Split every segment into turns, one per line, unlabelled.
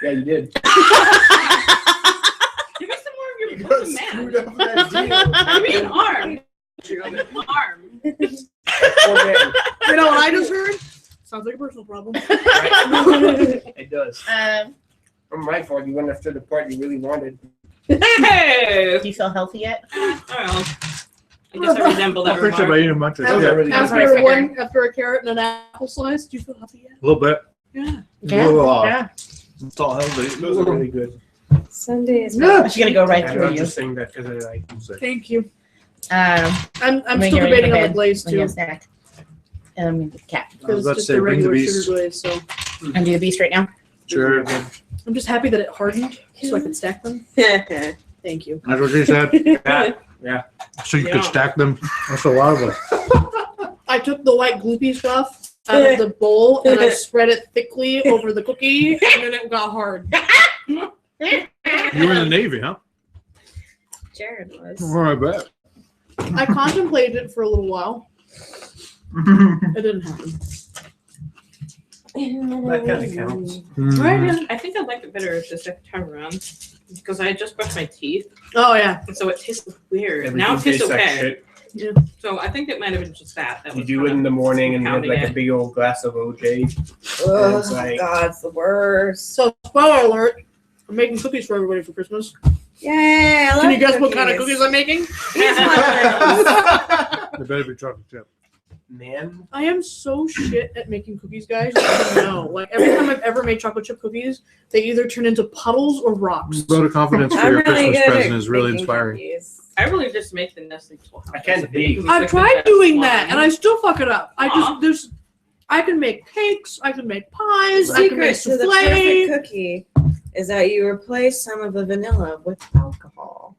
Yeah, you did.
Give us some more of your
You got
fucking
screwed
man.
up that deal.
I mean, arm. Arm.
Okay.
You know what I just heard? Sounds like a personal problem.
Right? It does.
From
My fault. You went after the part you really wanted.
Hey!
Do you feel healthy yet?
I guess I resemble that
I think
remark.
I ate a bunch of
Those are
shit.
really
After a carrot and an apple slice, do you feel healthy yet?
A little bit.
Yeah.
Yeah.
It's all healthy.
Those are really good.
Sunday is
Yeah.
She's gonna go right
I'm
through
not
you.
just saying that because I like you.
Thank you.
When
I'm still
you're ready
debating
for
on the
bed,
glaze
when you have
too.
a snack. Cat.
I was
Because
about to
just
say,
a
bring the
regular
beast.
sugar glaze, so
And do the beast right now.
Sure.
I'm just happy that it hardened so I could stack them. Thank you.
That's what she said.
Yeah.
So you
Yeah.
could stack them. That's a lot of us.
I took the white gloopy stuff out of the bowl and I spread it thickly over the cookie, and then it got hard.
You were in the Navy, huh?
Jared was.
All right, bet.
I contemplated it for a little while. It didn't happen.
That kind of counts.
Right?
I think I like it better the second time around because I just brushed my teeth,
Oh yeah.
and so it tastes weird.
Everything
Now it tastes
tastes like
okay.
shit.
So I think it might have been just that.
You
was
do it in the morning and you have
pounding
like
it.
a big old glass of OJ.
Oh,
It's like-
God, it's the worst.
So spoiler alert, I'm making cookies for everybody for Christmas.
Yay, I love
Can you guess what kind of cookies I'm making?
They better be chocolate chip.
Man,
I am so shit at making cookies, guys. I don't know. Like every time I've ever made chocolate chip cookies, they either turn into puddles or rocks.
Vote of confidence for
I'm
your
really
Christmas
good
present
at
is really
making
inspiring.
cookies.
I really just make the Nestle Toll House.
I can't
recipe
bake.
because
I've
it's like
tried
the best
doing
one.
that, and I still fuck it up. I can make cakes, I can make pies, I can make
Secret to the
souffle.
perfect cookie is that you replace some of the vanilla with alcohol,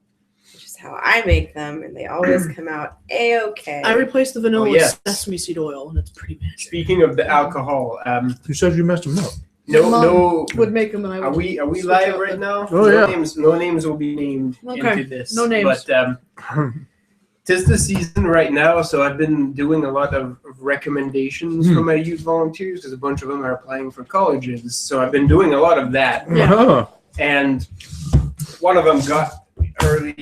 which is how I make them, and they always come out a-okay.
I replace the vanilla
yes.
with sesame seed oil, and it's pretty magic.
speaking of the alcohol,
Who said you messed them up?
no.
Would make them, and I
Are
would.
we
switch
live
out
right
the-
now?
Oh, yeah.
No names will be named
Okay,
into this.
no names.
But 'tis the season right now, so I've been doing a lot of recommendations for my youth volunteers because a bunch of them are applying for colleges. So I've been doing a lot of that,
Uh-huh.
and one of them got early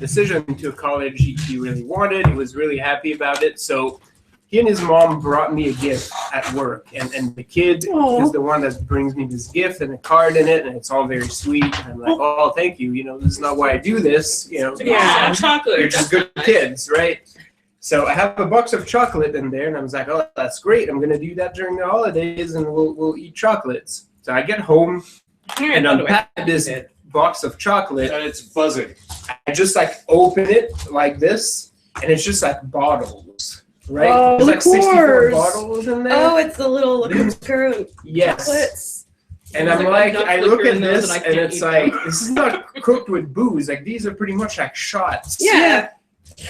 decision to a college he really wanted. He was really happy about it. So he and his mom brought me a gift at work, and the kid
Aw.
is the one that brings me this gift and a card in it, and it's all very sweet. And I'm like, oh, thank you. You know, this is not why I do this. You know,
Yeah, chocolate.
you're just good kids, right? So I have a box of chocolate in there, and I was like, oh, that's great. I'm gonna do that during the holidays, and we'll eat chocolates. So I get home and unpack this box of chocolate,
And it's buzzing.
I just like open it like this, and it's just like bottles, right?
Oh,
There's like 64
liqueurs.
bottles in there.
Oh, it's the little liqueur
Yes.
chocolates.
And
There's
I'm
like
like,
enough
I look
liquor
at
in those
this,
that I
and
can't
it's
eat
like,
them.
this is not cooked with booze. Like, these are pretty much like shots.
Yeah,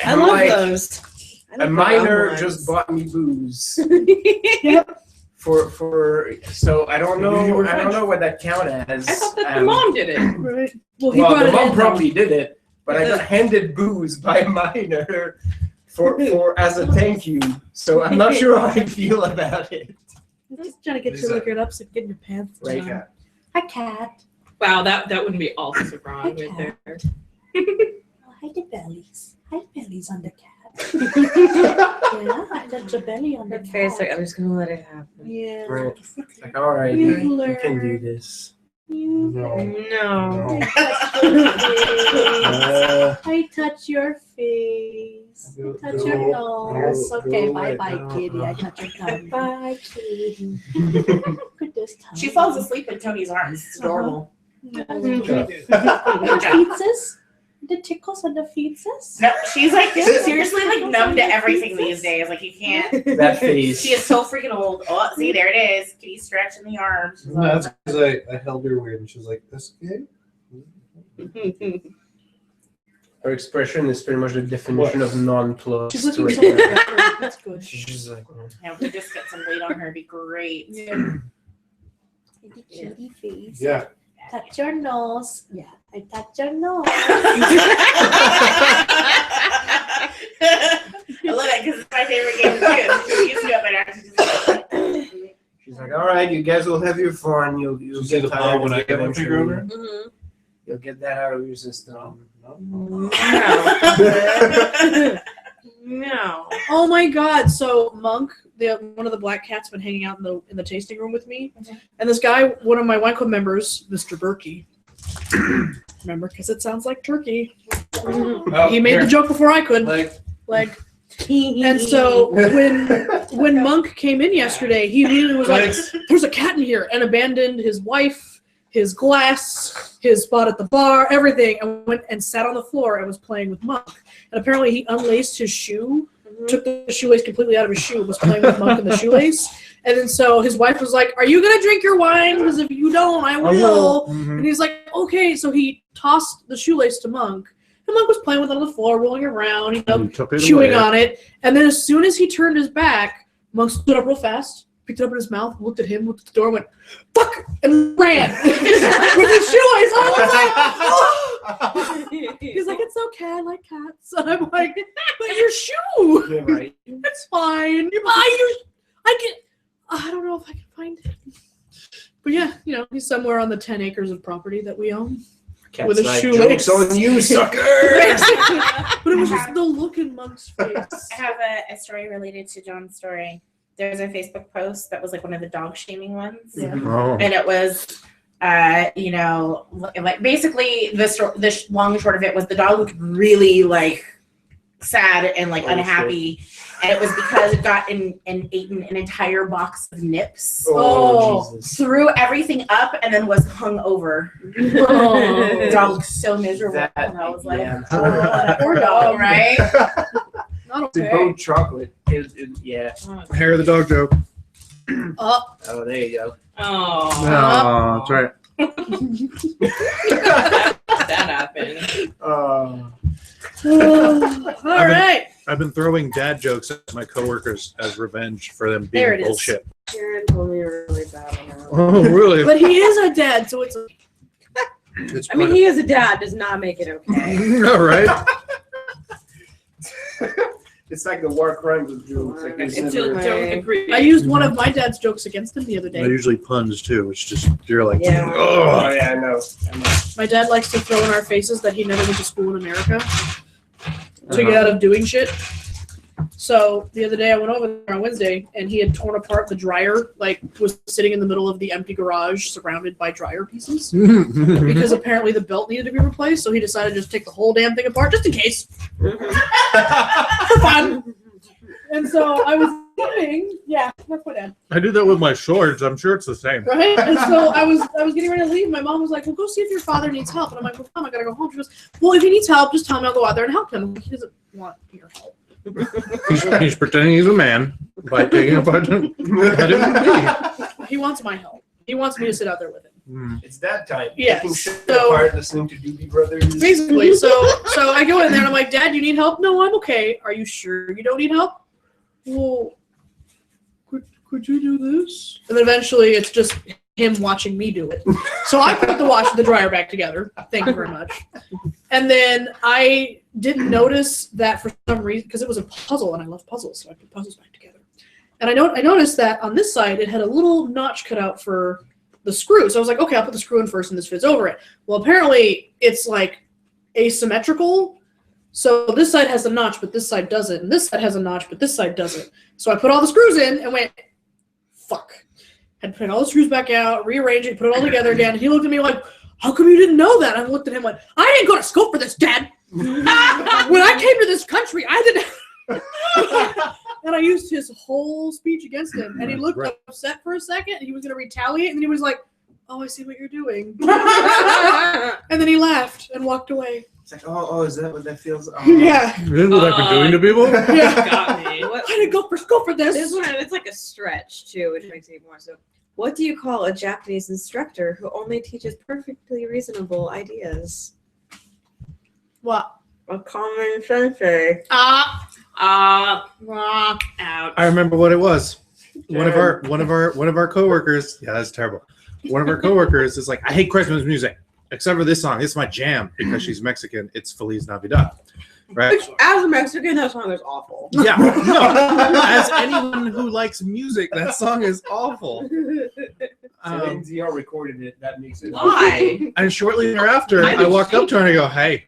I
I'm
love
like,
those. I
a
love the
minor
brown
just
ones.
bought me booze
Yep.
for. So I don't
You
know.
were
I don't
French.
know what that count as.
I thought that the mom did it.
Right. Well, he
Well,
brought
the
it
mom
in.
probably did it, but I got handed booze by a minor for as a thank you. So I'm not sure how I feel about it.
I'm just trying to get
What
you
is that?
liquored up so get in your pants.
Right.
down. Hi, cat.
Wow, that wouldn't be all so wrong right there.
Oh, hi, the bellies. Hi, bellies on the cat. Yeah, that's a belly on the
Her face, like,
cat.
I'm just gonna let it happen.
Yeah.
Right. Like, all right,
You
you can do this.
You
No.
I touch your face. I touch your nose. Okay, bye-bye, kitty. I touch your tongue. Bye, kitty. Look at this tongue.
She falls asleep in Tony's arms. It's adorable.
The feetses? The tickles on the feetses?
No, she's like seriously like numb to everything these days. Like you can't.
That face.
She is so freaking old. Oh, see, there it is. Kitty stretching the arms. She's
No, that's because I held her weird and she was like, "This okay?"
Her expression is pretty much the definition of nonplussed.
She's looking
right
so
now.
better. That's good.
She's just like, oh.
Yeah, if we just get some weight on her, it'd be great.
Yeah. The kitty face.
Yeah.
Touch your nose. Yeah, I touch your nose.
I love it because it's my favorite game too. She used to do it, but actually just
She's like, all right, you guys will have your fun. You'll
You see the
get
blow
tired
when
of
I
it
get my finger over
eventually.
it?
Mhm.
You'll get that out of your system.
No. No.
Oh my God! So Monk, one of the black cats, been hanging out in the tasting room with me, and this guy, one of my wine club members, Mr. Berkey. Remember, because it sounds like turkey.
Oh,
He made the joke before I could.
Like,
And so when Monk came in yesterday, he immediately was like, "There's a cat in here," and abandoned his wife, his glass, his spot at the bar, everything, and went and sat on the floor and was playing with Monk. And apparently he unlaced his shoe, took the shoelace completely out of his shoe, was playing with Monk in the shoelace. And then so his wife was like, "Are you gonna drink your wine? Because if you don't, I will."
Mhm.
And he's like, "Okay." So he tossed the shoelace to Monk. And Monk was playing with it on the floor, rolling around,
You took it
chewing
away.
on it. And then as soon as he turned his back, Monk stood up real fast, picked it up in his mouth, looked at him, looked at the door, went, "Fuck!" and ran with his shoelace. I was like, "Oh!" He's like, "It's okay, I like cats." And I'm like, "But your shoe,
yeah, right.
it's fine. I don't know if I can find it." But yeah, he's somewhere on the 10 acres of property that we own.
Cat's
With a
like,
shoelace.
joke's on you, sucker.
But it was just the look in Monk's face.
I have a story related to John's story. There was a Facebook post that was like one of the dog shaming ones.
Yeah.
Oh.
And it was, like basically the long and short of it was the dog looked really like sad and like
Oh,
unhappy. And it was because it got and ate an entire box of nips,
Oh.
Jesus.
threw everything up, and then was hung over.
Oh.
The dog looked so miserable.
That-
And I was like,
yeah.
oh, that poor dog, right?
Not
The
okay.
boat chocolate. Yeah.
Hair of the dog joke.
Oh.
Oh, there you go.
Oh,
Oh, that's right.
that happened.
Oh.
All right.
I've been throwing dad jokes at my coworkers as revenge for them
There it
being
is.
bullshit.
Karen told me a really bad one.
Oh, really?
But he is a dad, so it's
It's
I mean, he is a dad, does not make it okay.
all right.
It's like the war crimes of jokes. Like
It's
it's
Until
never-
don't agree.
I used one of my dad's jokes against him the other
They're
day.
usually puns too. It's just you're like,
Yeah.
Oh
oh.
yeah, I know.
My dad likes to throw in our faces that he never went to school in America to get out of doing shit. So the other day I went over there on Wednesday and he had torn apart the dryer, like was sitting in the middle of the empty garage surrounded by dryer pieces. Because apparently the belt needed to be replaced, so he decided to just take the whole damn thing apart just in case. For fun. And so I was leaving. Yeah, that's my dad.
I do that with my shorts. I'm sure it's the same.
Right? And so I was getting ready to leave. My mom was like, "Well, go see if your father needs help." And I'm like, "Well, Mom, I gotta go home." She goes, "Well, if he needs help, just tell me. I'll go out there and help him." I'm like, he doesn't want your help.
He's pretending he's a man by taking apart. That isn't me.
He wants my help. He wants me to sit out there with him.
It's that time.
Yes,
Taking shit
so-
apart, listening to Doobie Brothers.
Basically, so I go in there and I'm like, "Dad, you need help?" "No, I'm okay." "Are you sure you don't need help?" "Well, could you do this?" And then eventually it's just him watching me do it. So I put the dryer back together. Thank you very much. And then I didn't notice that for some reason, because it was a puzzle and I love puzzles, so I put puzzles back together. And I noticed that on this side it had a little notch cut out for the screw. So I was like, okay, I'll put the screw in first and this fits over it. Well, apparently it's like asymmetrical. So this side has a notch, but this side doesn't. And this side has a notch, but this side doesn't. So I put all the screws in and went, fuck. Had to put all the screws back out, rearrange it, put it all together again. And he looked at me like, "How come you didn't know that?" I looked at him like, "I didn't go to school for this, Dad. When I came to this country, I didn't." And I used his whole speech against him. And he looked
Right.
upset for a second. And he was going to retaliate. And then he was like, "Oh, I see what you're doing." And then he laughed and walked away.
It's like, oh, is that what that feels? Oh.
Yeah.
This is what I've been doing to people.
Yeah.
Got me.
I didn't go for school for this.
This one, it's like a stretch too, which makes it even more so. What do you call a Japanese instructor who only teaches perfectly reasonable ideas?
What?
A common sensei.
Out.
I remember what it was. One of our coworkers. Yeah, that's terrible. One of our coworkers is like, "I hate Christmas music," except for this song. It's my jam because she's Mexican. It's Feliz Navidad, right?
As a Mexican, that song is awful.
Yeah, no. As anyone who likes music, that song is awful.
Celine Dion recorded it. That makes it.
Why?
And shortly thereafter, I walked up to her and I go, "Hey,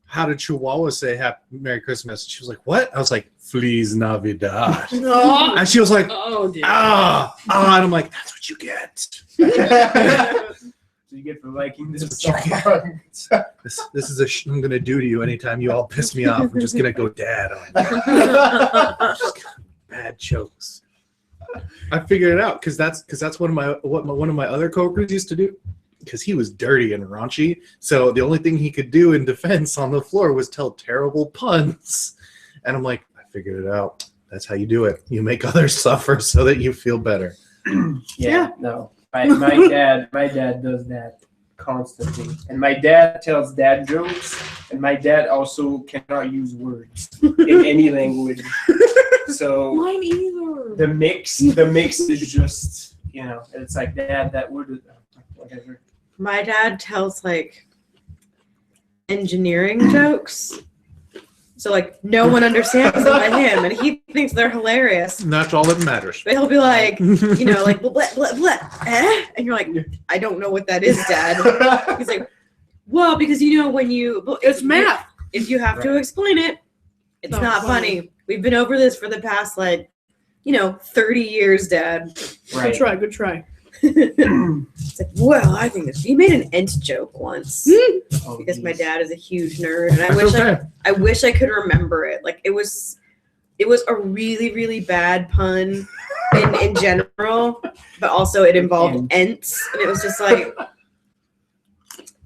how did Chihuahua say Merry Christmas?" She was like, "What?" I was like, "Feliz Navidad."
No.
And she was like,
Oh, dear.
and I'm like, "That's what you get.
You get for liking this
That's what
song.
This is I'm gonna do to you anytime you all piss me off. I'm just gonna go dad on you." Bad jokes. I figured it out because that's one of my other coworkers used to do. Because he was dirty and raunchy, so the only thing he could do in defense on the floor was tell terrible puns. And I'm like, I figured it out. That's how you do it. You make others suffer so that you feel better.
Yeah, no. My dad does that constantly. And my dad tells dad jokes, and my dad also cannot use words in any language. So
Mine either.
the mix is just, it's like, Dad, that word is whatever.
My dad tells like engineering jokes. So like no one understands them but him, and he thinks they're hilarious.
And that's all that matters.
But he'll be like, like blah blah blah, and you're like, I don't know what that is, Dad. He's like, well, because when
It's math.
if you have to explain it, it's not funny. We've been over this for the past 30 years, Dad.
Right.
Good try.
It's like, well, I think he made an Ent joke once
Oh,
because my
geez.
dad is a huge nerd, and
That's
I wish I could remember it. Like it was a really, really bad pun in general, but also it involved Ents, and it was just like,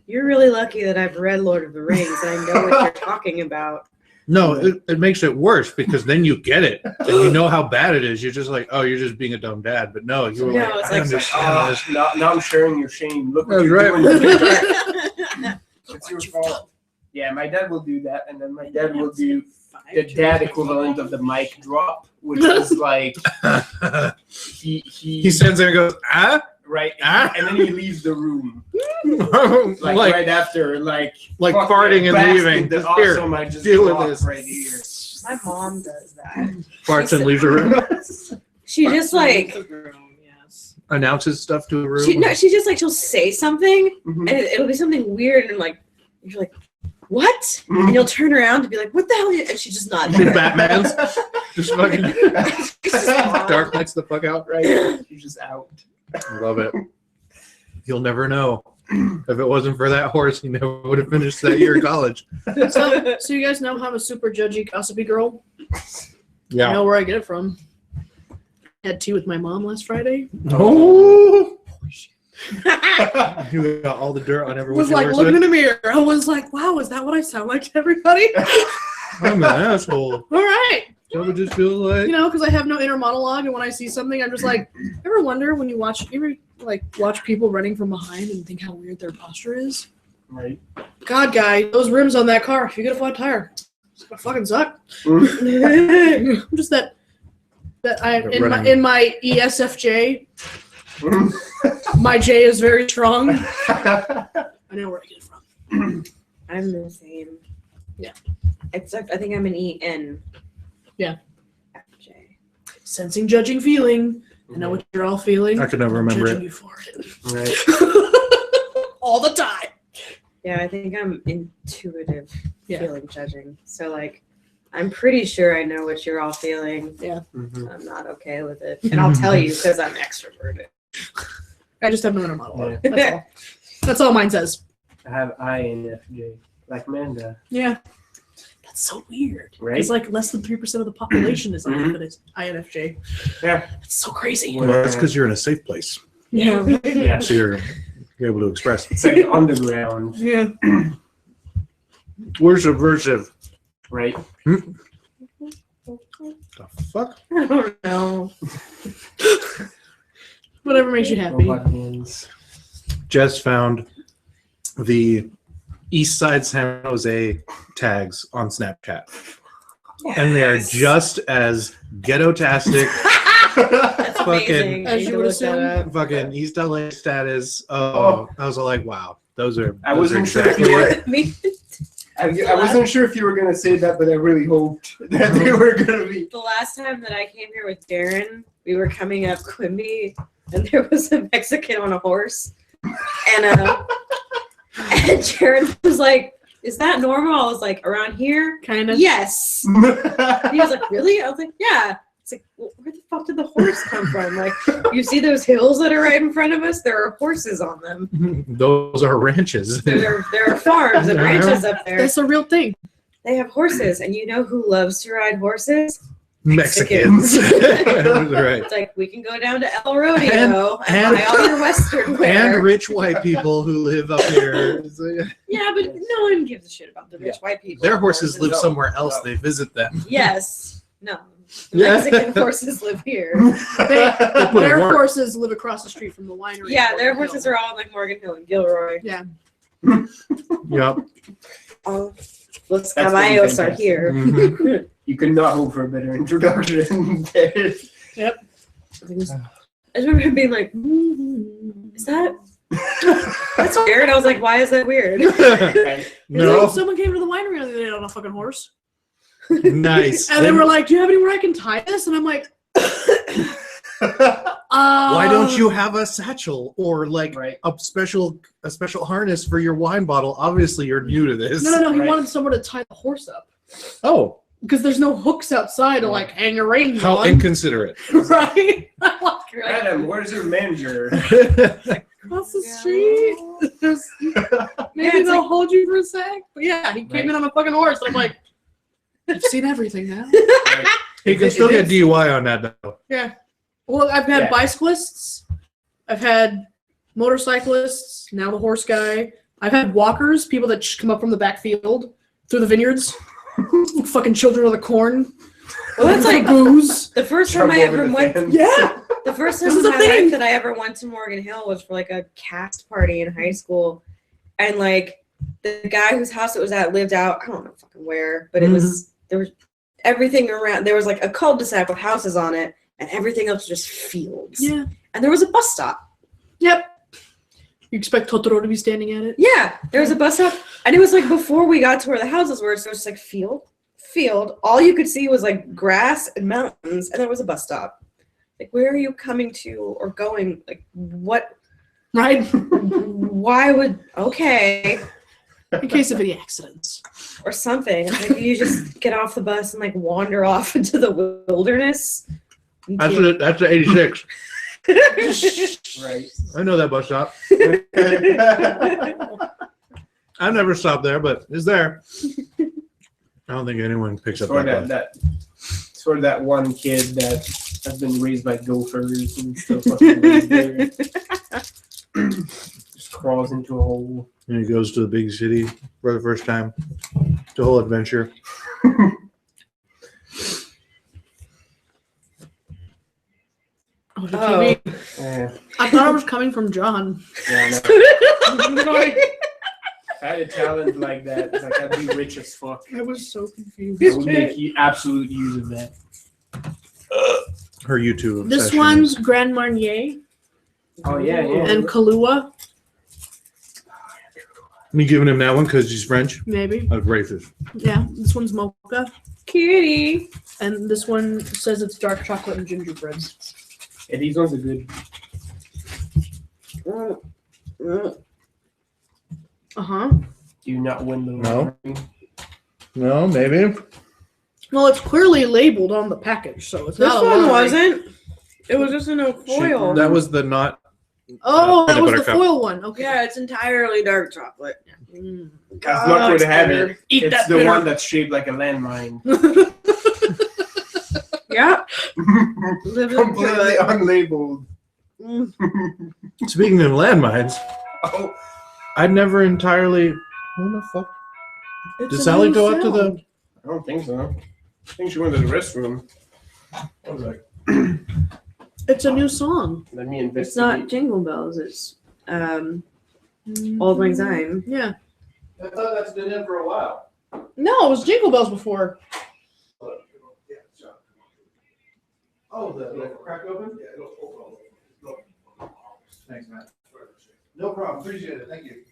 you're really lucky that I've read Lord of the Rings and I know what you're talking about.
No, it makes it worse because then you get it and you know how bad it is. You're just like, oh, you're just being a dumb dad. But no, you were
No,
like,
it's
I
like,
understand this.
Now I'm sharing your shame. Look what
That's
you're
right.
doing. It's your fault. Yeah, my dad will do that, and then my dad will do the dad equivalent of the mic drop, which is like
He stands there and goes,
right,
Ah?
and then he leaves the room like
like
right after, like
farting and
basket,
leaving.
the
Just here,
awesome, I just
deal with
dropped
this.
right here.
My mom does that.
Farts and leaves the room.
She just like
Yes.
Announces stuff to the room.
she just like she'll say something
Mhm.
and it'll be something weird and like you're like, what? And you'll turn around and be like, what the hell? And she's just not
Two
there.
Batmans. Just fucking dark lights the fuck out.
Right, he's just out.
Love it. You'll never know. If it wasn't for that horse, he never would have finished that year of college.
So you guys know I'm a super judgy, gossipy girl. I
Yeah.
know where I get it from. Had tea with my mom last Friday.
Oh. You got all the dirt on
I
everyone.
was like looking in the mirror. I was like, wow, is that what I sound like to everybody?
I'm an asshole.
All right.
So it just feels like.
Because I have no inner monologue, and when I see something, I'm just like, ever wonder when you watch people running from behind and think how weird their posture is?
Right.
God, guy, those rims on that car, if you get a flat tire, it's gonna fucking suck.
Mm.
I'm just that I
Running.
in my ESFJ, my J is very strong. I know where I get it from.
I'm the same.
Yeah.
Except I think I'm an EN.
Yeah.
FJ.
Sensing, judging, feeling. I know what you're all feeling.
I could never remember
Judging
it.
you for it.
Right.
All the time.
Yeah, I think I'm intuitive
Yeah.
feeling judging. So like I'm pretty sure I know what you're all feeling.
Mhm.
I'm not okay with it. And I'll tell you because I'm extroverted.
I just have no inner monologue. That's all. That's all mine says.
I have INFJ, like Amanda.
Yeah. That's so weird.
Right?
It's like less than 3% of the population is INFJ.
Yeah.
That's so crazy.
Well,
Well, that's because you're in a safe place,
Yeah.
Yeah.
so you're able to express.
It's like underground,
Yeah.
We're subversive.
right?
The fuck?
I don't know.
Whatever makes you happy.
Robot hands.
Jess found the East Side San Jose tags on Snapchat. And they are just as ghetto-tastic
That's amazing.
As
I need
you
to
would
look that
assume.
up.
Fucking East LA status. Oh, I was like, wow, those are.
I
those are
wasn't sure if
exactly
you
it.
were.
Me-
I wasn't sure if you were gonna say that, but I really hoped that they were gonna be.
The last time that I came here with Darren, we were coming up Quimby, and there was a Mexican on a horse, and Jared was like, "Is that normal?" I was like, "Around here,
Kind of.
yes." And he was like, "Really?" I was like, "Yeah." It's like, well, where the fuck did the horse come from? Like, you see those hills that are right in front of us? There are horses on them.
Those are ranches.
There are farms and ranches up there.
That's a real thing.
They have horses, and you know who loves to ride horses?
Mexicans. Right.
It's like, we can go down to El Rodeo and
and-
buy all your Western wear.
And rich white people who live up here. It's like,
Yeah, but no one gives a shit about the rich white people.
their horses live
No,
somewhere else.
no.
They visit them.
Yes. No.
Yeah.
Mexican horses live here.
Their horses live across the street from the winery.
Yeah, their horses are all in like Morgan Hill and Gilroy.
Yeah.
Yep.
All los
That's pretty
caballos are
fantastic.
here.
Mhm.
You could not hope for a better introduction. There.
I just remember him being like, is that? That's weird. I was like, why is that weird?
No.
Someone came to the winery the other day on a fucking horse.
Nice.
And they were like, "Do you have anywhere I can tie this?" And I'm like,
Why don't you have a satchel or like
Right.
a special harness for your wine bottle? Obviously, you're new to this.
No. He
Right.
wanted someone to tie the horse up
Oh,
because there's no hooks outside to like hang a reins
how
on.
inconsiderate.
Right? I'm like,
Adam, where's your manger?
across the
Yeah.
street. Maybe
it's
they'll
like-
hold you for a sec. But yeah, he came
Right.
in on a fucking horse. And I'm like, I've seen everything now.
He can still get DUI on that though.
Yeah. Well, I've had
Yeah.
bicyclists. I've had motorcyclists. Now the horse guy. I've had walkers, people that just come up from the backfield through the vineyards. Fucking children of the corn.
Well, that's like
booze.
the first time
Jump
I
over
ever
the
went.
fence.
Yeah.
The first time
This
in
is the
my
thing.
life that I ever went to Morgan Hill was for like a cast party in high school, and like the guy whose house it was at lived out. I don't know fucking where, but it was there was everything around. There was like a cul-de-sac with houses on it, and everything else was just fields.
Yeah.
And there was a bus stop.
Yep. You expect Totoro to be standing at it?
Yeah, there was a bus stop, and it was like before we got to where the houses were, so it was just like field. All you could see was like grass and mountains, and there was a bus stop. Like, where are you coming to or going? Like, what?
Right?
Why would? Okay,
In case of any accidents.
or something. Like, you just get off the bus and like wander off into the wilderness.
That's the 86.
Right.
I know that bus stop. I've never stopped there, but it's there. I don't think anyone picks up
Sort
that
of
bus.
sort of that one kid that has been raised by gophers and still fucking lives there. Just crawls into a hole.
And he goes to the big city for the first time. It's a whole adventure.
Oh, the
Oh.
TV.
Yeah.
I thought it was coming from John.
Yeah, no. I had a talent like that. It's like I'd be rich as fuck.
I was so confused.
I would make absolute use of that.
Her YouTube
This
obsession.
one's Grand Marnier
Oh yeah, yeah.
and Kahlua,
You giving him that one because he's French?
maybe.
That's racist.
Yeah, this one's mocha.
Kitty.
And this one says it's dark chocolate and gingerbread.
Yeah, these ones are good.
Uh-huh.
Do you not win the
No.
lottery?
No, maybe.
Well, it's clearly labeled on the package, so it's
This
not a
one
lottery.
wasn't. It was just in a foil.
That was the not.
Oh, that
Peanut
was
butter
the
cup.
foil one. Okay.
Yeah, it's entirely dark chocolate.
That's not good to have
bitter.
it.
Eat
It's
that
the
bitter.
one that's shaped like a landmine.
Yeah. Live
Completely unlabeled.
Speaking of landmines,
Oh,
I'd never entirely. What the fuck?
It's
Did
a
Sally
new
go out to the?
sound.
I don't think so. I think she went to the restroom. I was like,
It's a new song.
let me
It's not
investigate.
Jingle Bells. It's Old Lang Syne.
Yeah.
I thought that's been in for a while.
No, it was Jingle Bells before.
Oh, the crack open? Yeah, it'll open. Thanks, Matt. No problem. Appreciate it. Thank you.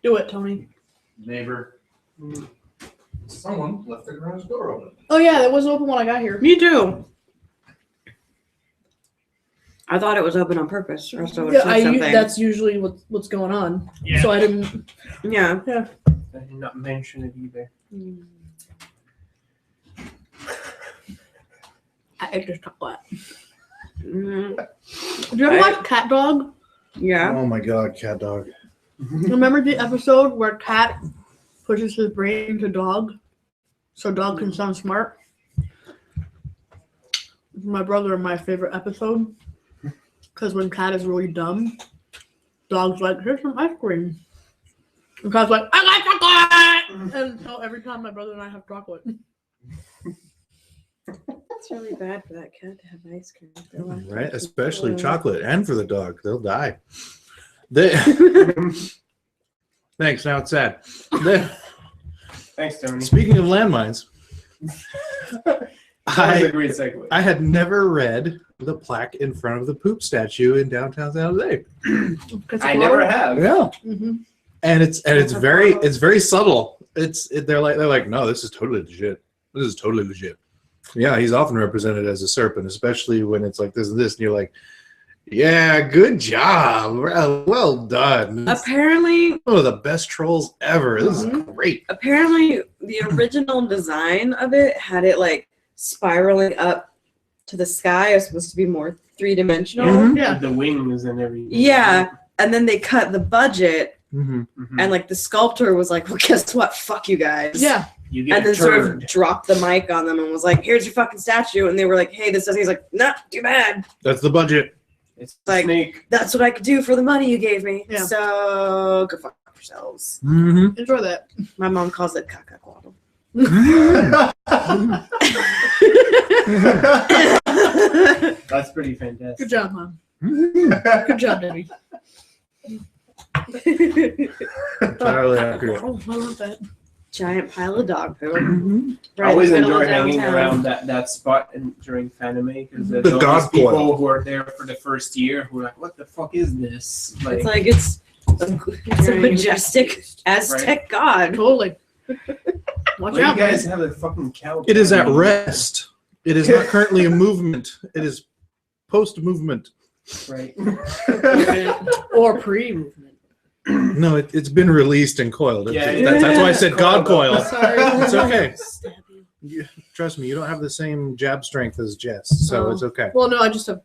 Do it, Tony.
Neighbor. Someone left their garage door open.
Oh yeah, that was open when I got here.
Me too. I thought it was open on purpose, or else I would
Yeah,
have said something.
that's usually what's going on.
Yeah.
So I didn't.
Yeah.
I did not mention it either.
I ate this chocolate.
Mhm.
Do you ever watch Cat Dog?
Yeah.
Oh my God, cat dog.
Remember the episode where Cat pushes his brain into Dog, so Dog can sound smart? My brother and my favorite episode, because when Cat is really dumb, Dog's like, "Here's some ice cream," and Cat's like, "I like chocolate," and so every time my brother and I have chocolate.
It's really bad for that cat to have ice cream.
Right? Especially chocolate. And for the dog. They'll die. They... Thanks. Now it's sad.
Thanks, Tony.
Speaking of landmines,
That was a great segue.
I had never read the plaque in front of the poop statue in downtown San Jose.
I never have.
Yeah.
Mm-hmm.
And it's very subtle. They're like, no, this is totally legit. This is totally legit. Yeah, he's often represented as a serpent, especially when it's like this and this, and you're like, yeah, good job. Well done.
Apparently,
One of the best trolls ever. This is great.
apparently, the original design of it had it like spiraling up to the sky. It was supposed to be more three-dimensional.
Mhm.
Yeah.
The wings and everything.
Yeah, and then they cut the budget,
Mm-hmm.
Mhm.
and like the sculptor was like, "Well, guess what? Fuck you guys."
Yeah.
You get
And
a
then sort of
turd.
dropped the mic on them and was like, "Here's your fucking statue." And they were like, "Hey, this doesn't." He's like, "Nah, too bad.
That's the budget.
It's
like-
snake.
That's what I could do for the money you gave me."
Yeah.
So go fuck yourselves.
Mm-hmm.
Enjoy that.
My mom calls it cacaquaddle.
That's pretty fantastic.
Good job, Mom. Good job, Debbie.
Entirely accurate.
Oh, I love that.
Giant pile of dog poo.
Mm-hmm.
I
Right
always
in the middle
enjoy
of
hanging
downtown.
around that spot during Fanime because there's
The
all
God
these people
coil.
who are there for the first year who are like, "What the fuck is this?"
It's like it's a majestic Aztec god.
Totally. Watch
why do
out,
you guys
guys.
have a fucking cow?
It is at rest. It is not currently a movement. It is post-movement.
Right.
Or pre-movement.
No, it's been released and coiled.
Yeah,
That's why I said God
coiled.
coil.
Sorry.
It's okay.
Stab you.
Trust me, you don't have the same jab strength as Jess, so
Oh.
it's okay.
Well, no, I just have.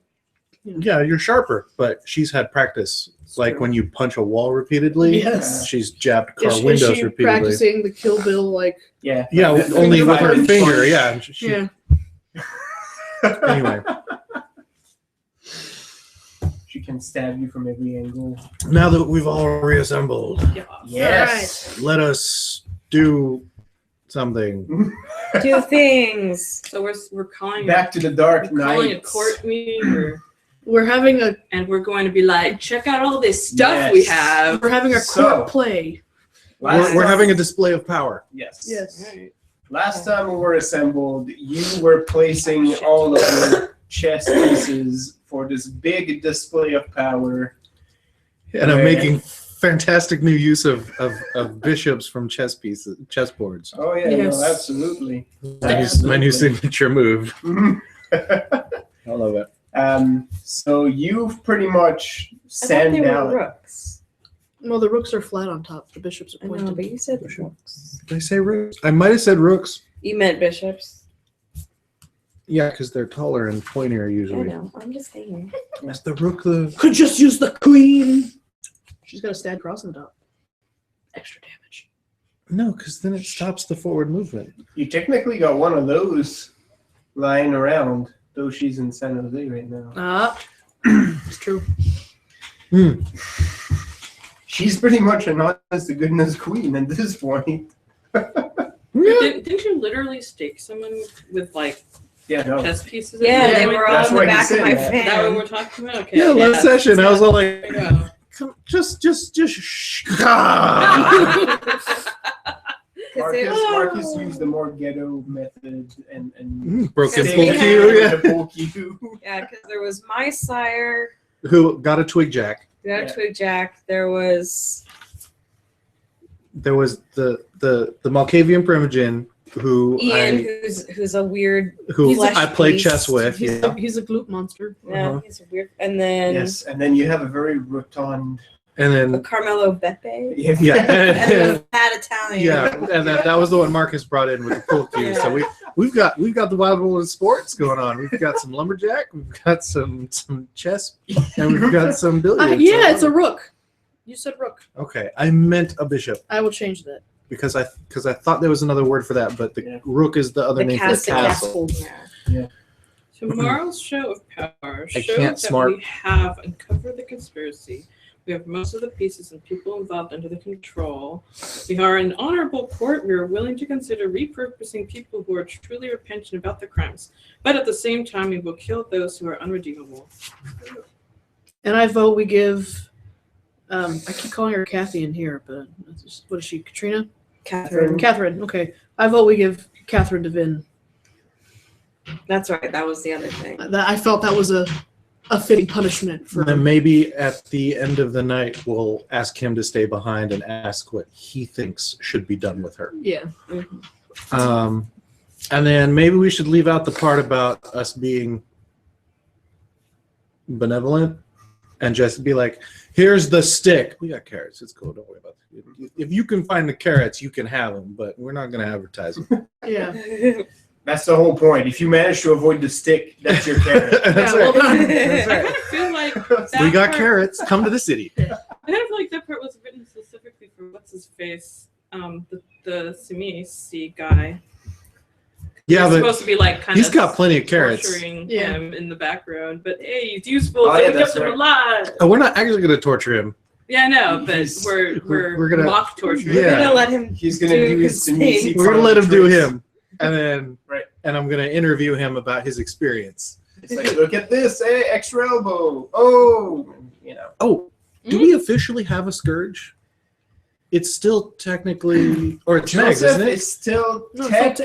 Yeah, you're sharper, but she's had practice. It's like when you punch a wall repeatedly,
Yes.
she's jabbed car
Is
windows
she
repeatedly.
practicing the Kill Bill like?
Yeah.
Yeah,
Like the
only with her
5-inch
finger.
punch.
Yeah.
Yeah.
Anyway,
She can stab you from every angle.
now that we've all reassembled,
Yes.
let us do something.
Do things.
So we're calling
Back to the dark
we're calling a
night.
court meeting,
We're having a
and we're going to be like, check out all this stuff we
Yes.
have.
we're having a
So-
court play.
We're having a display of power.
Yes.
Yes.
Last time we were assembled, you were placing all of your chess pieces for this big display of power.
And I'm
Yeah.
making fantastic new use of bishops from chessboards.
Oh yeah,
Yes.
no, absolutely.
My new signature move.
Mhm.
I love it.
So you've pretty much
I thought they
sand
were
out.
rooks.
No, the rooks are flat on top. The bishops are
I know,
pointed.
but you said rooks.
Did I say rooks? I might have said rooks.
You meant bishops.
Yeah, because they're taller and pointier
I
usually.
know. I'm just saying.
That's the rook. The
Could just use the queen. She's got a stab cross on the top. Extra damage.
no, because then it stops the forward movement.
You technically got one of those lying around, though she's in San Jose right now.
It's true.
She's pretty much an honest to goodness queen at this point.
Didn't you literally stake someone with like
Yeah, no.
chess pieces?
Yeah,
at
they
one
were
point?
all
That's
in the
why he
back of
said
my
that.
Is that what
fan.
we're talking about? Okay.
Yeah, last session I was all like,
There you go.
come, just shh.
Marcus used the more ghetto method and
Broken
stayed
pool
we
cue,
with
yeah.
the pool cue.
Yeah, because there was my sire,
Who got a twig jack.
we got
Yeah.
a twig jack. There was
There was the Malkavian Primogen who
Ian, who's a weird. flesh
I played
beast.
chess with.
He's,
Yeah.
he's a glute monster.
Yeah,
Uh-huh.
he's a weird. And then
Yes, and then you have a very rotund.
And
a
then
Carmelo Beppe.
yeah.
And then a fat Italian.
Yeah, and that was the one Marcus brought in with the pool cue. So we've got the wild world of sports going on. We've got some lumberjack, we've got some chess, and we've got some billiards.
Yeah, it's a rook. You said rook.
Okay, I meant a bishop
I will change that.
because I thought there was another word for that, but the
Yeah.
rook is the other
The
name for the
castle.
castle.
Yeah.
Tomorrow's show of power
I
shows
can't
that
smart.
we have uncovered the conspiracy. We have most of the pieces and people involved under the control. We are an honorable court. We are willing to consider repurposing people who are truly repentant about their crimes. But at the same time, we will kill those who are unredeemable.
And I vote we give. I keep calling her Kathy in here, but what is she? Katrina?
Catherine.
Catherine. Okay. I vote we give Catherine Devin.
That's right. That was the other thing.
I felt that was a fitting punishment for.
And then maybe at the end of the night, we'll ask him to stay behind and ask what he thinks should be done with her.
Yeah.
And then maybe we should leave out the part about us being benevolent and just be like, here's the stick. We got carrots. It's cool. Don't worry about it. If you can find the carrots, you can have them, but we're not going to advertise them.
Yeah.
That's the whole point. If you manage to avoid the stick, that's your carrot.
That's
Yeah, well
right.
done.
That's
I
right.
kind of feel like that
We got
part,
carrots. Come to the city.
I kind of feel like that part was written specifically for what's his face, the Simisi guy.
Yeah,
He's
but
supposed to be like kind
he's
of
got plenty of carrots.
torturing
Yeah.
him in the background, but hey, he's useful.
Oh,
so
yeah,
we kept
that's
him
right.
alive.
Oh, we're not actually going to torture him.
Yeah, I know, but
He's-
we're
we're gonna-
mock torturing.
Yeah.
We're gonna let him.
He's gonna do his
thing.
Denise.
We're going to let him do him. And then
Right.
and I'm going to interview him about his experience.
It's like, look at this, extra elbow. Oh, you know.
Oh, do we officially have a scourge? It's still technically, or it's Megs,
Joseph
isn't it?
is still
No, it's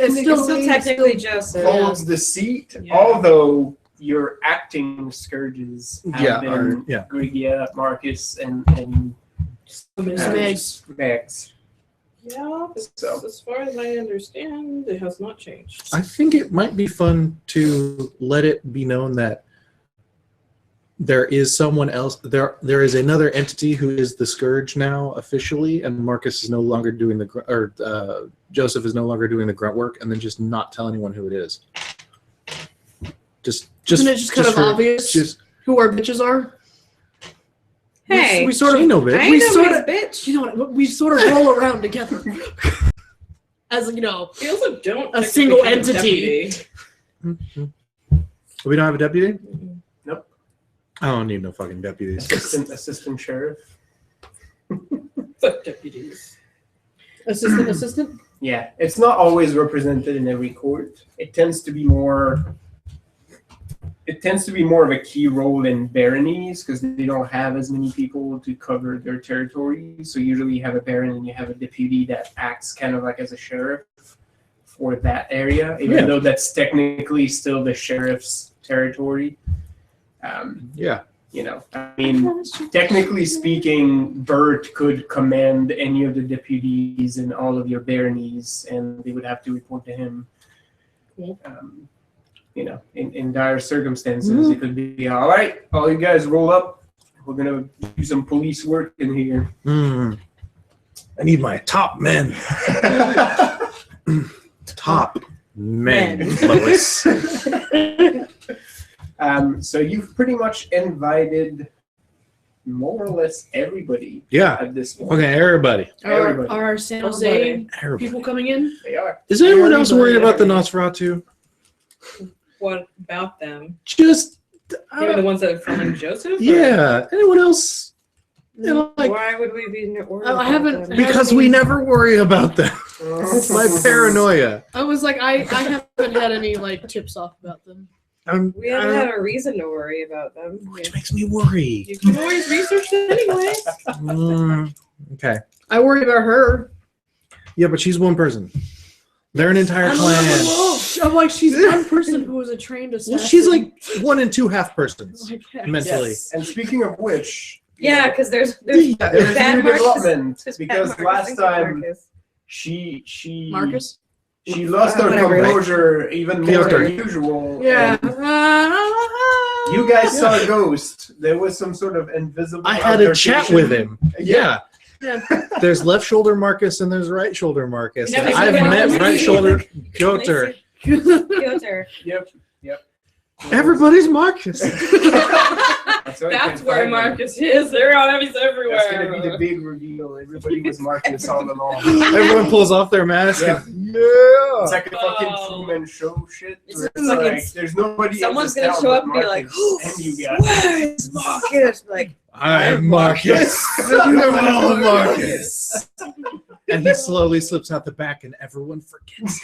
still
Technically, Joseph.
holds the seat,
Yeah.
although your acting scourges have
Yeah,
been
yeah.
Grigia, Marcus, and
Megs.
Megs.
Yeah, but
So.
as far as I understand, it has not changed.
I think it might be fun to let it be known that there is someone else. There is another entity who is the scourge now officially, and Marcus is no longer doing Joseph is no longer doing the grunt work, and then just not tell anyone who it is.
Isn't it just kind of obvious
Just
who our bitches are?
Hey,
we sort
she
of
know, bitch.
I
we
know
sort
his
of-
bitch.
you know what? We sort of roll around together as
We also don't
A
technically
single
have a
entity.
deputy.
We don't have a deputy.
Nope.
I don't need no fucking deputies.
Assistant sheriff.
Fuck deputies.
assistant.
Yeah, it's not always represented in every court. It tends to be more of a key role in baronies because they don't have as many people to cover their territory. So usually you have a baron and you have a deputy that acts kind of like as a sheriff for that area, even though that's technically still the sheriff's territory.
Yeah.
You know, I mean, technically speaking, Bert could command any of the deputies in all of your baronies, and they would have to report to him.
Cool.
You know, in dire circumstances, it could be, all right, all you guys roll up. We're going to do some police work in here.
I need my top men. Top men, Lois.
So you've pretty much invited more or less everybody
Yeah.
at this point.
Okay, everybody.
Everybody.
Are our San Jose
Everybody.
people coming in?
They are.
Is anyone else worried about the
Everybody.
Nosferatu?
What about them?
Just,
Even the ones that are following Joseph? or-
yeah. Anyone else? You know, like,
Why would we be worried
I
about
haven't-
them?
because we never worry about them. It's my paranoia.
I was like, I haven't had any like tips off about them.
We haven't had a reason to worry about them.
Which makes me worry.
You can always research it anyway.
Okay.
I worry about her.
Yeah, but she's one person. They're an entire
I'm
clan.
I'm like, she's one person who was a trained assassin.
Well, she's like 1 and 2 half persons
Okay.
mentally.
Yes. And speaking of which,
Yeah, because there's
there's
bad
new
Marcus.
development
There's bad
because
Marcus
last
and good
time
Marcus.
she
Marcus?
she lost her
Whatever.
composure even more
Piotr.
than usual.
Yeah.
and You guys saw a ghost. There was some sort of invisible.
I had a chat
altercation.
with him. Yeah.
Yeah.
There's left shoulder Marcus and there's right shoulder Marcus.
Yeah,
And
but
I've
you
met
know-
right shoulder Piotr.
Piotr.
Yep.
Everybody's Marcus.
That's, right,
That's
I
where
can find him.
Marcus is. They're on he's everywhere.
That's gonna be the big reveal. Everybody was Marcus all along.
Everyone pulls off their mask.
Yeah.
And,
It's like a fucking
Oh.
Truman Show shit.
It's
where
like
like,
it's-
there's nobody.
Someone's
in
gonna
this
show
town
up and
but
be like,
Marcus, and you guys.
"Where is Marcus?" Like,
I'm Marcus. I'm all Marcus. And he slowly slips out the back and everyone forgets.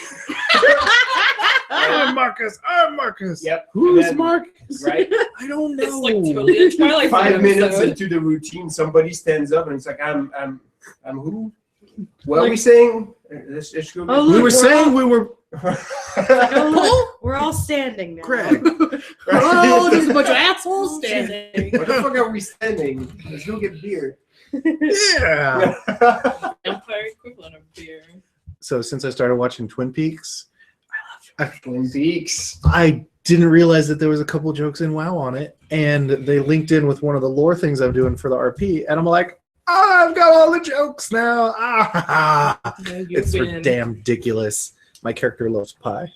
I'm Marcus. I'm Marcus.
Yep.
Who's
And then-
Marcus?
Right.
I don't know.
It's like totally a Twilight
5
Zone
minutes
episode.
into the routine, somebody stands up and it's like, I'm who? What are we saying? Let's go.
Oh,
We
look,
were saying we were
oh, we're all standing now.
Greg.
Oh, there's a bunch of assholes standing.
What the fuck are we standing? Let's go get beer.
Yeah.
Empire equivalent of beer.
So since I started watching Twin Peaks,
Twin Peaks.
I didn't realize that there was a couple jokes in WoW on it, and they linked in with one of the lore things I'm doing for the RP, and I'm like, I've got all the jokes now.
Yeah, you
It's
win.
damn ridiculous. My character loves pie,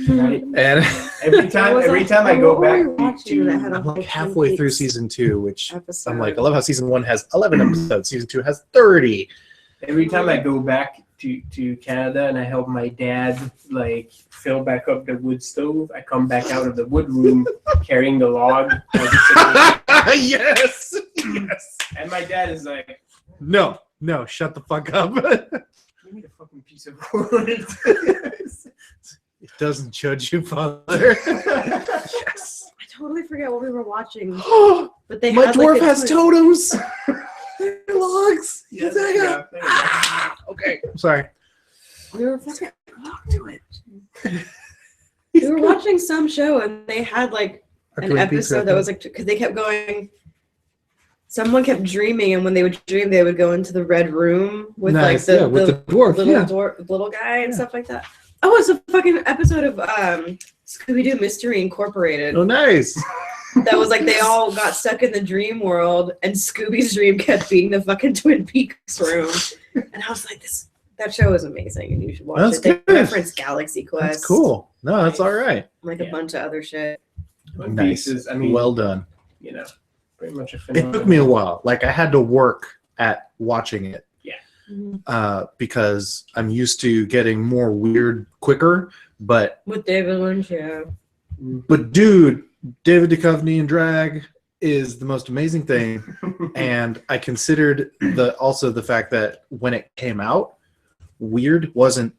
Right.
and
Every time I go back
I'm
to
like halfway through season 2, which
Episode.
I'm like, I love how season 1 has 11 episodes, season 2 has 30.
every time I go back to Canada and I help my dad like fill back up the wood stove, I come back out of the wood room carrying the log.
Yes, yes.
And my dad is like,
No, shut the fuck up.
give me the fucking piece of wood.
It doesn't judge you, father. Yes.
I totally forget what we were watching,
My
but they had,
dwarf
like, a
has
twist.
totems. They're logs.
Yes,
There you go.
yeah.
Okay. I'm sorry.
We were fucking to it. We were watching some show and they had like an episode that was like, because they kept going. Someone kept dreaming, and when they would dream, they would go into the red room with
Nice,
like
yeah, with the dwarf.
little guy and stuff like that. Oh, it's a fucking episode of Scooby-Doo Mystery Incorporated.
Oh, nice.
That was like they all got stuck in the dream world, and Scooby's dream kept being the fucking Twin Peaks room. And I was like, that show is amazing, and you should watch
That's
it. They
good.
reference Galaxy Quest.
That's cool. No, that's all right.
Like
Yeah.
a bunch of other shit.
Twin
Nice.
Peaks is, I mean,
Well done.
you know, pretty much a
It
phenomenon.
took me a while. Like I had to work at watching it
Mhm.
because I'm used to getting more weird quicker. But
With David Lynch, yeah.
dude, David Duchovny in drag is the most amazing thing. And I considered also the fact that when it came out, weird wasn't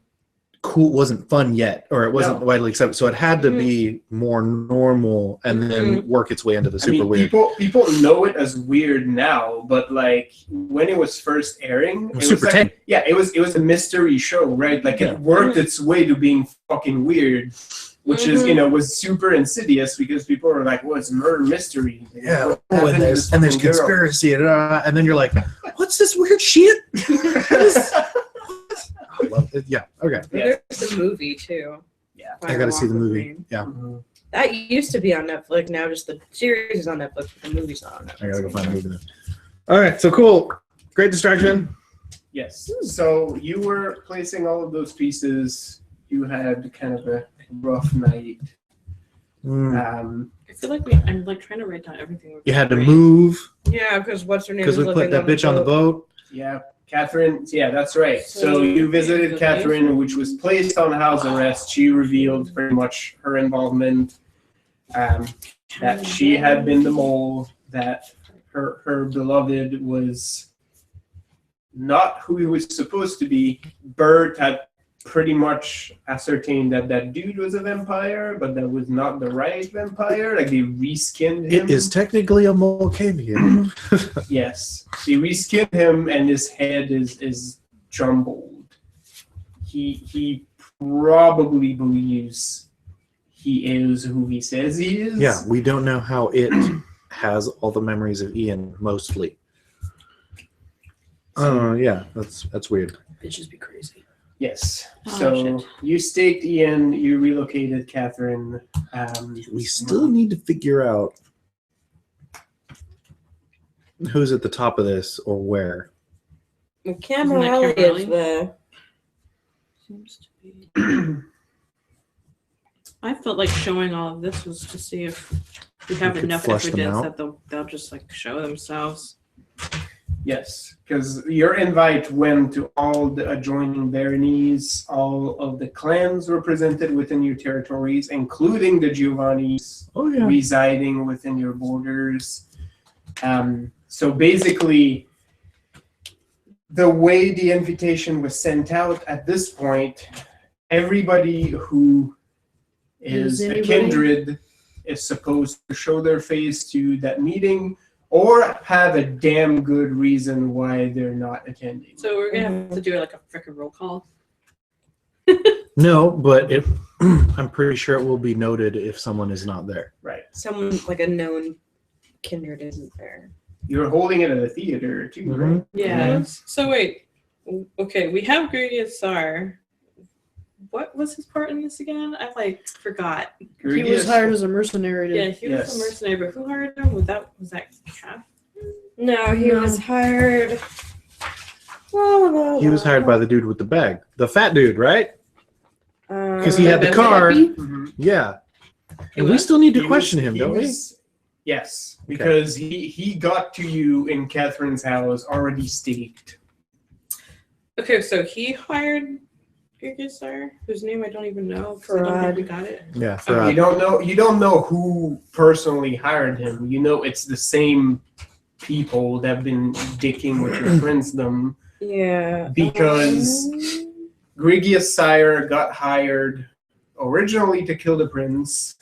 cool, wasn't fun yet, or it wasn't
No.
widely accepted. So it had to be more normal and then work its way into the super weird.
People know it as weird now, but like when it was first airing, it was
Super
like,
tame.
yeah, it was a mystery show, right? Like
Yeah.
it worked its way to being fucking weird, which is was super insidious because people were like, "Well, it's murder mystery." Like,
Yeah,
what
oh,
happened
and
to
there's
this fucking girl?
conspiracy, and then you're like, "What's this weird shit?" I love it. Yeah, okay.
Yeah.
There's a movie too.
Yeah.
I gotta see the movie. Yeah,
Mhm.
That used to be on Netflix. Now just the series is on Netflix, but the movie's not on Netflix.
I gotta go find the movie then. All right, so cool. Great distraction.
Yes. So you were placing all of those pieces. You had kind of a rough night.
I feel like I'm like trying to write down everything.
You had to move
Yeah, because what's her name?
because we put that bitch on the boat.
Yeah, Catherine. Yeah, that's right. So you visited Catherine, which was placed on house arrest. She revealed pretty much her involvement. That she had been the mole. That her beloved was not who he was supposed to be. Bert had pretty much ascertained that that dude was a vampire, but that was not the right vampire. Like they reskinned him.
It is technically a Molcavian.
Yes, they reskinned him, and his head is jumbled. he probably believes he is who he says he is.
Yeah, we don't know how it has all the memories of Ian mostly. Oh yeah, that's weird.
Bitches be crazy.
Yes.
Oh,
So
shit.
you staked Ian, you relocated Catherine.
We still need to figure out who's at the top of this or where.
Well,
Isn't
Camera
that
Alley
Camera
is the.
Seems to be. I felt like showing all of this was to see if we have
could
enough
flush them
evidence
out.
that they'll just like show themselves.
Yes, because your invite went to all the adjoining baronies. All of the clans represented within your territories, including the Giovannis
Oh yeah.
residing within your borders. So basically, the way the invitation was sent out at this point, everybody who is a
anybody?
kindred is supposed to show their face to that meeting or have a damn good reason why they're not attending.
So we're gonna have to do like a freaking roll call.
No, but if I'm pretty sure it will be noted if someone is not there.
Right.
Someone like a known kindred isn't there.
You're holding it at a theater too, right?
Yeah. So wait. Okay, we have Grigius Tsar. What was his part in this again? I like forgot.
He was hired as a mercenary to
Yeah, he was
Yes.
a mercenary, but who hired him? Was that Cap?
No, he
No.
was hired.
He was hired by the dude with the bag, the fat dude, right? Because he
Uh,
had the
That's
card.
Mhm.
Yeah. And
He
we
was?
still need to
He
question
was-
him,
he
don't we?
was- Yes, because he got to you in Catherine's house already staked.
Okay, so he hired Grigius Tsar, whose name I don't even know. 'Cause I don't think we got it.
Yeah.
You don't know who personally hired him. You know it's the same people that have been dicking with your princedom.
Yeah.
Because Grigius Sire got hired originally to kill the prince,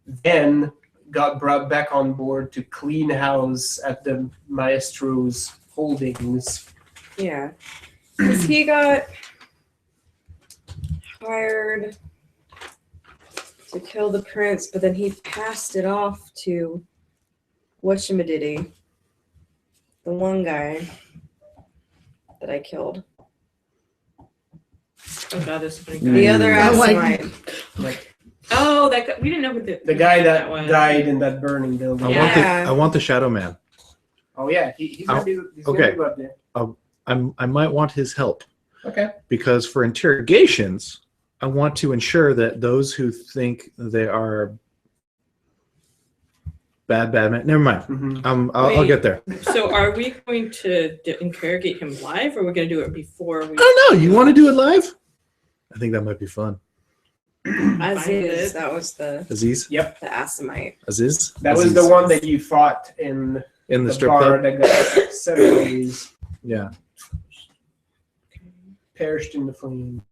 then got brought back on board to clean house at the maestro's holdings.
Yeah. Because he got hired to kill the prince, but then he passed it off to whatchamadiddy, the one guy that I killed.
Oh god, this is pretty
The
good.
other
I like-
Assamite.
Oh, that guy, we didn't know who
The guy that
was.
died in that burning building.
Yeah.
I want the Shadow Man.
Oh yeah, he's gonna be he's
okay.
gonna go up there.
I might want his help
Okay.
because for interrogations, I want to ensure that those who think they are bad men. Never mind.
Mhm.
I'll
Wait.
get there.
So are we going to interrogate him live, or are we going to do it before we?
I don't know. You want to do it live? I think that might be fun.
Aziz, that was the
Aziz?
Assamite.
Aziz?
That was
Aziz.
the one that you fought in
in the
the
strip
bar
club.
that got 7 days
Yeah.
perished in the flames.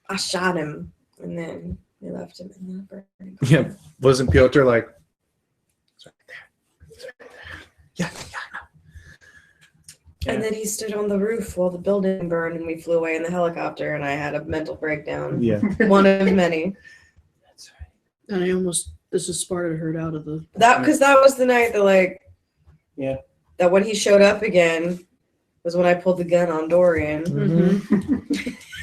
I shot him, and then they left him in the burning.
Yeah. Wasn't Piotr like? "It's right there. It's right there." Yeah.
And then he stood on the roof while the building burned, and we flew away in the helicopter, and I had a mental breakdown.
Yeah.
One of many.
That's right.
And I almost, this is Sparta heard out of the.
Because that was the night that, like,
Yeah.
that when he showed up again was when I pulled the gun on Dorian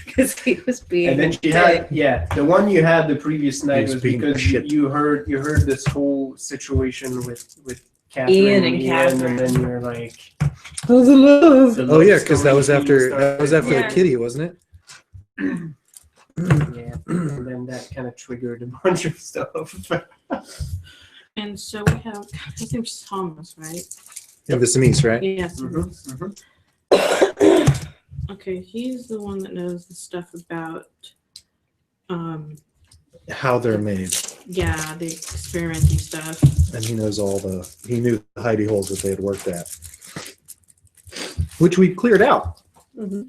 because he was being.
And then she
dick.
had the one you had the previous night
was
was
being
because
shit.
you heard this whole situation with Catherine
Ian and
and
Catherine.
then you're like,
Oh, the love.
The
Oh
love
yeah, because that was
story
after
started.
the
Yeah.
kitty, wasn't it?
yeah, and then that kind of triggered a bunch of stuff.
And so we have. God, his name's Thomas, right?
Yeah, the Samis, right?
Yes.
Mhm, mhm.
Okay, he's the one that knows the stuff about.
How they're made,
Yeah, the experimenting stuff.
and he knows he knew the hidey holes that they had worked at, which we cleared out.
Mhm.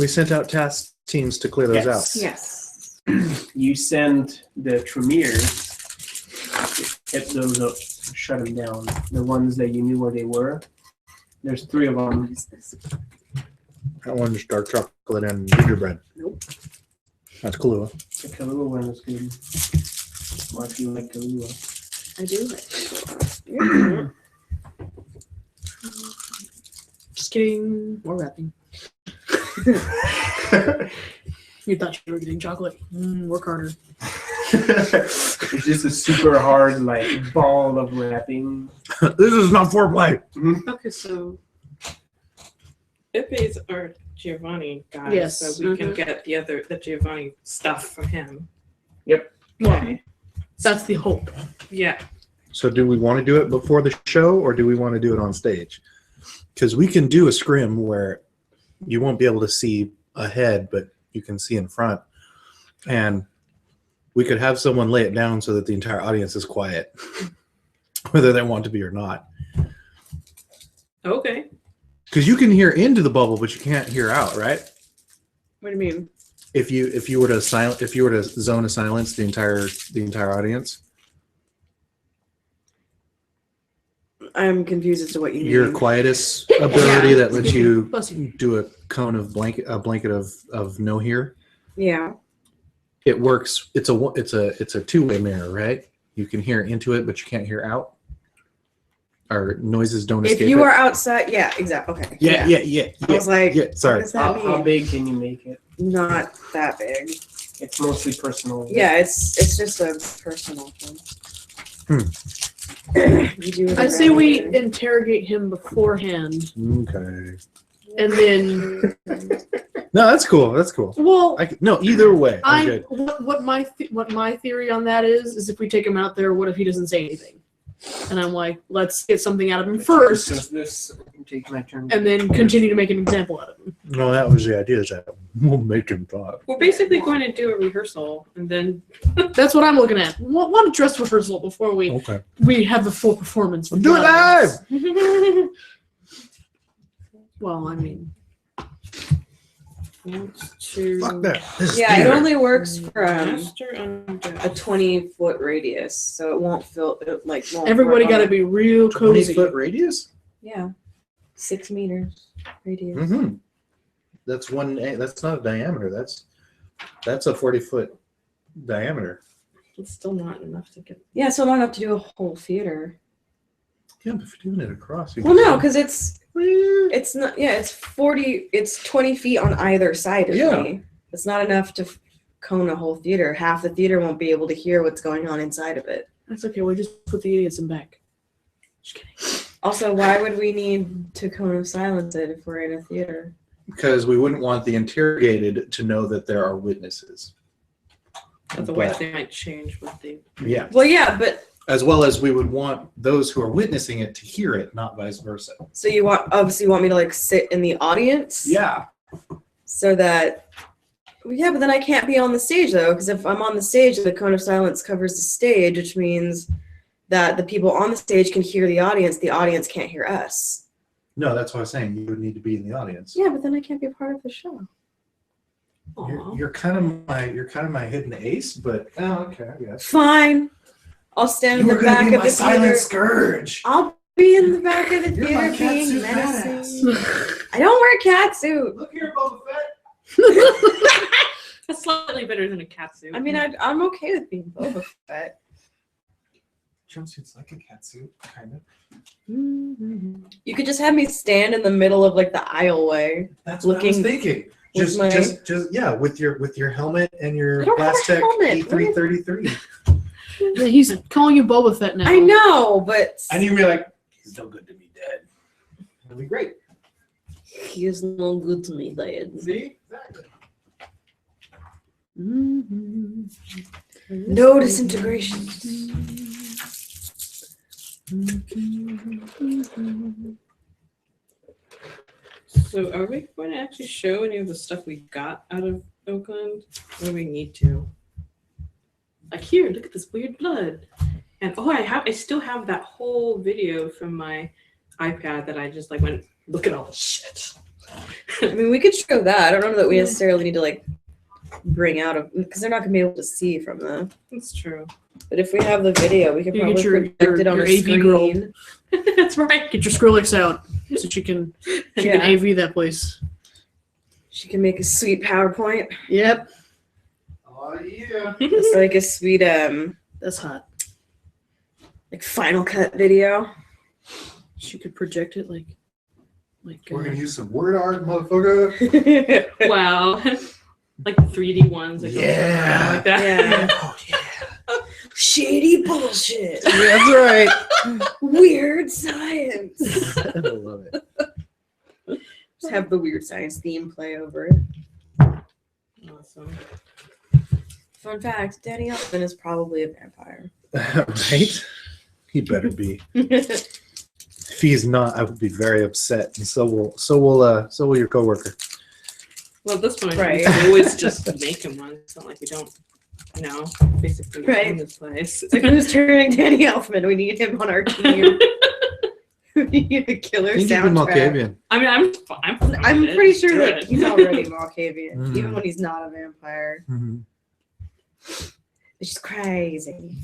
We sent out task teams to clear those
Yes.
out.
Yes.
You send the Tremere to hit those up, shut them down. The ones that you knew where they were. There's 3 of them.
That one's just dark chocolate and gingerbread.
Nope.
That's Kahlua.
The Kahlua one is good. Mark, you like Kahlua.
I do like
Just kidding. More wrapping. You thought you were getting chocolate. Work harder.
It's just a super hard like ball of wrapping.
This is not foreplay.
Okay, so Pepe's our Giovanni guy,
Yes.
so we can get the Giovanni stuff from him.
Well, that's the hope.
Yeah.
So do we want to do it before the show or do we want to do it on stage? Because we can do a scrim where you won't be able to see ahead, but you can see in front. And we could have someone lay it down so that the entire audience is quiet, whether they want to be or not.
Okay.
Because you can hear into the bubble, but you can't hear out, right?
What do you mean?
If you were to zone of silence the entire audience,
I'm confused as to what you mean.
your quietest ability that lets you
Bless you.
do a cone of blanket of no hear.
Yeah.
It works. It's a two-way mirror, right? You can hear into it, but you can't hear out. Or noises don't
If
escape
you
it.
are outside, yeah, exactly. Okay.
Yeah.
I was like,
Yeah, sorry.
what does that
How
mean?
big can you make it?
Not that big.
It's mostly personal.
Yeah, it's just a personal thing. You do
I say we
whatever.
interrogate him beforehand,
Okay.
and then,
No, that's cool. That's cool.
well,
No, either way, I'm good.
what my theory on that is if we take him out there, what if he doesn't say anything? And I'm like, let's get something out of him first,
Just this. Take my turn.
and then continue to make an example out of him.
No, that was the idea. Is that we'll make him talk.
We're basically going to do a rehearsal and then
That's what I'm looking at. Want a dress rehearsal before
Okay.
we have the full performance.
Do it live.
Well, I mean,
Fuck that. This is
Yeah, it
theater.
only works for
master under
a 20-foot radius, so it won't feel it like won't
everybody
work
got to
on-
be real
20
cozy.
foot radius.
Yeah, 6 meters radius.
Mm-hmm. That's one. That's not a diameter. That's a 40-foot diameter.
it's still not enough to get.
Yeah, so long enough to do a whole theater.
Yeah, but if you're doing it across. You
Well,
can-
no, because it's not. Yeah, it's 40. It's 20 feet on either side of
Yeah.
me. It's not enough to cone a whole theater. Half the theater won't be able to hear what's going on inside of it.
That's okay. We just put the idiots in back. Just kidding.
Also, why would we need to cone of silence it if we're in a theater?
Because we wouldn't want the interrogated to know that there are witnesses.
Otherwise,
But-
they might change what they.
Yeah.
Well, yeah, but
As well as we would want those who are witnessing it to hear it, not vice versa.
so you obviously want me to like sit in the audience?
Yeah.
So that. Well, yeah, but then I can't be on the stage though, because if I'm on the stage, the cone of silence covers the stage, which means that the people on the stage can hear the audience can't hear us.
No, that's what I was saying. You would need to be in the audience.
Yeah, but then I can't be a part of the show.
You're kind of my hidden ace, but okay, I guess.
Fine. I'll stand in the back of the theater.
scourge.
I'll be in the back of the
You're my
theater being
catsuit
menacing. I don't wear a catsuit.
Look here, Boba Fett.
That's slightly better than a catsuit.
I mean, I'm okay with being Boba Fett.
Jumpsuit's like a catsuit, kind of.
You could just have me stand in the middle of like the aisleway.
That's what I was
Looking
thinking.
with
Just,
my-
just yeah, with your helmet and
I
your
don't have a
Blastech
helmet.
E333.
Yeah, he's calling you Boba Fett now.
I know, but
And you'd be like, he's no good to me, Dad. It'll be great.
he is no good to me, Dad.
See? Exactly.
No disintegration.
So, are we going to actually show any of the stuff we got out of Oakland, or do we need to? Like, here, look at this weird blood, and I still have that whole video from my iPad that I just like went, look at all this shit.
I mean, we could show that. I don't know that we necessarily need to like bring out of because they're not gonna be able to see from the.
That's true.
But if we have the video, we could
You
probably
get your-
project it on
your
a
AV
screen.
girl.
That's right.
Get your Skrillex out so she can
Yeah.
AV that place.
She can make a sweet PowerPoint.
Yep.
Oh yeah.
It's like a sweet
That's hot.
like Final Cut video.
She could project it like
We're gonna use some word art, motherfucker.
Wow. Like the 3D ones. Like
Yeah.
like that.
Yeah.
Oh yeah.
Shady bullshit.
That's right.
Weird science.
I love it.
Just have the weird science theme play over it.
Awesome.
Fun fact, Danny Elfman is probably a vampire.
Right? He better be. If he's not, I would be very upset, and so will your coworker.
Well, at this point,
Right.
we can always just make him one. It's not like we don't, basically
Right.
own this place.
It's like, who's turning Danny Elfman? We need him on our team. We need a killer
He can be
soundtrack.
Malkavian.
I mean, I'm fine
I'm
with it.
pretty sure
Do
that
it.
he's already Malkavian,
Mm.
even when he's not a vampire.
Mhm.
It's just crazy.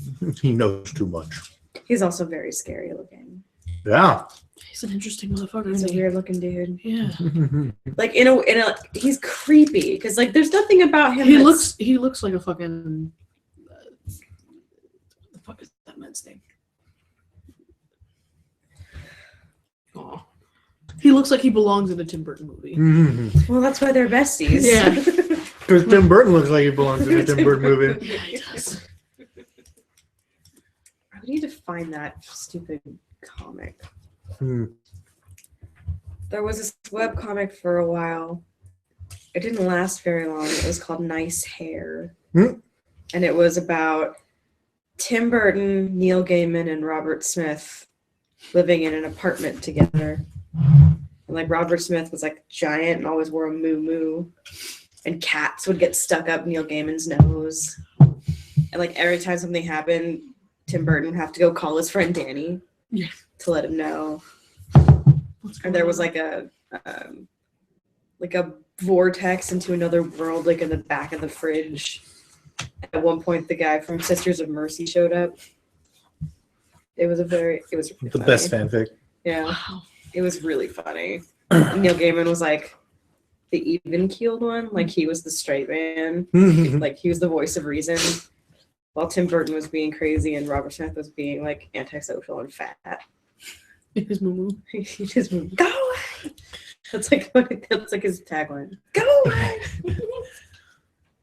He knows too much.
He's also very scary looking.
Yeah.
he's an interesting motherfucker.
He's a
Isn't he?
weird looking dude.
Yeah.
Like in a he's creepy because like there's nothing about him.
He
that's-
looks like a fucking. The fuck is that man's name?
Aw.
He looks like he belongs in a Tim Burton movie.
Mhm.
Well, that's why they're besties.
Yeah.
Because Tim Burton looks like he belongs in a Tim Burton movie.
Yeah, he does.
We need to find that stupid comic.
Hmm.
There was this web comic for a while. It didn't last very long. It was called Nice Hair.
Hmm.
And it was about Tim Burton, Neil Gaiman, and Robert Smith living in an apartment together. And like Robert Smith was like giant and always wore a moo-moo. And cats would get stuck up Neil Gaiman's nose. And like every time something happened, Tim Burton would have to go call his friend Danny to let him know. And there was like a vortex into another world, like in the back of the fridge. At one point, the guy from Sisters of Mercy showed up. It was really
The
funny.
best fanfic.
Yeah,
Wow.
it was really funny. Neil Gaiman was like the even-keeled one, like he was the straight man, like he was the voice of reason. While Tim Burton was being crazy and Robert Smith was being like antisocial and fat.
His moo.
He just moved, go away. That's like his tagline. Go away.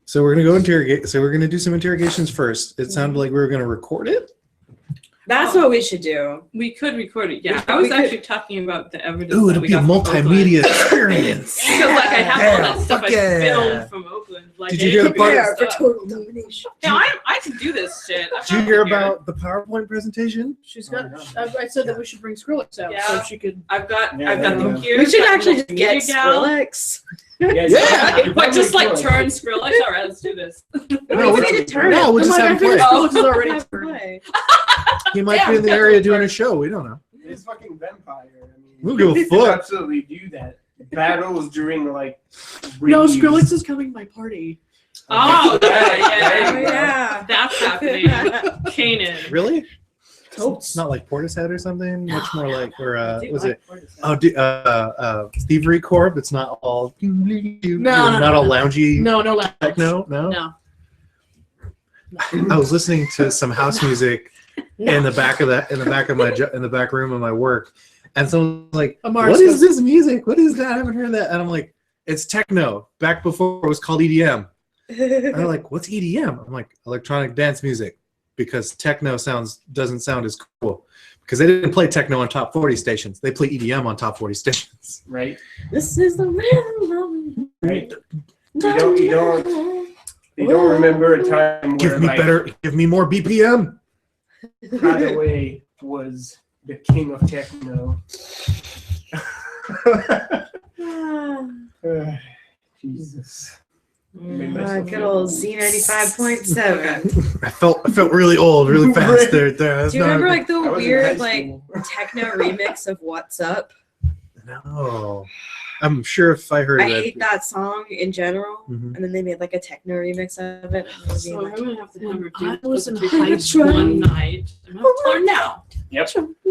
So we're gonna go interrogate. So we're gonna do some interrogations first. It sounded like we were gonna record it.
That's what we should do.
We could record it. Yeah,
We
I was
could-
actually talking about the evidence.
Ooh,
that
it'll
we
be a
got from
multimedia
Oakland.
experience.
Because like I have all that stuff
fuck
I
yeah.
filmed from Oakland. Like,
Did you hear the
it-
part-
Prepare for
stuff.
total domination.
Yeah, I can do this shit. I'm
Did you
not
hear
prepared.
about the PowerPoint presentation?
She's got. I said that we should bring Skrillex out
Yeah.
so she could.
I've got
Yeah,
the
yeah.
computer.
We should
got
actually just
the
get
media gal.
Skrillex.
Yeah.
But just like turn Skrillex. All right, let's do this.
No, we need to turn
No,
it.
we'll just
Oh my
have him
God,
play.
Oh.
Skrillex is already
Have
turned.
play.
He might
Yeah,
be in the
that's
area
what
doing
we're-
a show. We don't know.
He's fucking vampire. I mean,
We don't give a
he could
fuck.
absolutely do that. Battles during like.
No,
raves.
Skrillex is coming to my party.
Oh,
Right,
yeah,
Oh, yeah.
That's happening. Kanan.
Really?
Totes.
It's not like Portishead or something.
No,
Much more like, or
I do
was
like
it?
Portishead.
Oh, Thievery Corp. It's not all.
no,
not all loungy.
No, lounge.
Techno. No.
No.
I was listening to some house music in the back room of my work, and someone was like,
Amara
"What is
goes-
this music? What is that? I haven't heard that." And I'm like, "It's techno." Back before it was called EDM. And they're like, "What's EDM?" I'm like, "Electronic dance music," because techno doesn't sound as cool. Because they didn't play techno on top 40 stations. They play EDM on top 40 stations.
Right.
This is the rhythm.
Right. You don't remember a time where
Give me more BPM.
Hathaway was the king of techno. Jesus.
Good old Z95.7.
I felt really old, really fast there.
Do you remember like the
I was in
weird
high
like
school.
techno remix of What's Up?
No, I'm sure if I heard
I
that.
hate that song in general.
Mhm.
And then they made like a techno remix of it. It was
So
being
I'm gonna have to have her do
I was in
the
high
school
school.
one night. I'm gonna tell her now.
Yep.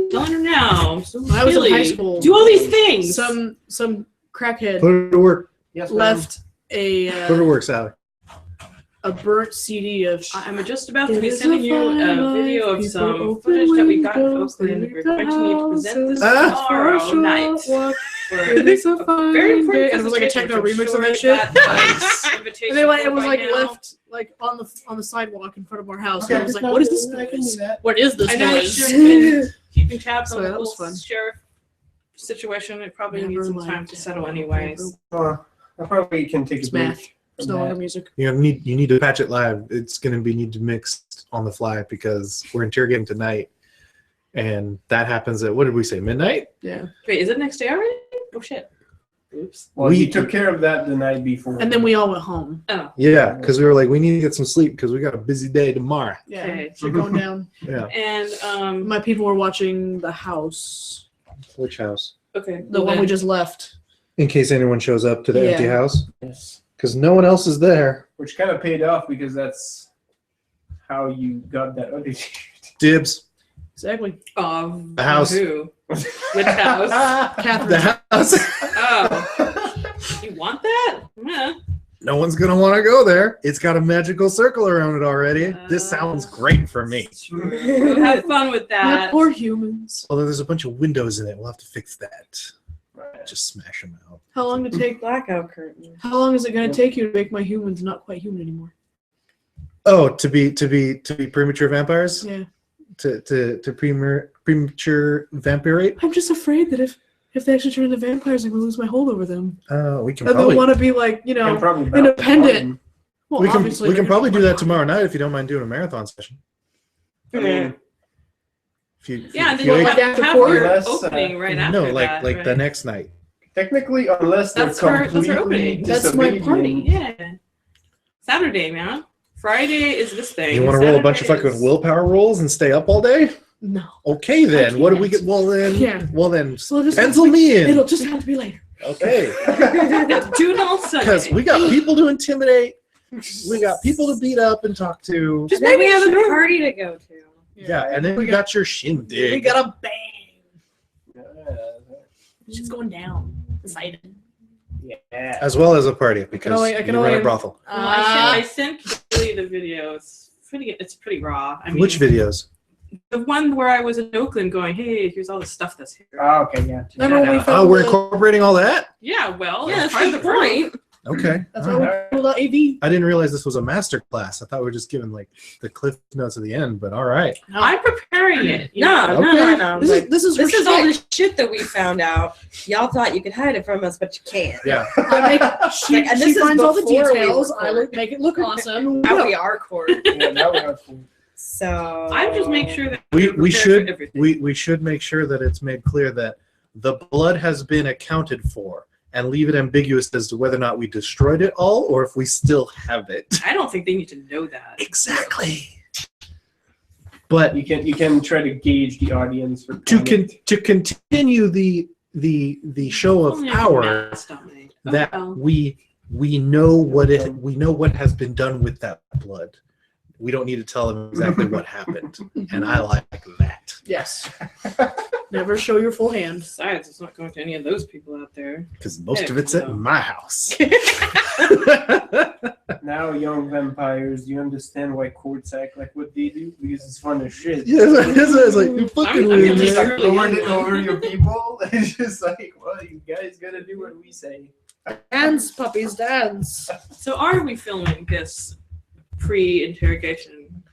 Telling her now. I'm so
When I was in
silly.
high school,
Do all these things.
some crackhead
Put it to work.
Yes, ma'am.
left
Whatever works, Sally.
a burnt CD of.
I'm just about to
It
be
is
sending
a
you a
fine
video of
life,
some
people
footage
open
that we got in
windows,
Oakland.
leave
We're
the
going to need to present this
houses,
tomorrow
for a
night.
short walk.
For
It is a
a
fine
very
day.
important
And it was like a
presentation,
techno
which I'm
remix of
sure
that
you
shit.
got invitation
And they like it
for
was
by
like
now.
left like on the sidewalk in front of our house.
Okay,
And I was like,
no,
what is this
I can do
noise?
that.
What is this
I know
noise?
it's been keeping tabs
So
on the
that
whole
was fun.
sheriff situation. It probably
Never
needs some time
liked
to
it.
settle anyways.
I probably can take a
It's math.
break.
It's
from
no longer
that.
music.
You need to patch it live. It's gonna be need to mix on the fly because we're interrogating tonight, and that happens at what did we say, midnight?
Yeah.
Wait, is it next day already? Oh shit. Oops.
Well,
We-
he took care of that the night before.
And then we all went home.
Oh.
Yeah, because we were like, we need to get some sleep because we got a busy day tomorrow.
Yeah.
Okay.
Shit going down.
Yeah.
And
My people were watching The House.
Which house?
okay.
The one we just left.
In case anyone shows up to the empty
Yeah.
house,
Yes.
because no one else is there.
Which kind of paid off because that's how you got that audio.
Dibs.
Exactly.
Of
The house.
Who? Which house?
Catherine.
The house.
Oh. You want that? Yeah.
No one's gonna want to go there. It's got a magical circle around it already. This sounds great for me.
True. Have fun with
My
that.
poor humans.
Although there's a bunch of windows in it, we'll have to fix that. Just smash them out.
How long did it take?
Blackout curtain.
How long is it going to take you to make my humans not quite human anymore?
Oh, to be premature vampires?
Yeah.
To premature vampirate?
I'm just afraid that if they actually turn into vampires, I'm going to lose my hold over them.
We can
And
probably
they'll want to be like, you know,
probably
independent. Well,
we
obviously
can
they're
probably do
gonna-
that tomorrow night if you don't mind doing a marathon session.
I mean,
If you,
Yeah, and
if
then
you
you
ain't-
like after
have
court?
your
Unless,
opening right after
no,
that.
like
right?
the next night.
technically, unless they're
That's her
completely
opening.
That's my party.
Yeah. Saturday, man. Friday is this thing.
You want to roll a bunch of
Saturday
fucking
is-
willpower rolls and stay up all day?
No.
Okay, then. What do we
can't.
get? Well, then.
Yeah.
Well, then.
So it'll just
Pencil me in.
It'll just have to be later.
Okay.
Do it all Sunday.
Because we got people to intimidate. We got people to beat up and talk to.
Just
Then we
making
have a
sure.
party to go to.
Yeah, and then we got your shindig.
We got a bang.
Yeah.
Shit's going down. Excited.
Yeah.
As well as a party because
I can
we run
only-
a brothel.
Well, I sent Kelly the video. It's pretty raw. I mean,
Which videos?
the one where I was in Oakland going, hey, here's all the stuff that's here.
Oh, okay, yeah.
Remember when we
Oh,
found
Oh, we're
the-
incorporating all that?
Yeah, well,
Yeah,
it's
that's
part of
the
the point.
Okay.
That's
All
why
right.
we pulled out AV.
I didn't realize this was a master class. I thought we were just giving like the cliff notes at the end, but all right.
I'm preparing it. you
No,
know?
no.
This is
This
her
is all
shtick.
the shit that we found out. Y'all thought you could hide it from us, but you can't.
Yeah.
I make, she
Like, and
she
this is
finds all the
before we
details. I
record.
make it look awesome.
Now we are court.
Yeah, that would have cool.
So
I just make sure that
We
you're prepared
should
for everything.
we should make sure that it's made clear that the blood has been accounted for and leave it ambiguous as to whether or not we destroyed it all or if we still have it.
I don't think they need to know that.
Exactly. But
You can try to gauge the audience for
to
panic.
to continue the show of
Only
power
math stuff, mate. Oh,
that
well.
we know we know what has been done with that blood. We don't need to tell them exactly what happened, and I like that
Yes. Never show your full hand.
Besides, it's not going to any of those people out there.
because most of
Heck
it's at
no.
my house.
Now, young vampires, do you understand why courts act like what they do? Because it's fun as shit.
Yeah, it's like you fucking
I'm
with
gonna
me.
just-
Like lord it over your people. It's just like, well, you guys gotta do what we say.
Dance, puppies, dance.
So are we filming this pre-interrogation?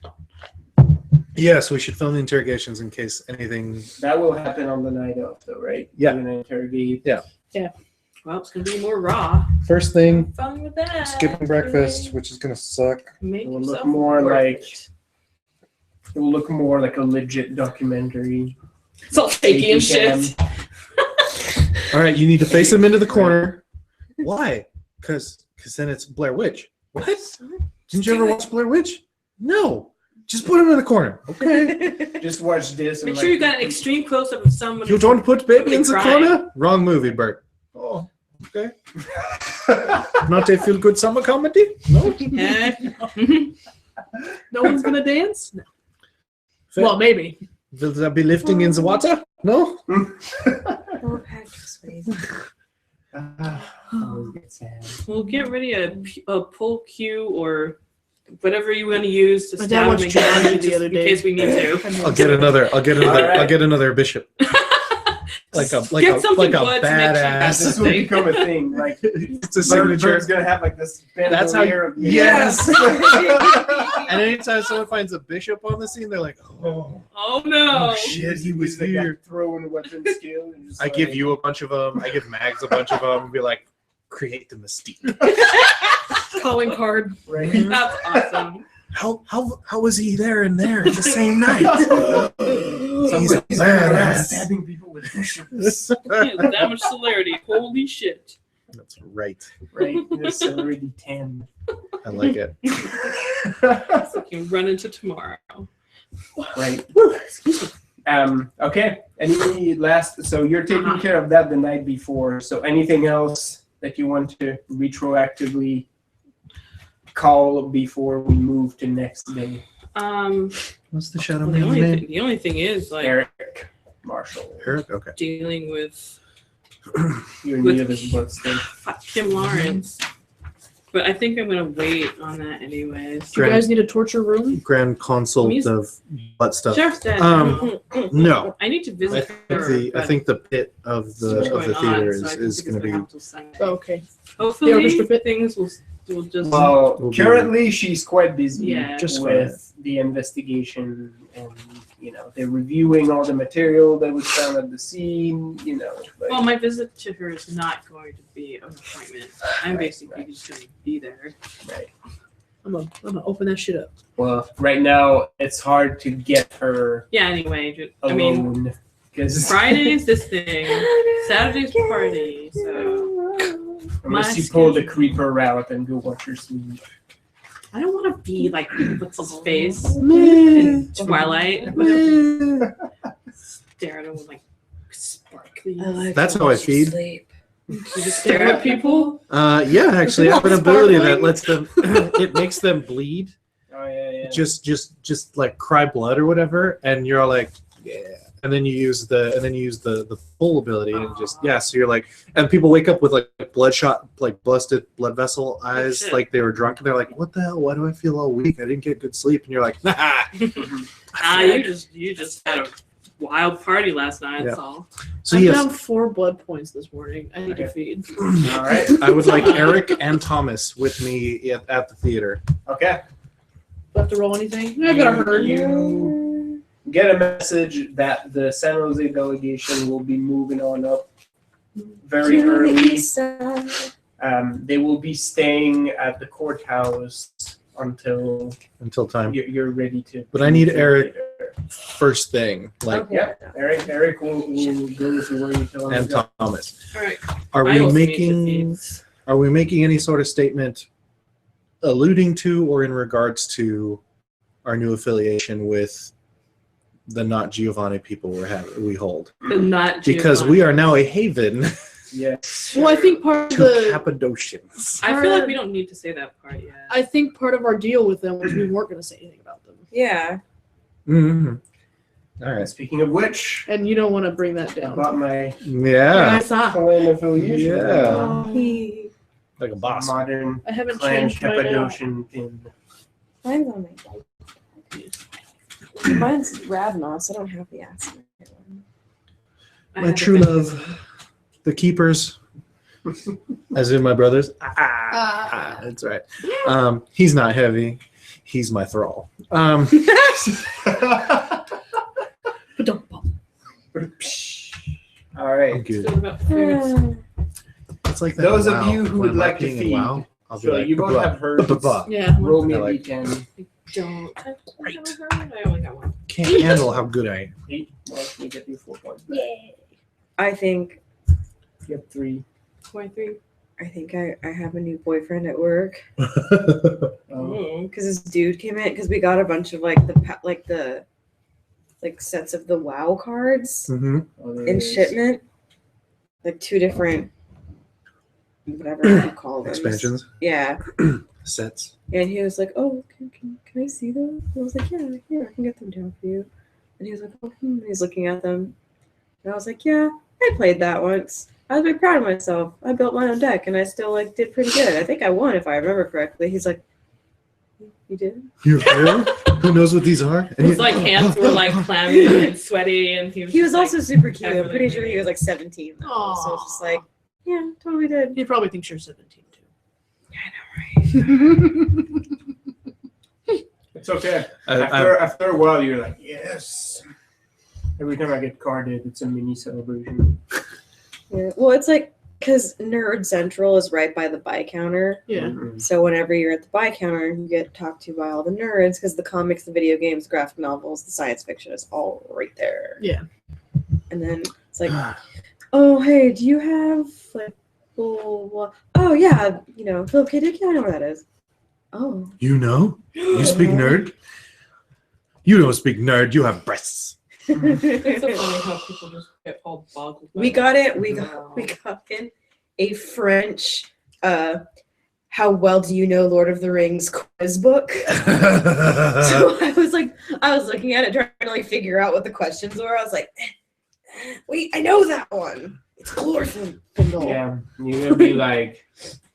Yes, we should film the interrogations in case anything.
That will happen on the night of, though, right?
Yeah.
You're gonna interrogate.
Well, it's going to be more raw.
First thing,
Fun with that.
skipping breakfast, which is gonna suck.
Make
It will look
yourself
more
worth
like-
it.
It will look more like a legit documentary.
It's all shaky and shit.
All right, you need to face them into the corner. Why? Because then it's Blair Witch. What? Didn't you ever watch Blair Witch? No. Just put him in the corner. Okay.
Just watch this. And
Make sure you got an extreme close-up of someone.
You don't put baby in the
Crying.
corner? Wrong movie, Bert. Oh, okay. Not a feel-good summer comedy? No.
Eh.
No one's gonna dance? No.
Fair.
Well, maybe.
Will there be lifting in the water? No.
Oh, Patrick's face.
sad.
We'll get ready a pull cue or whatever you want to use to
My dad
stab
watched
him again,
Jumanji the
just
other
in
day.
case we need to.
I'll get another bishop. Like a
Get something
badass.
blood to make
This
this
will
thing.
become a thing. Like,
It's a
like
signature.
Bert's gonna have like this
That's how
bandolier of
yes. And anytime someone finds a bishop on the scene, they're like, oh,
Oh no!
oh shit, he was
He's the guy
here.
throwing a weapon skill. And just
I give you a bunch of them. I give Mags a bunch of them. And be like, create the mystique.
Calling card.
right.
That's awesome.
How was he there and there at the same night? He's a
He's going around
badass.
stabbing people with bishops.
That much celerity. Holy shit.
That's right.
Right. There's already 10.
I like it.
So you can run into tomorrow.
Right. Okay. Any last? So you're taking care of that the night before. So anything else that you want to retroactively call before we move to next day?
What's the shadow
The
man's
only
name?
thing, the only thing is like
Eric Marshall.
Eric. Okay.
dealing with
You're
With-
near this book still.
Kim Lawrence. But I think I'm gonna wait on that anyways.
Do you guys need a torture room?
Grand consult
Mus-
of butt stuff.
Sheriff's dead.
No.
I need to
I
visit her.
think I
but
think the pit of the
what's going
theater
on, so I don't
is
think
going to
it's
be.
have till Sunday.
Oh, okay.
Hopefully,
The orchestra pit?
things will just.
Well,
Will be-
currently she's quite busy
Yeah.
Just
with the investigation, and they're reviewing all the material that was found at the scene. Like,
Well, my visit to her is not going to be an appointment. I'm basically just going to be there.
right.
I'm gonna open that shit up.
Well, right now it's hard to get her
Yeah. Anyway, I mean,
alone because
Friday's this thing, Saturday's party. So
unless
my
you pull the
schedule.
creeper route and go watch your sleep.
I don't want to be like what's his face in Twilight. Stare at him with like sparkly.
That's how I feed.
You just stare at people.
Yeah, actually, I have an
Not
ability that
sparkling.
lets them. It makes them bleed.
Oh yeah.
Just like cry blood or whatever, and you're all like, yeah. And then you use the full ability and just yeah. So you're like, and people wake up with like bloodshot, like busted blood vessel eyes,
shit.
like they were drunk, and they're like, what the hell? Why do I feel all weak? I didn't get good sleep, and you're like, nah.
You just had a wild party last night. That's
Yeah.
all.
So
I'm
yes,
down 4 blood points this morning. I need to
Okay.
feed.
All right.
I would like Eric and Thomas with me at the theater.
Okay.
Do I have to roll anything? I got a hurt.
You get a message that the San Jose delegation will be moving on up very early. They will be staying at the courthouse until
Until time.
you're ready to.
But I need Eric first thing, like
Yeah, Eric will go to where you tell him.
and
to go.
Thomas.
All right.
Are
I
we
also need to
making?
feed.
Are we making any sort of statement alluding to or in regards to our new affiliation with the not Giovanni people we hold?
Not
Because we are now a haven
Yes.
Well, I think part of
to
the
Cappadocians.
I feel like we don't need to say that part yet.
I think part of our deal with them was we weren't going to say anything about them,
Yeah.
Mm-hmm. All
And
right.
speaking of which,
and you don't want to bring that
I
down.
bought my
Yeah.
I saw.
clan affiliation.
Yeah.
He,
Like a boss.
Modern
I haven't
clan
changed my
Cappadocian pin.
mine's on my bike. Mine's Ravnos. I don't have the acid one.
I
My
had to
true
fix
love, the keepers, as in my brothers. That's right. He's not heavy. He's my thrall.
All right.
I'm good.
it about foods.
It's like that.
Those of
WoW.
you who
When
would
I'm
like to
peeing in
feed,
WoW, I'll be
So
like,
you both have heard.
Yeah.
Roll me a
I like-
d10.
Don't.
Right.
I only got one.
Can't handle how good I am.
8. Well, you get your 4 points back.
I think
You have 3.
23.
I have a new boyfriend at work
Oh.
because this dude came in because we got a bunch of the sets of the WoW cards
Mm-hmm.
Oh, there
in
it is.
shipment, like 2 different whatever you call them.
Expansions,
Yeah,
sets.
and he was like, "Oh, can I see them?" And I was like, "Yeah, here I can get them down for you." And he was like, "Oh," and he's looking at them, and I was like, "Yeah, I played that once." I was very proud of myself. I built my own deck, and I still like did pretty good. I think I won, if I remember correctly. He's like, "You did?"
You really? Who knows what these are? And
His like hands were like clammy and sweaty, and he was.
He was
just,
also super cute. I'm
everything
pretty sure he
great.
was like 17. Though, so it's just
Aw.
like, yeah, totally did.
He probably thinks you're 17 too.
It's okay.
I-
After a while, you're like, yes. Every time I get carded, it's a mini celebration.
Yeah. Well, it's like because Nerd Central is right by the buy counter.
Yeah.
Mhm.
So whenever you're at the buy counter, you get talked to by all the nerds because the comics, the video games, the graphic novels, the science fiction is all right there.
Yeah.
And then it's like, oh, hey, do you have like, blah, blah, blah. Oh yeah, Philip K. Dick. Yeah, I know where that is. Oh.
You know? You speak nerd? You don't speak nerd. You have breasts.
It's so funny how people just get all boggled.
We got it. We got in a French. How well do you know Lord of the Rings quiz book? So I was looking at it, trying to like figure out what the questions were. I was like, wait, I know that one. It's Glorfindel.
Yeah, you're gonna be like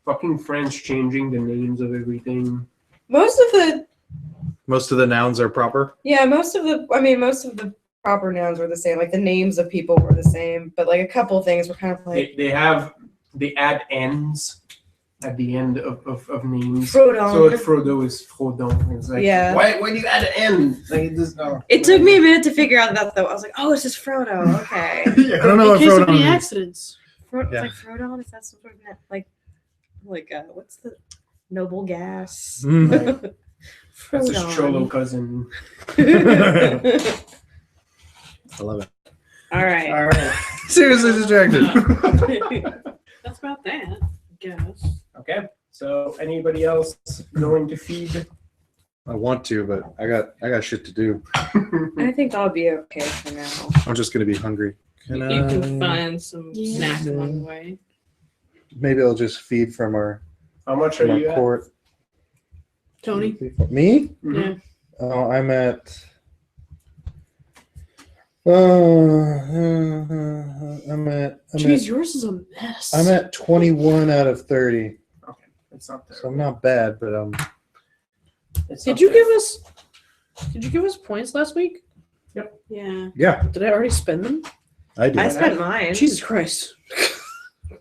fucking French changing the names of everything.
Most of the
nouns are proper.
most of the proper nouns were the same. Like the names of people were the same, but like a couple of things were kind of like
They add ends at the end of names.
Frodon.
So like Frodo is Frodon. It's like,
Yeah.
why do you add an end? Like it just, oh.
It took me a minute to figure out that though. I was like, oh, it's just Frodo. Okay.
I don't know
In
what
case of
Frodon
any
means.
accidents.
It's
Yeah.
like Frodon. Is that some sort of like what's the noble gas?
Mm.
That's his
Frodon.
Cholo cousin.
I love it.
All right.
All right.
Seriously distracted.
That's about that, I guess.
Okay. So anybody else going to feed?
I want to, but I got shit to do.
I think I'll be okay for now.
I'm just gonna be hungry.
You can find some snacks along the way.
Maybe I'll just feed from our
How much are you at?
court.
Tony?
Me?
Mhm.
Yeah.
Oh, I'm at.
Jeez, yours is a mess.
I'm at 21 out of 30,
It's not there.
so I'm not bad, but
It's
Did
not
you
there.
give us points last week?
Yeah.
yeah,
Did I already spend them?
I do.
I spent mine.
Jesus Christ.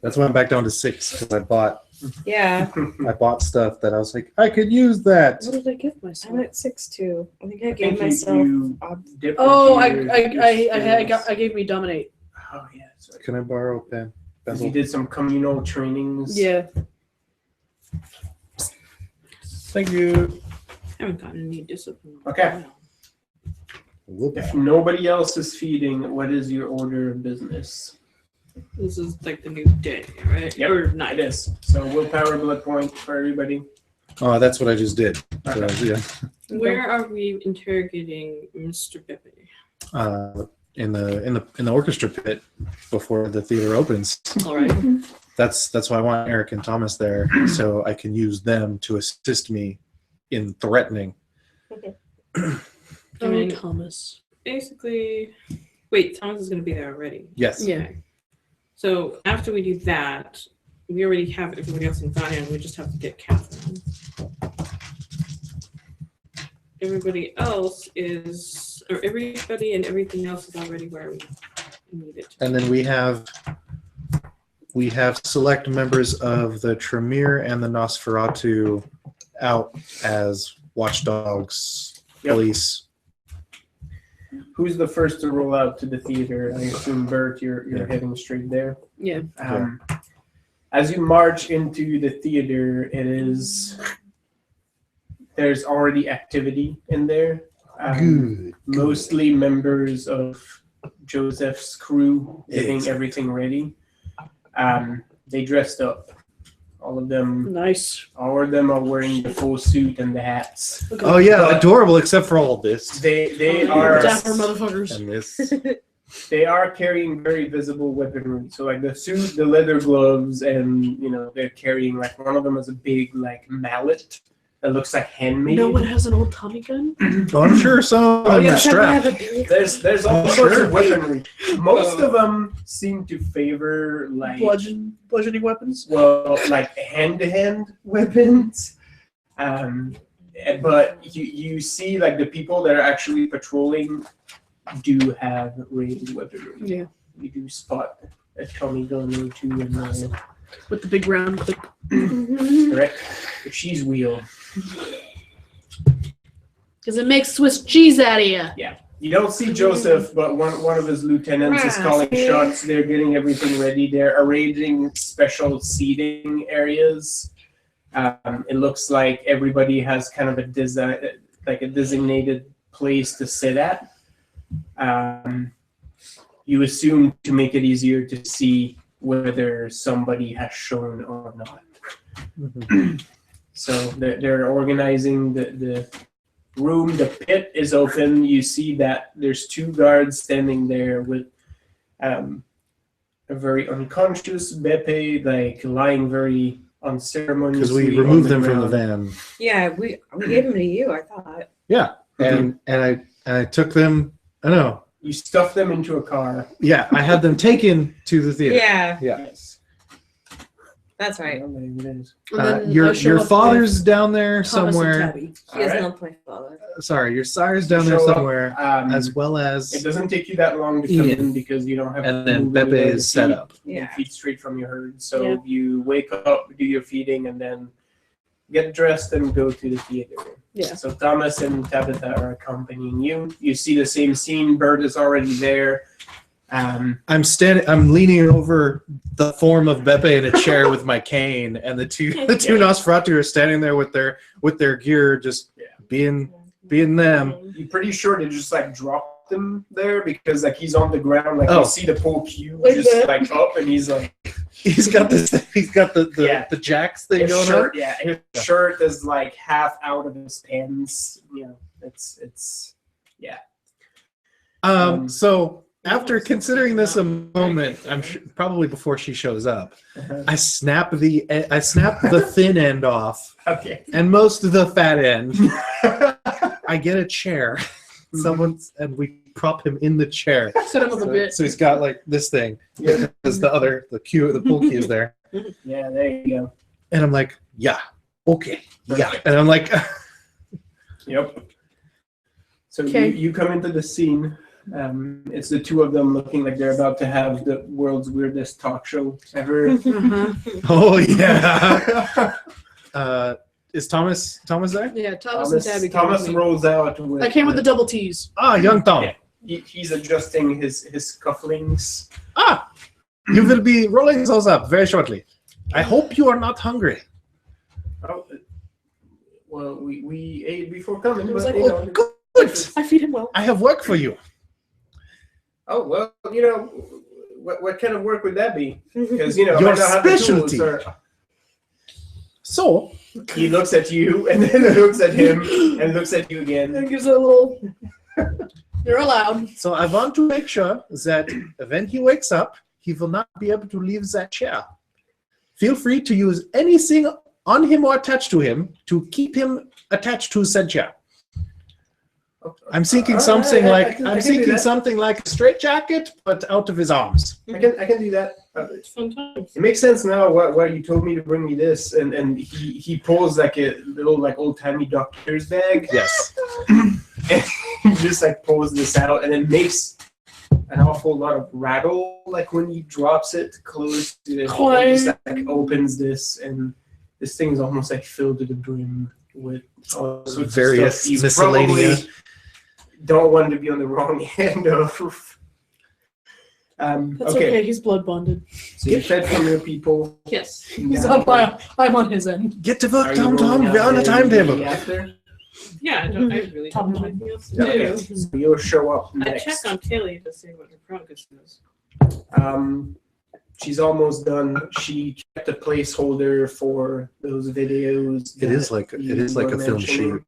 That's why I'm back down to 6 because I bought
Yeah.
stuff that I was like, I could use that.
What did I give myself?
I'm at 6 too. I think I
I
gave
think
myself.
you dip
Oh,
into your
I gave me dominate.
Oh yeah. So
Can I borrow a pen?
you did some communal trainings.
Yeah.
Thank you.
I haven't gotten any discipline.
Okay.
Whoop.
If nobody else is feeding, what is your order of business?
This is like the new day, right?
Yep,
Or
It
night.
is. So willpower bullet point for everybody.
Oh, that's what I just did. So,
Okay.
yeah.
Where are we interrogating Mr. Bippy?
In the orchestra pit before the theater opens.
All right.
That's why I want Eric and Thomas there, so I can use them to assist me in threatening.
I mean,
Thomas.
basically, wait, Thomas is going to be there already.
Yes.
Yeah.
Okay. So after we do that, we already have everybody else invited, and we just have to get Catherine. Everybody else is, or everybody and everything else is already where we need it.
And then we have select members of the Tremere and the Nosferatu out as watchdogs,
Yep.
police.
Who's the first to roll out to the theater? I assume Bert, you're
Yeah.
heading straight there.
Yeah.
As you march into the theater, there's already activity in there.
Good.
Mostly members of Joseph's crew getting
Exactly.
everything ready. They dressed up. All of them are wearing the full suit and the hats.
Oh yeah, adorable except for all this
They are
Dapper motherfuckers.
and this.
they are carrying very visible weaponry. So like the suit, the leather gloves, and they're carrying like one of them has a big like mallet that looks like handmade.
No one has an old Tommy gun.
Oh, I'm sure some of them
yeah.
are strapped.
There's all sorts of weaponry. Most of them seem to favor like
Bludgeoning weapons.
well, like hand-to-hand weapons. But you see like the people that are actually patrolling do have ranged weaponry.
Yeah.
You do spot a Tommy gun or two in there.
With the big round clip.
Correct. The cheese wheel.
Because it makes Swiss cheese out of you.
You don't see Joseph, but one of his lieutenants is calling shots. They're getting everything ready. They're arranging special seating areas. It looks like everybody has kind of a designated place to sit at. You assume to make it easier to see whether somebody has shown or not. So they're organizing the room. The pit is open. You see that there's 2 guards standing there with a very unconscious Beppe, like lying very unceremoniously.
Because we removed them from the van.
Yeah, we gave them to you, I thought.
Yeah, and I took them. I know.
You stuff them into a car.
Yeah, I had them taken to the theater.
Yeah,
Yeah.
Yes.
that's right.
Well, maybe it is.
Your father's down there somewhere.
He is
Alright.
not my father.
Sorry, your sire's down there
Show up,
somewhere, as well
It
as.
doesn't take you that long to come
Ian.
in because you don't have
And
to
then
move
Beppe
anywhere
is
to
set
feed.
up.
You
Yeah.
feed straight from your herd. So
Yeah.
you wake up, do your feeding, and then get dressed and go to the theater.
Yeah.
So Thomas and Tabitha are accompanying you. You see the same scene. Bert is already there.
I'm leaning over the form of Beppe in a chair with my cane, and the two Nosferatu are standing there with their gear, just being them.
You're pretty sure they just like dropped him there because like he's on the ground. Like
Oh.
you see the pole cube
Like
just
that.
like up, and he's like
He's got the
Yeah.
the jacks thing
his
going
shirt.
on.
Yeah, his shirt is like half out of his pants. You know, it's
So after considering this a moment, I'm sure, probably before she shows up, I snap the thin end off
okay.
and most of the fat end. I get a chair. And we prop him in the chair.
Set him up a bit.
So he's got like this thing.
Yeah.
Because the pool key is there.
Yeah, there you go.
And I'm like, yeah, okay, yeah.
Perfect.
And I'm like,
Yep. So
Okay.
you come into the scene. It's the 2 of them looking like they're about to have the world's weirdest talk show ever.
oh yeah. Is Thomas there?
Yeah, Thomas and Tabby came
Thomas
with me.
rolls out with.
I came with the double T's.
Ah, young Tom.
Yeah. He's adjusting his cufflinks.
Ah, you will be rolling those up very shortly. I hope you are not hungry.
Oh, well, we ate before coming.
It was
but,
like,
you
Oh,
know,
good.
I feed him well.
I have work for you.
oh well, you know, what kind of work would that be? Because you know,
Your
I don't have the
specialty.
tools, or-
So,
He looks at you and then looks at him and looks at you again.
And gives a little. You're allowed.
so I want to make sure that when he wakes up, he will not be able to leave that chair. Feel free to use anything on him or attached to him to keep him attached to said chair. I'm thinking something like
I can do that.
something like a straitjacket, but out of his arms.
I can do that.
It's fun times.
It makes sense now. Why you told me to bring me this, and he pulls like a little like old timey doctor's bag,
Yes.
and he just like pulls this out, and it makes an awful lot of rattle like when he drops it close to it. He just like opens this, and this thing is almost like filled to the brim with all sorts of
Various
stuff you
miscellaneous.
probably don't want to be on the wrong end of.
That's
Okay.
okay. He's blood bonded.
So you fed from your people.
Yes.
He's on my. I'm on his end.
Get to
Are
work,
you
Tom.
rolling out
We're on a
there
timetable.
after?
Yeah, I really don't have anything else to do.
Okay. So you'll show up
I
next.
check on Kaylee to see what her progress is.
She's almost done. She kept a placeholder for those videos.
It is like
you
a
were
film
mentioning.
shoot.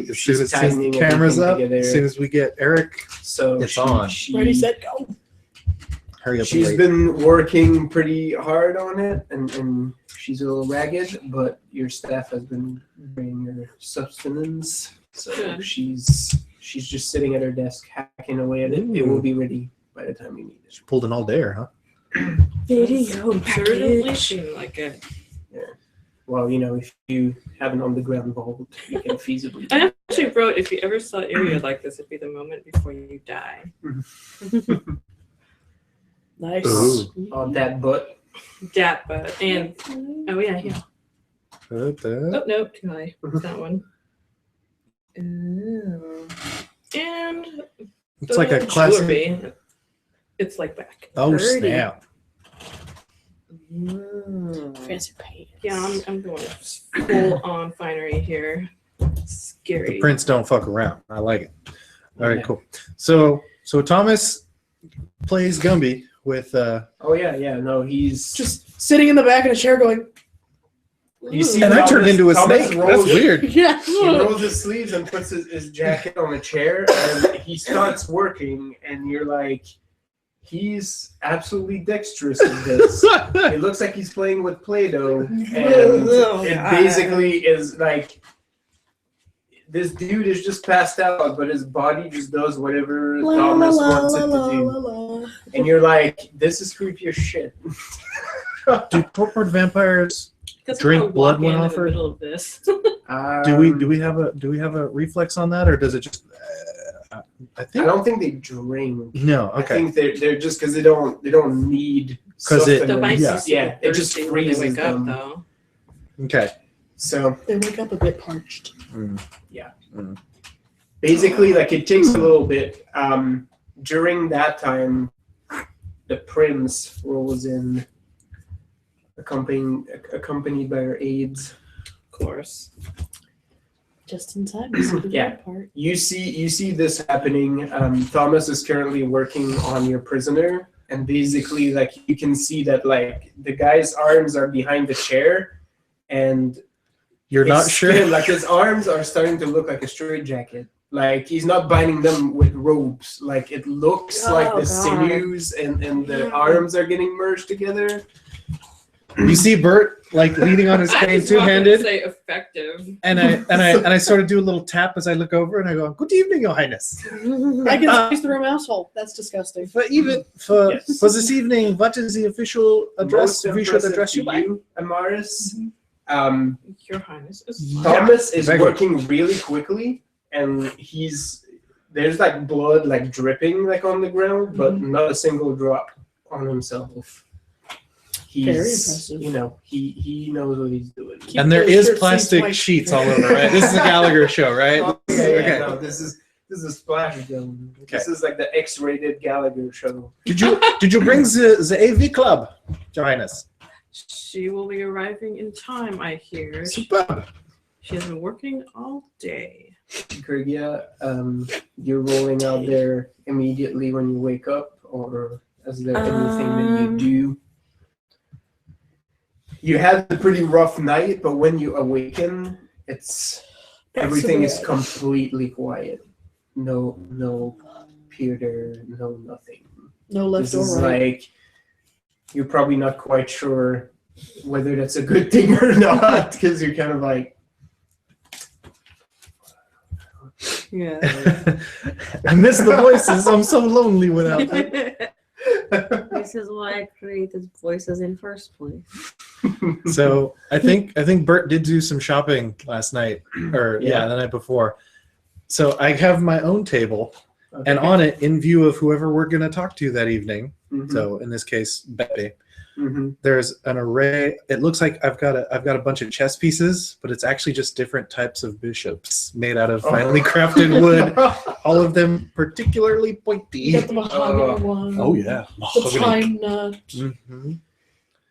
As
She's
soon as
tightening
the camera's
everything
up,
together.
as soon as we get Eric,
So
it's on.
She,
Ready, set, go.
hurry up.
She's
and wait.
been working pretty hard on it, and she's a little ragged, but your staff has been bringing her sustenance. So
Good.
she's just sitting at her desk hacking away at it. It will be ready by the time you need it.
She pulled an all-dayer, huh?
Video
Absurdly seem like it.
Well, you know, if you have an on-the-ground vault, you can feasibly.
I actually wrote, if you ever saw an area like this, it'd be the moment before you die.
Nice.
Ooh.
On that butt.
Dat, but and oh yeah. Oh no, too high. That one.
Ooh.
And
It's like a
the
classic.
jewelry, it's like back.
Oh,
Birdie.
snap.
Fancy paint.
Yeah, I'm going full on finery here. Scary.
The prints don't fuck around. I like it. All right, cool. So Thomas plays Gumby with
Oh yeah. No, he's
Just sitting in the back of a chair going,
You see,
and I turned into a
Thomas
snake.
rolls-
That's weird.
yeah.
He rolls his sleeves and puts his jacket on a chair, and he starts working. And you're like, he's absolutely dexterous in this. It looks like he's playing with Play-Doh, and it basically is like this dude is just passed out, but his body just does whatever Thomas wants it to do. And you're like, this is creepy as shit.
Do purport vampires?
Because
Drink
I'm gonna
blood
walk
when
in the
offered?
middle of this.
Do we have a reflex on that, or does it just? I
I
think
don't think they drink.
no.
I
Okay.
think they're just because they don't need
'Cause it-
The mice
sustenance.
are
it just
thirsty when they
freezes
wake
them.
up, though.
Okay.
So
They wake up a bit parched.
basically, like it takes a little bit. During that time, the prince rolls in, accompanied by her aides.
Of course.
Just in time. To see the
Yeah.
bad part.
You see this happening. Thomas is currently working on your prisoner, and basically, like you can see that like the guy's arms are behind the chair, and
You're not
it's
sure.
still, like his arms are starting to look like a straitjacket. Like he's not binding them with ropes. Like it looks like
Oh,
the
God.
sinews and the arms are getting merged together.
You see Bert like leaning on his
I
cane
just wanted to
two-handed,
say effective.
and I sort of do a little tap as I look over, and I go, "Good evening, Your Highness."
I can squeeze through a mouse hole. That's disgusting.
For
Yes.
this evening, what is the official address
Most
we should
impressive
address
to
you by?
Amaris.
Your Highness is
Thomas is
Very good.
working really quickly, and there's like blood like dripping like on the ground, but not a single drop on himself. He's,
Very impressive.
You know, he knows what he's doing.
Keep
And there
those
is
shirt
plastic
sleeves
sheets all over, right? This is a Gallagher show, right?
Okay. No, this is a splash zone.
Okay.
This is like the X-rated Gallagher show.
Did you bring the AV club, Your Highness?
She will be arriving in time, I hear.
Superb.
She has been working all day.
Kurgia, you're rolling out there immediately when you wake up, or is there anything that you do? You had a pretty rough night, but when you awaken, everything is completely quiet. No Peter, no nothing.
No left
This
or
is
right.
like you're probably not quite sure whether that's a good thing or not, because you're kind of like,
Yeah.
I miss the voices. I'm so lonely without them.
This is why I created voices in first place.
So I think Bert did do some shopping last night, or
Yeah.
the night before. So I have my own table, and
okay.
on it, in view of whoever we're going to talk to that evening,
Mhm,
so in this case, Beppe,
mhm.
there's an array. It looks like I've got a bunch of chess pieces, but it's actually just different types of bishops made out of finely crafted wood. All of them particularly
You
pointy.
got the mahogany one.
Oh yeah,
The pine nut.
hmm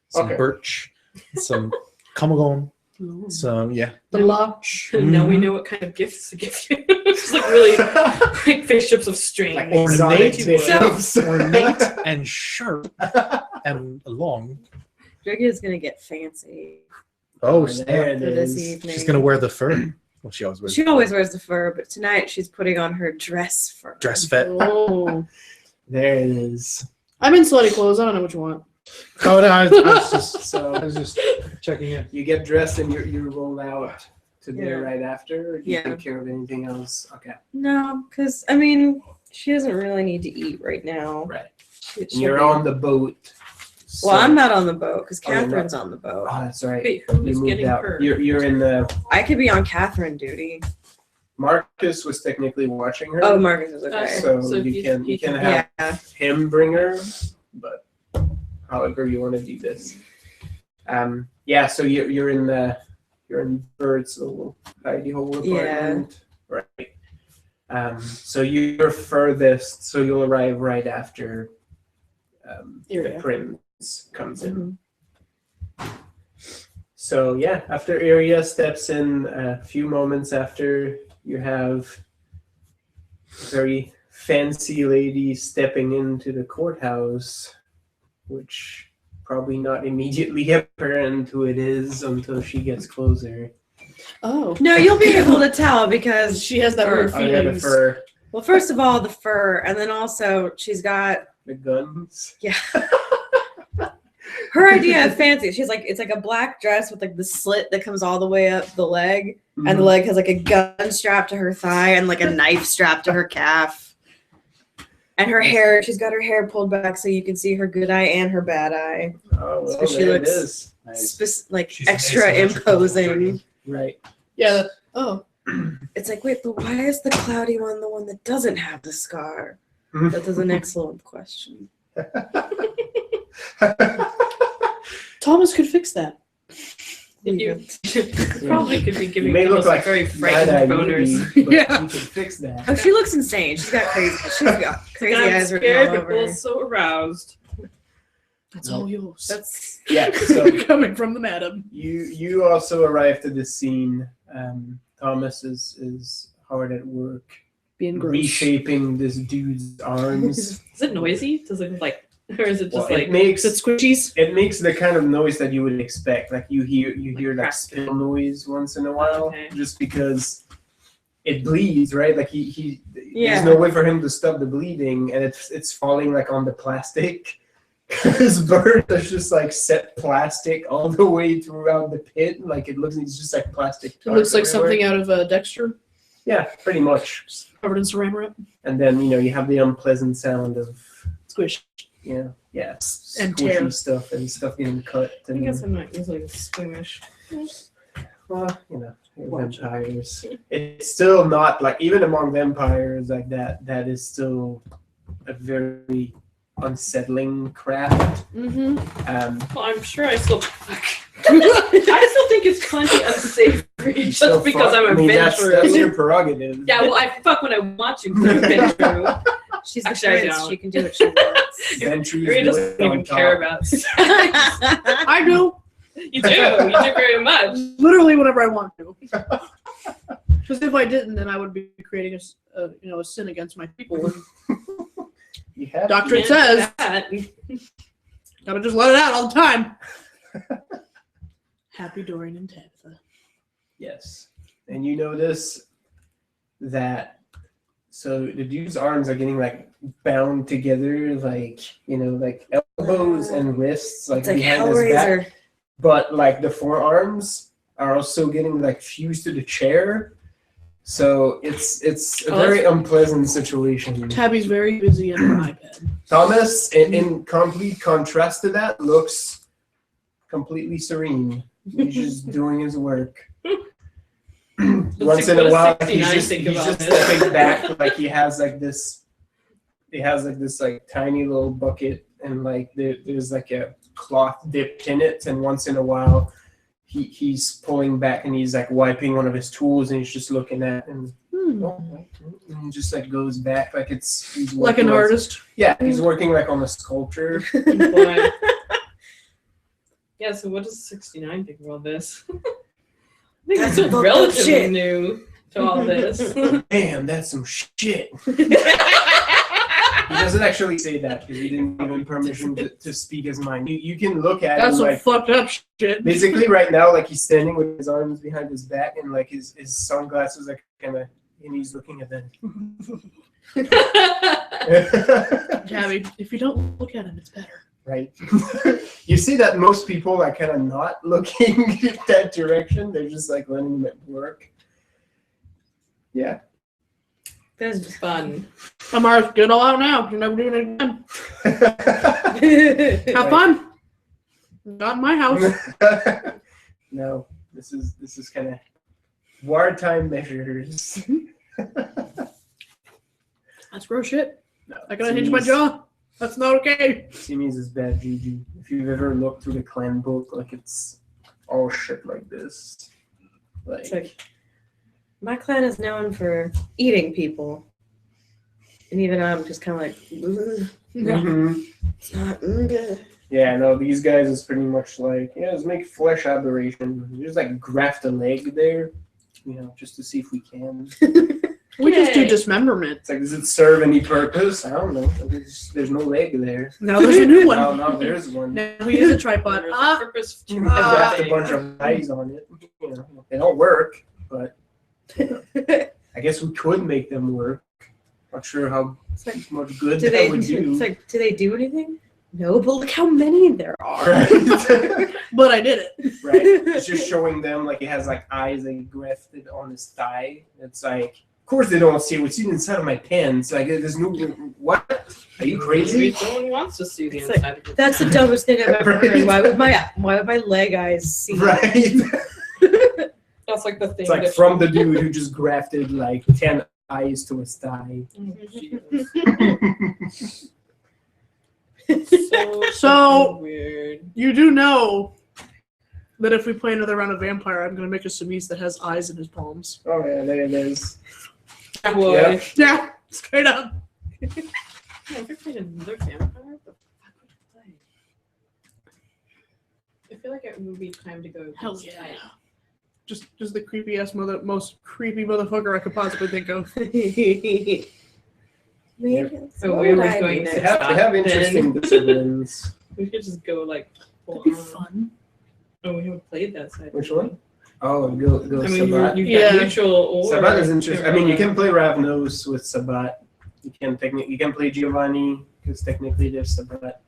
Some
Okay.
birch, some camagon, some
The larch.
Now we know what kind of gifts to give you. It's like really like bishops of string.
Like
ornate,
exotic bishops.
ornate and sharp and long.
Greg is gonna get fancy
Oh,
there it
for this
is.
evening.
she's gonna wear the fur. Well, she always wears
She always wears the fur, but tonight she's putting on her dress fur.
dress fit.
Oh.
There it is.
I'm in slutty clothes. I don't know what you want.
Oh no, I was just
So
I was just checking in.
you get dressed and you roll out to there
Yeah.
right after. Or do you
Yeah.
take care of anything else? Okay.
No, because I mean, she doesn't really need to eat right now.
Right.
She-
And you're on the boat. So,
Well, I'm not on the boat because
Oh, you're not.
Catherine's on the boat.
Oh, that's right.
Wait, who
You
is
moved
getting
out.
her?
You're in the.
I could be on Catherine duty.
Marcus was technically watching her.
Oh, Marcus is okay.
So,
So
you
he
can have
Yeah.
him bring her, but however you want to do this. Yeah. So you're in Bird's little hidey hole apartment, right? So you're furthest. So you'll arrive right after the
Iria.
prince comes in. So yeah, after Iria steps in, a few moments after, you have a very fancy lady stepping into the courthouse, which probably not immediately apparent who it is until she gets closer.
Oh.
No, you'll be able to tell because
She has that weird
Oh, yeah, the
feelings.
fur,
well, first of all, the fur, and then also she's got
the guns.
her idea of fancy. She's like, it's like a black dress with like the slit that comes all the way up the leg, and the leg has like a gun strapped to her thigh and like a knife strapped to her calf. And her hair, she's got her hair pulled back so you can see her good eye and her bad eye.
Oh, well,
So she
there
looks-
it is. Nice.
Like
She's an
extra
asymmetrical
imposing.
dragon.
Right.
Yeah. Oh.
It's like, wait, but why is the cloudy one the one that doesn't have the scar? That is an excellent question.
Thomas could fix that.
You probably could be
You
giving
may
people
look
some
like
very
Mad-Eye
frightened boners.
Moody, but
Yeah.
you can fix that.
Oh, she looks insane. She's got crazy. She's got crazy
I'm
eyes written
scared,
all
but
over.
also aroused.
That's all yours.
That's
Yeah. So
coming from the madam.
you also arrived at the scene. Thomas is hard at work
Being gross.
reshaping this dude's arms.
Is it noisy? Does it like, or is it just
Well,
like?
it makes
Is it squishies?
it makes the kind of noise that you would expect. Like you hear like
cracking.
spill noise once in a while,
Okay.
just because it bleeds, right? Like he
Yeah.
there's no way for him to stop the bleeding, and it's falling like on the plastic. His bird is just like set plastic all the way throughout the pit. Like it's just like plastic.
It looks like
tarps everywhere.
something out of Dexter,
Yeah, pretty much.
covered in saran wrap.
And then you have the unpleasant sound of
Squish.
yeah
And
squishy
tear.
stuff and stuff getting cut.
I
And,
guess I'm not usually squeamish.
well, vampires. It's still not like even among vampires like that. That is still a very unsettling craft.
Mm-hmm.
Well, I'm sure I still. I still think it's plenty unsavory just
So
because
fuck,
I'm a
I mean, that's
venture.
your prerogative.
Yeah, well, I fuck when I want to. 'cause I'm a venture.
she's the
Actually, I
prince.
don't.
She can do what she wants.
Venture's
Ray doesn't
really
even
on
care
top.
about.
I do.
You do. You do very much.
Literally whenever I want to. Because if I didn't, then I would be creating a sin against my people. And
You have
doctrine
Yeah,
says,
that.
gotta just let it out all the time. Happy Dorian and Tabitha.
Yes. And you notice that so the dude's arms are getting like bound together, like like elbows and wrists, like
It's like
behind his back.
Hellraiser.
But like the forearms are also getting like fused to the chair. So it's a
Oh,
very unpleasant situation.
Tabby's very busy on her iPad.
Thomas, in complete contrast to that, looks completely serene. He's just doing his work. Once in a while, he's
69
just
think about it.
stepping back, like he has like this tiny little bucket, and like there's like a cloth dipped in it, and once in a while, he's pulling back and he's like wiping one of his tools, and he's just looking at and. And he just like goes back like he's
Like
working
an
on-
artist.
Yeah, he's working like on a sculpture.
Boy. Yeah, so what does 69 think of all this? I think
That's
it's still
fucked up
relatively
shit.
new to all this.
Damn, that's some shit. He doesn't actually say that because he didn't give him permission to speak his mind. You can look at
That's
him
some
like
fucked up shit.
basically right now, like he's standing with his arms behind his back and like his sunglasses are kind of, and he's looking at them.
Tabby, if you don't look at him, it's better.
Right. You see that most people are kind of not looking that direction. They're just like letting them work. Yeah.
That's
Fun.
Amara's get it all out now. You're never doing it again. Have fun. Not in my house.
No, this is kind of wartime measures.
That's gross shit.
No,
I gotta hinge my jaw. That's not okay.
Seamies is bad, Gigi. If you've ever looked through the clan book, like it's all shit like this.
It's like, my clan is known for eating people. And even I'm just kind of like,
Mhm.
it's not good.
Yeah, no, these guys is pretty much like, yeah, let's make flesh aberration. You just like graft a leg there, you know, just to see if we can.
We just do
Yay.
dismemberment.
It's like, does it serve any purpose? I don't know. There's no leg there.
Now there's a new one.
Oh, no, there's one.
Now we use a tripod.
There's a
Ah,
purpose to
I graft a
everything.
bunch of eyes on it. You know, they don't work, but I guess we could make them work. Not sure how
It's like,
much good
do
that
they?
would do.
It's like, do they do anything? No, but look how many there are.
Right.
but I did it.
Right? It's just showing them like it has like eyes like grafted on his thigh. It's like, of course they don't see what's inside of my pants. Like there's no what? Are you
Maybe
crazy?
someone wants to see the
It's like,
inside of your
That's the dumbest thing I've ever heard. Why would my leg eyes see?
Right?
That's like the thing.
It's like
that
from the dude who just grafted like 10 eyes to his thigh.
Oh, Jesus.
So-
fucking weird.
You do know that if we play another round of Vampire, I'm going to make a Samis that has eyes in his palms.
Oh yeah, there it is.
Boy.
Yeah.
Yeah, straight up.
Yeah, if I played another vampire, what the fuck would I play? I feel like it would be time to go.
Hell
this
yeah.
type.
Just the creepy most creepy motherfucker I could possibly think of.
Maybe
So where are we going
They
next?
have interesting disciplines.
We could just go like. full
That'd be
on.
fun.
Oh, we haven't played that side.
Which one? Oh, go
I mean,
Sabat.
you
Yeah.
got neutral or.
Sabat is interesting. I mean, you can play Ravnos with Sabat. You can play Giovanni because technically there's Sabat.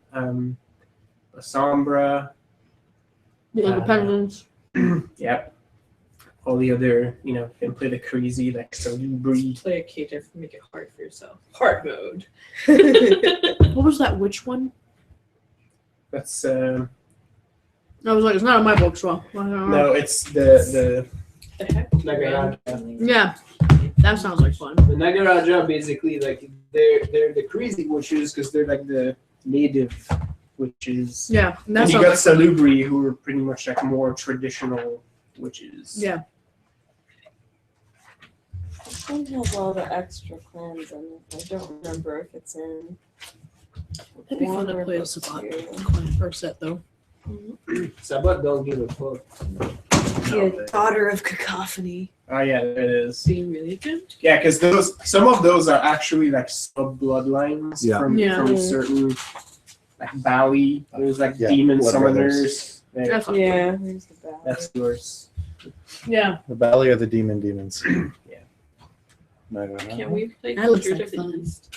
Sombra.
Independence.
Yep. All the other, you know, you can play the crazy like Salubri.
Play a cater, make it hard for yourself. Hard mode.
What was that witch one?
That's
I was like, it's not in my book, so I don't know.
no, it's the
The heck?
Nagaraja.
Yeah, that sounds like fun.
The Nagaraja basically like they're the crazy witches because they're like the native witches.
Yeah, that
And you
sounds
got
like
Salubri who are pretty much like more traditional witches.
yeah.
This one has all the extra clans in it. I don't remember if it's in.
It'd be fun to play a Sabat clan or set though.
Sabat don't give a fuck.
The Daughter of Cacophony.
Oh yeah, there it is.
Being really good.
Yeah, because some of those are actually like sub bloodlines
Yeah.
from
Yeah.
certain like Bowie. There's like
Yeah,
demon
Blood
summoners. There,
That's fun.
Yeah, there's the bell.
that's yours.
Yeah.
The Valley of the demons.
Yeah.
Can we play
That looks
Kindred
like
of the
fun.
East?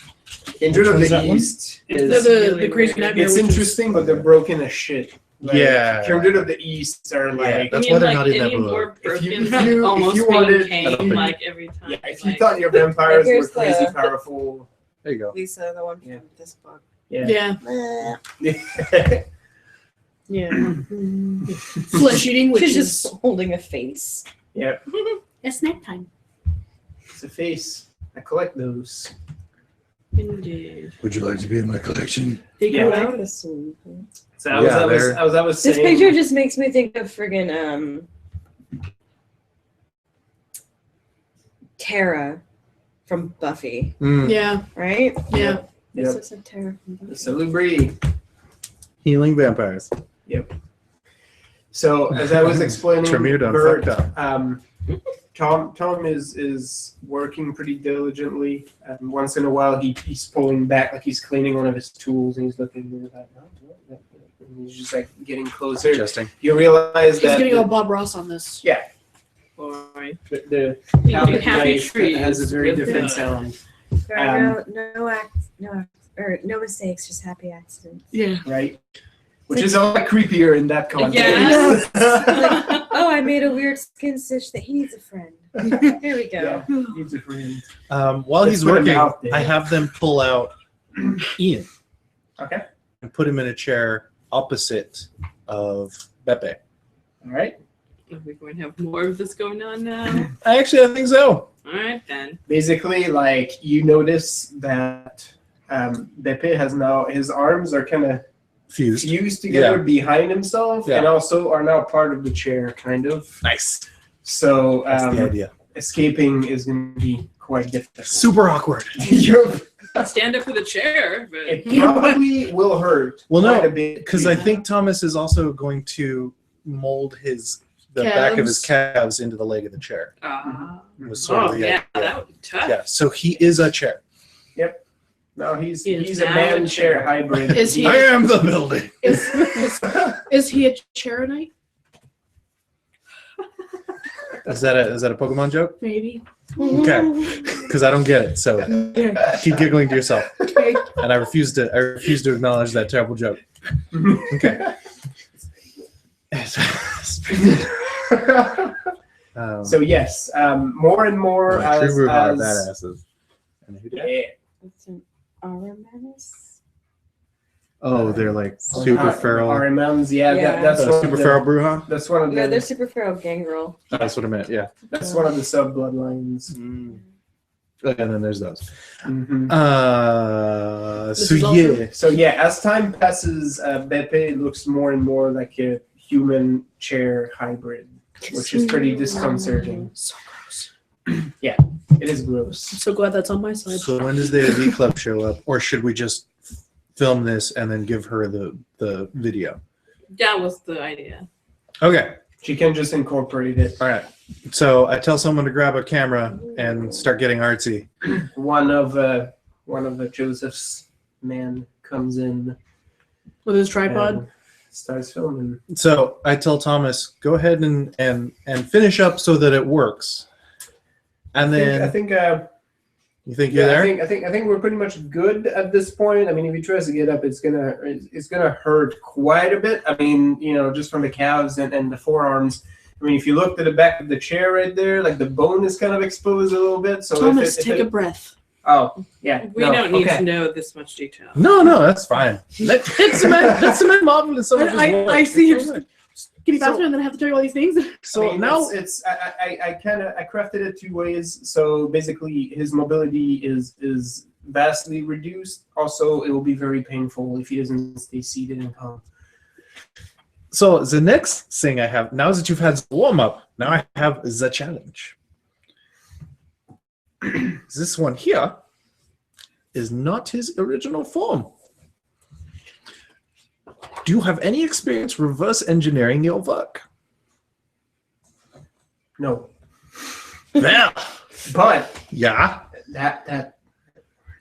Kindred of
Which one's
the
that one?
East
The,
is
the crazy nightmare.
it's
witches.
interesting, but they're broken as shit. Like,
Yeah.
Kindred of the East are like
That's
You
why
mean
they're
like
not in that
any
book.
more
If you-
broken
if you-
almost
if you
being
wanted-
came like every time.
yeah, if you
like,
thought your vampires were
Here's
crazy
the-
powerful.
There you go.
Lisa, the one from
Yeah.
this book.
Yeah.
Yeah. Yeah. Flesh eating
She's
witches.
just holding a face.
Yep.
It's nighttime.
It's a face. I collect those.
Indeed.
Would you like to be in my collection?
They
Yeah.
go
I
out.
would assume.
So I was,
Yeah,
I was,
they're-
I was
This
saying.
picture just makes me think of friggin' Tara from Buffy,
Yeah.
right?
Yeah.
This
Yep.
looks like Tara from Buffy.
Salubri.
Healing vampires.
So as I was explaining,
Tremere done
Bert,
fucked up.
Tom is working pretty diligently. Once in a while, he's pulling back, like he's cleaning one of his tools, and he's looking at that. And he's just like getting closer.
Adjusting.
You realize
He's
that
getting all Bob Ross on this.
Boy.
the
Making
Alphabet
happy
knife
trees
has a very
with
different
the-
sound.
There are no No mistakes, just happy accidents.
Yeah.
right? Which is a lot creepier in that context.
Yes.
Oh, I made a weird skin stitch that he needs a friend. Here we go.
Yeah, needs a friend.
While
Let's
he's
put him
working,
out there.
I have them pull out Ian
Okay.
and put him in a chair opposite of Beppe.
All right.
Are we going to have more of this going on now?
I think so.
All right, then.
Basically, like you notice that Beppe has now his arms are kind of
Fused.
fused together
Yeah.
behind himself,
Yeah.
and also are now part of the chair, kind of.
Nice.
So
That's the idea.
escaping is going to be quite difficult.
Super awkward.
Yup.
Stand up for the chair, but
It probably will hurt.
Well,
quite
no,
a bit.
because I think Thomas is also going to mold the back of his calves into the leg of the chair. Was sort
oh
of the
yeah,
idea.
that would be tough.
Yeah, so he is a chair.
No, he's
He is
a
now
man
a
chair
chair.
hybrid.
Is he-
I am the building.
Is he a Charonite?
Is that a Pokemon joke?
Maybe.
Okay, because I don't get it. So keep giggling to yourself,
Okay.
and I refuse to acknowledge that terrible joke. Okay.
So yes, more and more as
badasses.
yeah.
It's an Aramanus.
Oh, they're like super feral.
RMMs, yeah,
Yeah.
that's one
Super
of the,
feral Bruja.
That's one of
No, they're
the
super feral gangrel.
That's what I meant. Yeah.
that's one of the sub bloodlines.
And then there's those.
Mm-hmm.
This
So
is also-
yeah.
So yeah, as time passes, Beppe looks more and more like a human chair hybrid, which is pretty disconcerting.
So gross.
It is gross.
I'm so glad that's on my side.
So when does the AV Club show up, or should we just film this and then give her the video?
That was the idea.
Okay.
She can just incorporate it.
All right. So I tell someone to grab a camera and start getting artsy.
One of the Joseph's men comes in
With his tripod.
and starts filming.
So I tell Thomas, go ahead and finish up so that it works. And then
I think
you think you're there?
I think we're pretty much good at this point. I mean, if he tries to get up, it's gonna hurt quite a bit. I mean, just from the calves and the forearms. I mean, if you looked at the back of the chair right there, like the bone is kind of exposed a little bit. So
Thomas, take a breath.
Oh, yeah.
We
no,
don't need
okay.
to know this much detail.
No, that's fine. Let's cement marvelous some of his
I
work.
see
It's
him
all right.
getting faster and then I have to tell you all these things.
So
I mean,
now
I crafted it two ways. So basically, his mobility is vastly reduced. Also, it will be very painful if he doesn't stay seated and calm.
So the next thing I have, now that you've had the warm up, now I have the challenge. This one here is not his original form. Do you have any experience reverse engineering your work?
No,
Well,
but
yeah.
that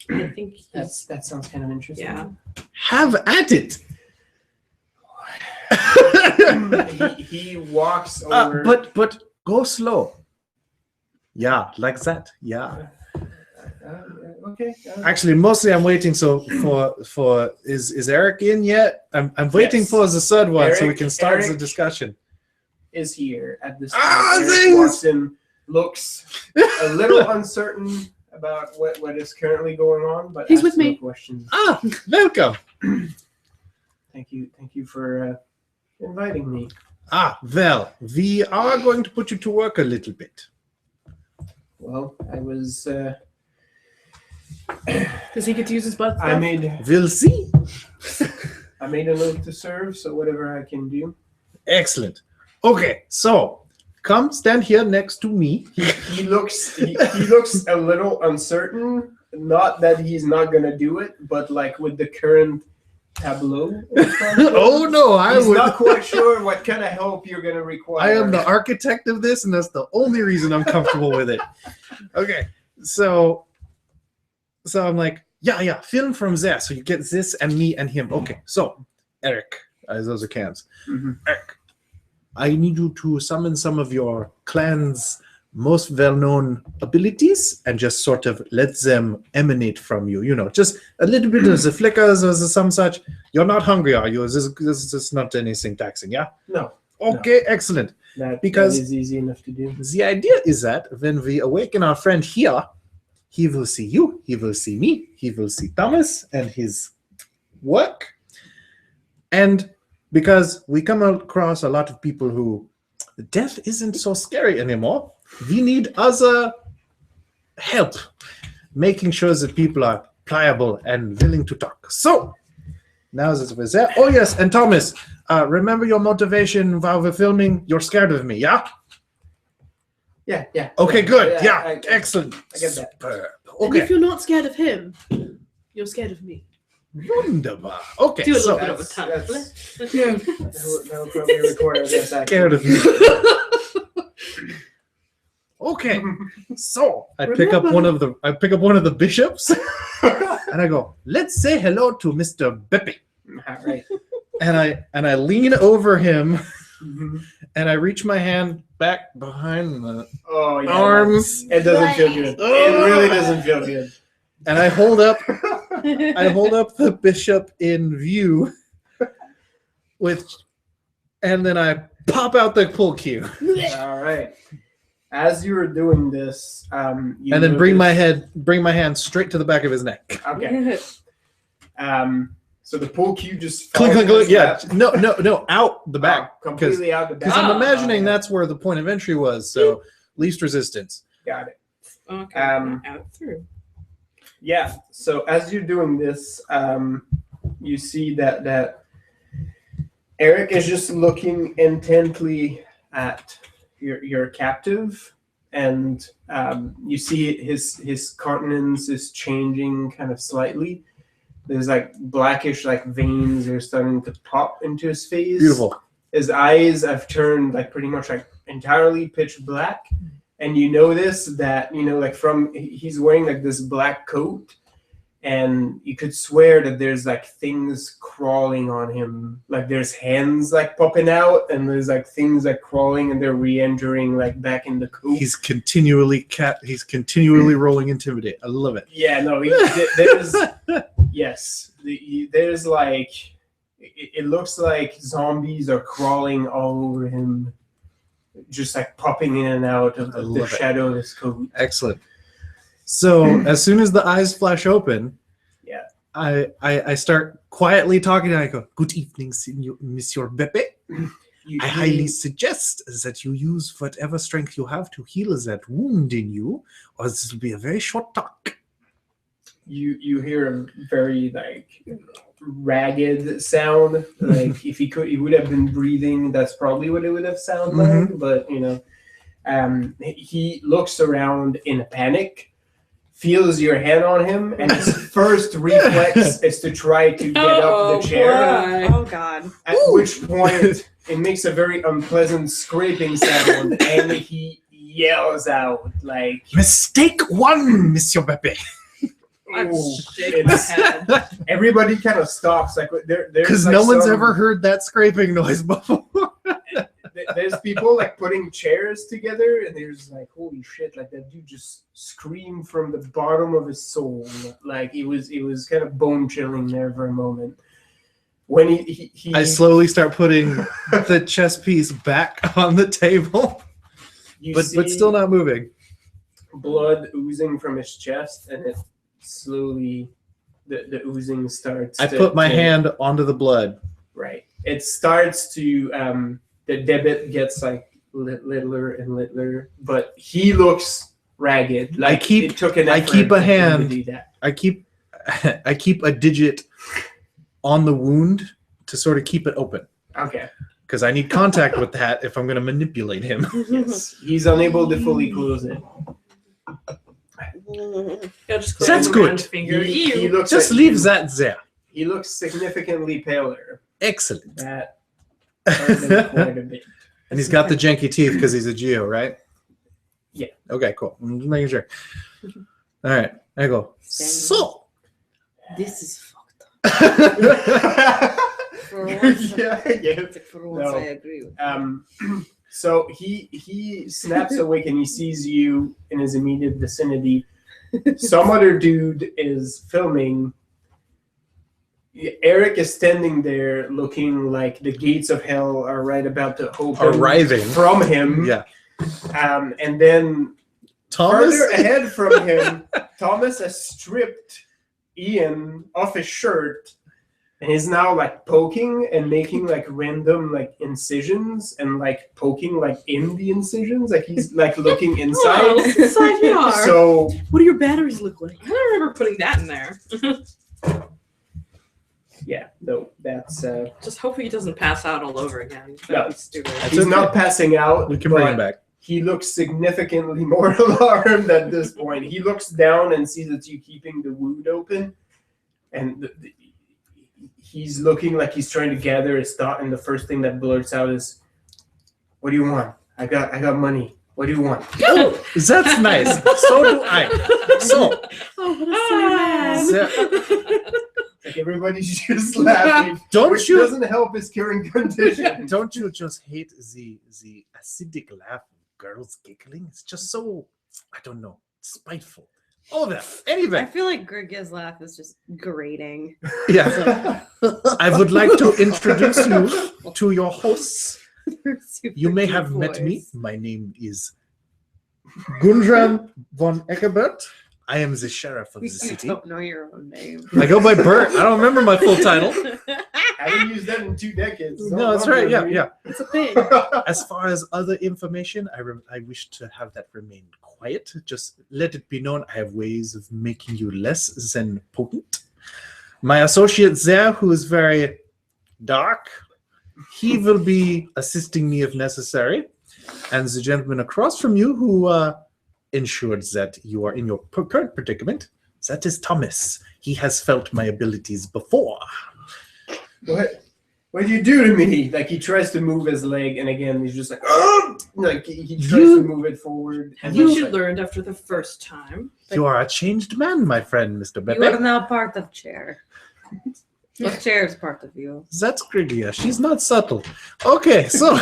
I think
that sounds kind of interesting.
yeah.
Have at it.
he walks over.
But go slow. Yeah, like that. Yeah.
Okay.
Actually, mostly I'm waiting. So for is Eric in yet? I'm waiting
Yes.
for the third one so we
Eric-
can start the
Eric-
discussion.
Is here at this
Ah,
point. Eric
things!
walks in, looks a little uncertain about what is currently going on, but
He's
asks
with me.
no questions.
Ah, welcome.
Thank you for inviting me.
Ah, well, we are going to put you to work a little bit.
Well, I was
Does he get to use his butt?
I made
We'll see.
a note to serve, so whatever I can do.
Excellent. Okay, so come stand here next to me.
He looks a little uncertain. Not that he's not gonna do it, but like with the current tableau.
Oh no, I
He's
would.
not quite sure what kind of help you're gonna require.
I am the architect of this, and that's the only reason I'm comfortable with it. Okay, so I'm like, yeah, film from there. So you get this and me and him. Okay, so Eric, those are cans.
Mhm.
Eric, I need you to summon some of your clan's most well-known abilities and just sort of let them emanate from you. You know, just a little bit of the flickers or some such. You're not hungry, are you? This is not anything taxing, yeah?
No.
Okay, excellent. Because-
that is easy enough to do.
The idea is that when we awaken our friend here, he will see you, he will see me, he will see Thomas and his work. And because we come across a lot of people who death isn't so scary anymore, we need other help making sure that people are pliable and willing to talk. So now that we're there, oh yes, and Thomas, remember your motivation while we're filming? You're scared of me, yeah?
Yeah.
Okay, good. Yeah,
I
excellent.
I get that.
Superb.
And
Okay,
if you're not scared of him, you're scared of me.
wunderbar. Okay,
Do a little
so
bit of a tongue.
That'll probably require this
scared of me. Okay, so I pick up one of the bishops, and I go, "Let's say hello to Mr. Beppe."
Right.
And I lean over him,
Mhm.
and I reach my hand back behind the
Oh yeah.
arms,
It doesn't feel good. It really doesn't feel good.
and I hold up the bishop in view, and then I pop out the pull cue,
All right. As you were doing this, you
and then bring my
noticed-
hand straight to the back of his neck.
Okay. So the pull cue just
Clink,
falls
clink,
in
clink.
his
Yeah,
lap.
no, out the back.
Oh, completely out the back.
Because I'm imagining
Oh,
that's where the point of entry was. So least resistance.
Got it.
Okay. Out through.
Yeah. So as you're doing this, you see that Eric is just looking intently at your captive, and you see his countenance is changing kind of slightly. There's like blackish like veins are starting to pop into his face.
Beautiful.
His eyes have turned like pretty much like entirely pitch black, and you notice that like from he's wearing like this black coat, and you could swear that there's like things crawling on him, like there's hands like popping out, and there's like things like crawling and they're re-entering like back in the coat.
He's continually rolling intimidate. I love it.
Yeah, no, there's yes, there's like it looks like zombies are crawling all over him, just like popping in and out of
I
the
love it.
shadow of his coat.
Excellent. So as soon as the eyes flash open,
Yeah.
I start quietly talking and I go, "Good evening, Monsieur Beppe.
You
I highly suggest that you use whatever strength you have to heal that wound in you, or this will be a very short talk."
you hear a very like ragged sound. Like if he would have been breathing, that's probably what it would have sounded like. But he looks around in a panic, feels your hand on him, and his first reflex is to try to get up the chair.
Oh God.
At which point it makes a very unpleasant scraping sound, and he yells out like,
Mistake one, Monsieur Beppe.
I'm
"Ooh."
shaking my head.
Everybody kind of stops, like there's
Because
like
no one's
some-
ever heard that scraping noise before.
There's people like putting chairs together, and there's like, holy shit, like that dude just screamed from the bottom of his soul. Like it was kind of bone chilling there for a moment. When he
I slowly start putting the chess piece back on the table,
you
but
see
still not moving.
blood oozing from his chest, and it slowly the oozing starts.
I put my hand onto the blood.
Right. It starts to the debit gets like littler and littler, but he looks ragged. Like it took an
I
effort
keep a
for him to
hand.
do that.
I keep a digit on the wound to sort of keep it open
Okay.
because I need contact with that if I'm going to manipulate him.
Yes. He's unable to fully close it.
Yeah, just
That's
close
good.
one Finger.
He
Ew.
looks
Just
like
leave that there.
He looks significantly paler.
Excellent.
That hurt him quite a bit.
And he's got the janky teeth because he's a Geo, right?
Yeah.
Okay, cool. I'm just making sure. All right. I go. So.
This is fucked up. For once,
yeah.
for once
No.
I agree with
Um, So he snaps awake and he sees you in his immediate vicinity. Some other dude is filming. Eric is standing there looking like the gates of hell are right about to open
Arriving.
from him.
Yeah.
And then
Thomas?
further ahead from him, Thomas has stripped Ian off his shirt and he's now like poking and making like random like incisions and like poking like in the incisions. Like he's like looking inside.
Oh, inside you are.
So
What do your batteries look like?
I don't remember putting that in there.
yeah, no, that's
Just hopefully he doesn't pass out all over again.
No.
That'd be stupid.
he's not passing out.
We can bring
but
him back.
He looks significantly more alarmed at this point. He looks down and sees it's you keeping the wound open, and he's looking like he's trying to gather his thought. And the first thing that blurts out is, "What do you want? I got money. What do you want?"
Oh, that's nice. So do I. So,
Oh, what a silly man.
Like everybody's just laughing,
don't
which
you
doesn't help his current condition.
don't you just hate the acidic laugh of girls giggling? It's just so, I don't know, spiteful. All that.
I
Anyway,
feel like Grigia's laugh is just grating.
yeah. I would like to introduce you to your hosts. You may have met me. My name is Gundram von Eckebert. I am the sheriff of the
You
city.
don't know your own name.
I go by Bert. I don't remember my full title.
I haven't used that in 2 decades.
No, that's right. Yeah, yeah.
It's a thing.
As far as other information, I wish to have that remain quiet. Just let it be known I have ways of making you less than potent. My associate there, who is very dark, he will be assisting me if necessary. And the gentleman across from you who ensured that you are in your current predicament, that is Thomas. He has felt my abilities before.
What do you do to me? Like he tries to move his leg, and again he's just like, oh! Like he tries to move it forward. And
You
then
should
like,
learned after the first time.
You are a changed man, my friend, Mr.
You are
Beppe.
now part of chair. What chair is part of you?
That's Grigia. She's not subtle. Okay, so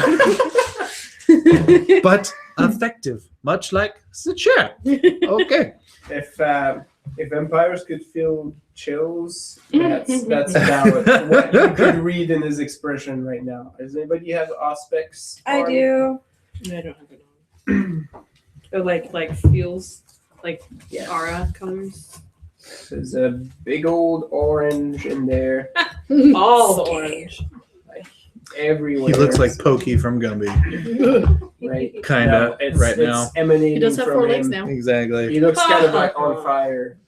but effective, much like the chair. Okay.
if vampires could feel chills, that's valid. What you could read in his expression right now. Does anybody have aspects?
I
on-
do.
No, I don't have it on. Or like feels like aura colors.
There's a big old orange in there
All the orange.
everywhere.
He looks like Pokey from Gumby.
right.
Kinda,
No, it's,
right
it's
now.
Emanating
He does have
from
4
him.
legs now.
Exactly.
He looks kind of like on fire.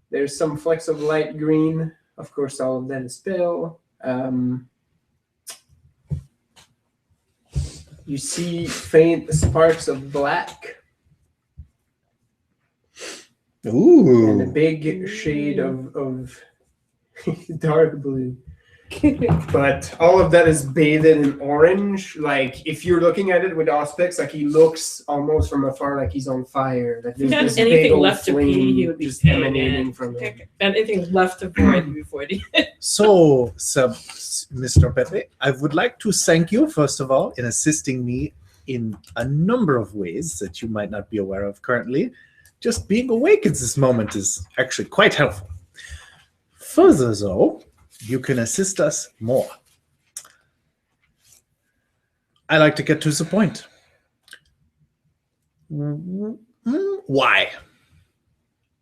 There's some flecks of light green. Of course, all of that is pale. You see faint sparks of black and a
Ooh.
big shade of dark blue. But all of that is bathed in orange. Like if you're looking at it with aspects, like he looks almost from afar like he's on fire. Like there's this big
Anything
old
left to pee,
flame
he would be
just
peeing
emanating
it.
from him.
Anything left to void, he'd be voiding it.
So, Mr. Pepe, I would like to thank you, first of all, in assisting me in a number of ways that you might not be aware of currently. Just being awake at this moment is actually quite helpful. Further, though, you can assist us more. I like to get to the point. Why?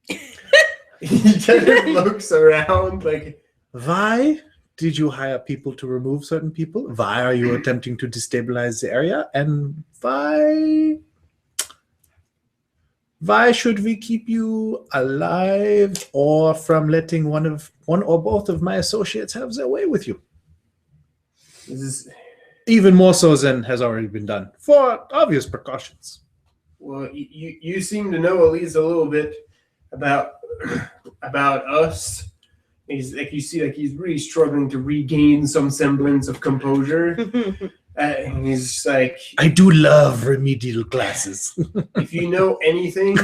He kind of looks around like,
Why did you hire people to remove certain people? Why are you attempting to destabilize the area? And why should we keep you alive or from letting one or both of my associates have their way with you?
this is,
Even more so than has already been done, for obvious precautions.
well, you seem to know at least a little bit about us. He's like, you see, like he's really struggling to regain some semblance of composure. And he's just like,
I do love remedial classes.
if you know anything,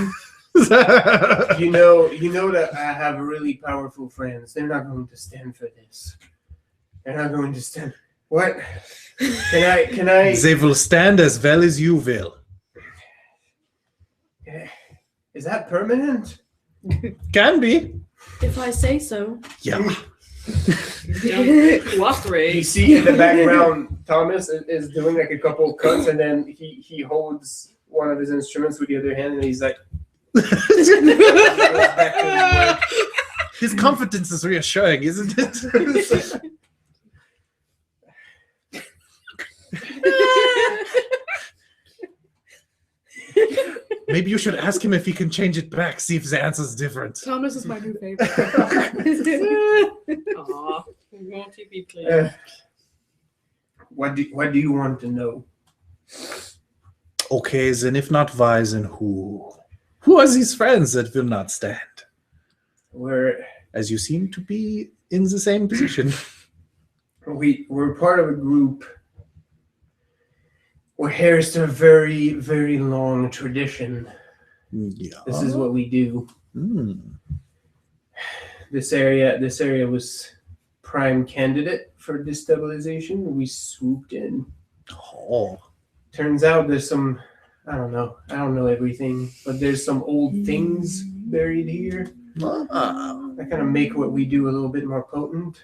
you know that I have really powerful friends. They're not going to stand for this. They're not going to stand. What? Can I?
They will stand as well as you will.
Is that permanent?
Can be.
If I say so.
Yeah.
Don't cooperate.
You see in the background, Thomas is doing like a couple of cuts, and then he holds one of his instruments with the other hand, and he's like, he goes back to his work.
His confidence is reassuring, isn't it? Maybe you should ask him if he can change it back, see if the answer's different.
Thomas is my new favorite.
Aw, won't he be clear?
What do you want to know?
Okay, then if not why, then who? Who are these friends that will not stand? As you seem to be in the same position.
We're part of a group where here's a very, very long tradition.
Yeah.
This is what we do.
Mm.
This area was prime candidate for destabilization. We swooped in.
Oh.
Turns out there's some, I don't know everything, but there's some old things buried here that kind of make what we do a little bit more potent.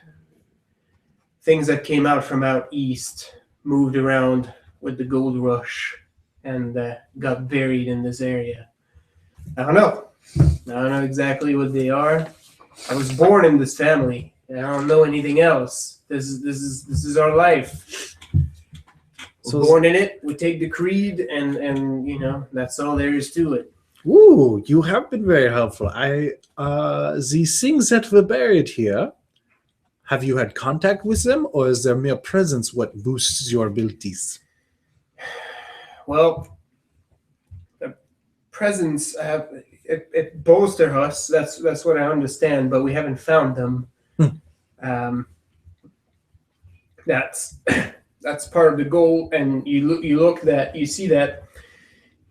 Things that came out from out east, moved around with the gold rush, and got buried in this area. I don't know exactly what they are. I was born in this family, and I don't know anything else. This is our life. We're born in it. We take the creed, and you know that's all there is to it.
Ooh, you have been very helpful. The things that were buried here, have you had contact with them, or is their mere presence what boosts your abilities?
Well, the presence it bolsters us. That's what I understand, but we haven't found them. That's part of the goal. And you see that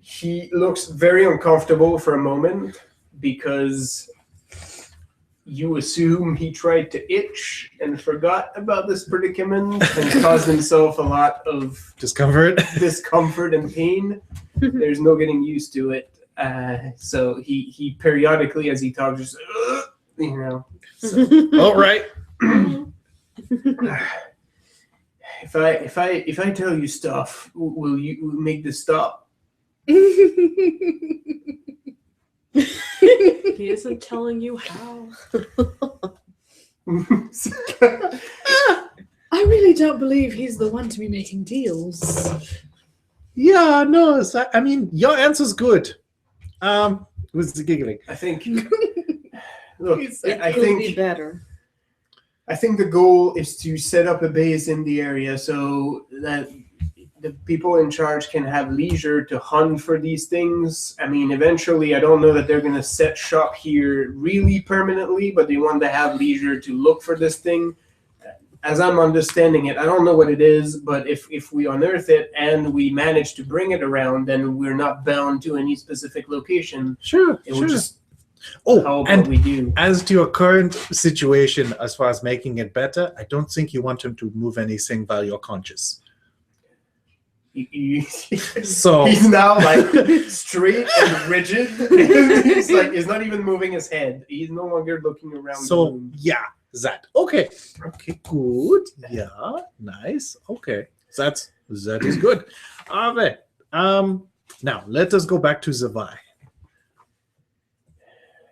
he looks very uncomfortable for a moment because you assume he tried to itch and forgot about this predicament and caused himself a lot of
discomfort
and pain. There's no getting used to it. So he periodically, as he talks, just you know. So.
All right.
If I tell you stuff, will you make this stop?
He isn't telling you how.
I really don't believe he's the one to be making deals.
Yeah, no, I mean, your answer's good. Was the giggling?
I think. Look, I
It'll be
think
better.
I think the goal is to set up a base in the area so that the people in charge can have leisure to hunt for these things. I mean, eventually, I don't know that they're going to set shop here really permanently, but they want to have leisure to look for this thing. As I'm understanding it, I don't know what it is, but if we unearth it and we manage to bring it around, then we're not bound to any specific location.
Sure,
It will just
Oh,
help
and
what we do.
as to your current situation, as far as making it better, I don't think you want him to move anything while you're conscious. So
He's now like straight and rigid. He's not even moving his head. He's no longer looking around. the
So
room.
yeah, that okay, good, yeah, nice, okay, that is good. All right, now let us go back to Zavai.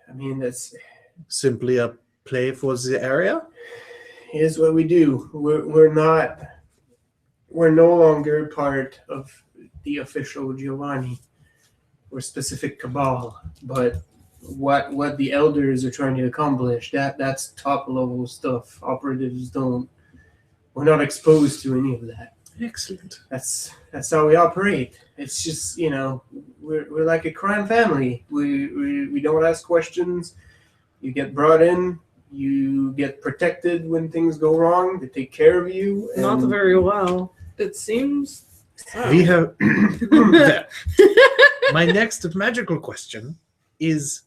I mean, that's
Simply a play for the area.
here's what we do. We're no longer part of the official Giovanni or specific cabal, but what the elders are trying to accomplish, that's top level stuff. Operatives we're not exposed to any of that.
Excellent.
That's how we operate. It's just, you know, we're like a crime family. We don't ask questions. You get brought in, you get protected when things go wrong. They take care of you.
Not
and-
very well.
It seems.
We have my next magical question is: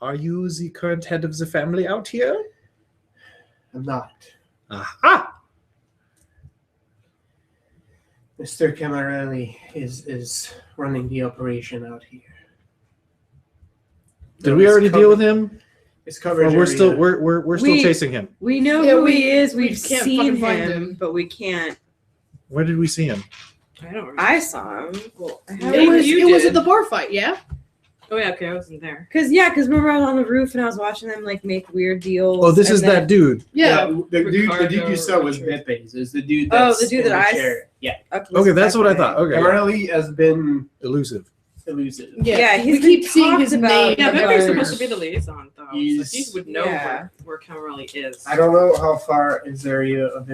are you the current head of the family out here?
I'm not.
Aha!
Mr. Camarelli is running the operation out here.
Did we already deal with him?
His
Or
coverage
we're still
area-
we're still
We-
chasing him.
We know
Yeah,
who
we-
he is.
we
We've
can't
seen
fucking find
him,
him.
but we can't.
Where did we see him?
I don't remember.
I saw him. Well, I
It
Maybe
was
you
it was
did.
at the bar fight, yeah.
Oh yeah, okay, I wasn't there.
Cause remember I was on the roof and I was watching them like make weird deals.
Oh, this
and
is
then-
that dude.
Yeah.
the dude you saw was
Ricardo.
Bepe's. Is the dude
Oh,
that's
the dude
in
that
the
I
chair. Yeah.
Okay, that's what I thought. Okay,
Camarelli has been
elusive.
elusive.
Yeah,
we
he's
keep
been
seeing his
talked about.
name.
Yeah,
But-
Bepe's supposed to be the liaison though. So
He's-
he would know
Yeah.
where Camarelli is.
I don't know how far his area of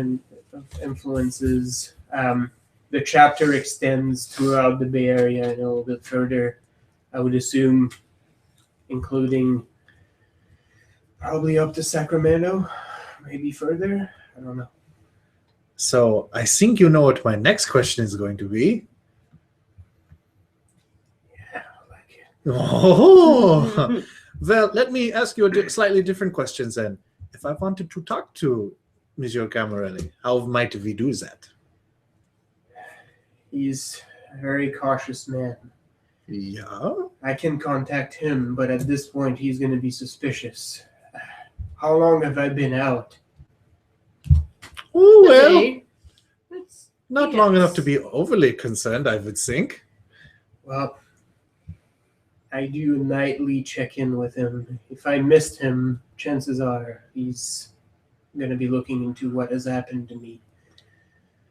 influence is. The chapter extends throughout the Bay Area and a little bit further. I would assume, including probably up to Sacramento, maybe further. I don't know.
So I think you know what my next question is going to be.
Yeah, I like it.
Oh, well, let me ask you a slightly different question then. If I wanted to talk to Monsieur Camarelli, how might we do that?
He's a very cautious man.
Yeah.
I can contact him, but at this point, he's going to be suspicious. How long have I been out?
Oh well,
Hey,
That's,
not long enough to be overly concerned, I would think.
Well, I do nightly check in with him. If I missed him, chances are he's going to be looking into what has happened to me.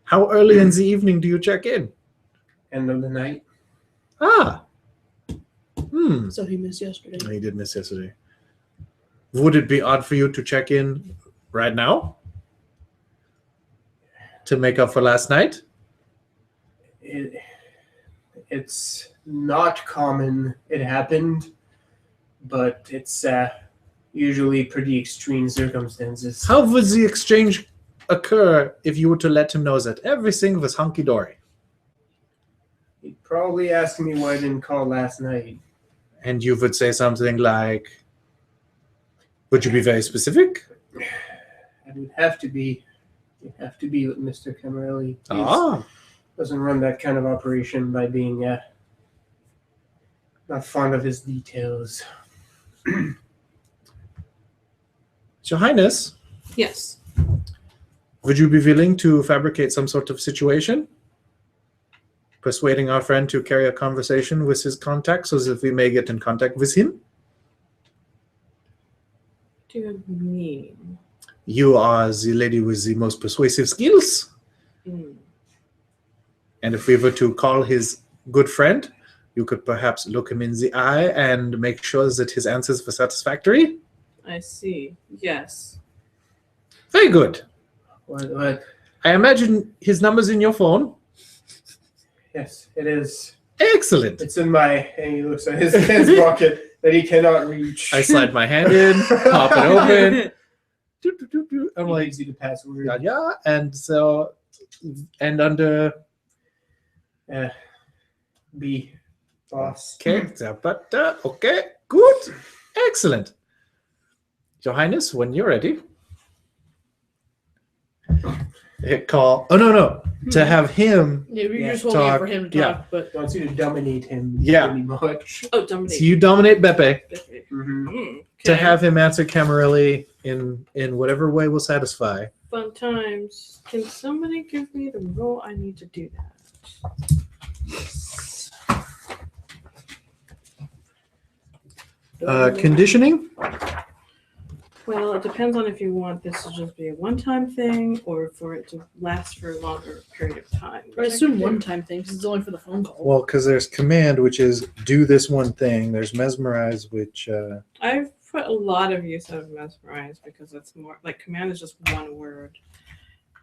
How early in the evening do you check in?
End of the night.
Ah.
So he missed yesterday.
He did miss yesterday. Would it be odd for you to check in right now? To make up for last night?
It's not common. It happened, but it's usually pretty extreme circumstances.
How would the exchange occur if you were to let him know that everything was hunky-dory?
He'd probably ask me why I didn't call last night.
And you would say something like, would you be very specific?
It would have to be. It'd have to be with Mr. Camarelli.
Ah,
Doesn't run that kind of operation by being not fond of his details.
Your Highness,
yes.
would you be willing to fabricate some sort of situation? Persuading our friend to carry a conversation with his contact so that we may get in contact with him?
What do you mean?
You are the lady with the most persuasive skills.
Hmm.
And if we were to call his good friend, you could perhaps look him in the eye and make sure that his answers were satisfactory.
I see. Yes.
Very good.
What?
I imagine his number's in your phone.
Yes, it is.
Excellent.
It's in my. And he looks at his pocket that he cannot reach.
I slide my hand in, pop it open. Doo, doo, doo, doo. I'm
He
like,
gives you the password.
yeah. And so, and under,
B. Boss.
okay, okay, good, excellent. Your Highness, when you're ready, hit call. Oh, no. To have him,
Yeah, we
Yeah,
just holding it
talk,
for him to
yeah.
talk, but
Wants you to dominate him
Yeah.
pretty much.
Oh, dominate.
so you dominate Beppe.
Mm-hmm.
Hmm,
To
okay.
have him answer Camarelli in whatever way will satisfy.
Fun times. Can somebody give me the role I need to do that?
Conditioning?
Well, it depends on if you want this to just be a one-time thing or for it to last for a longer period of time.
I assume one-time thing because it's only for the phone call.
Well, because there's command, which is do this one thing. There's mesmerize, which
I've put a lot of use out of mesmerize because it's more like command is just one word.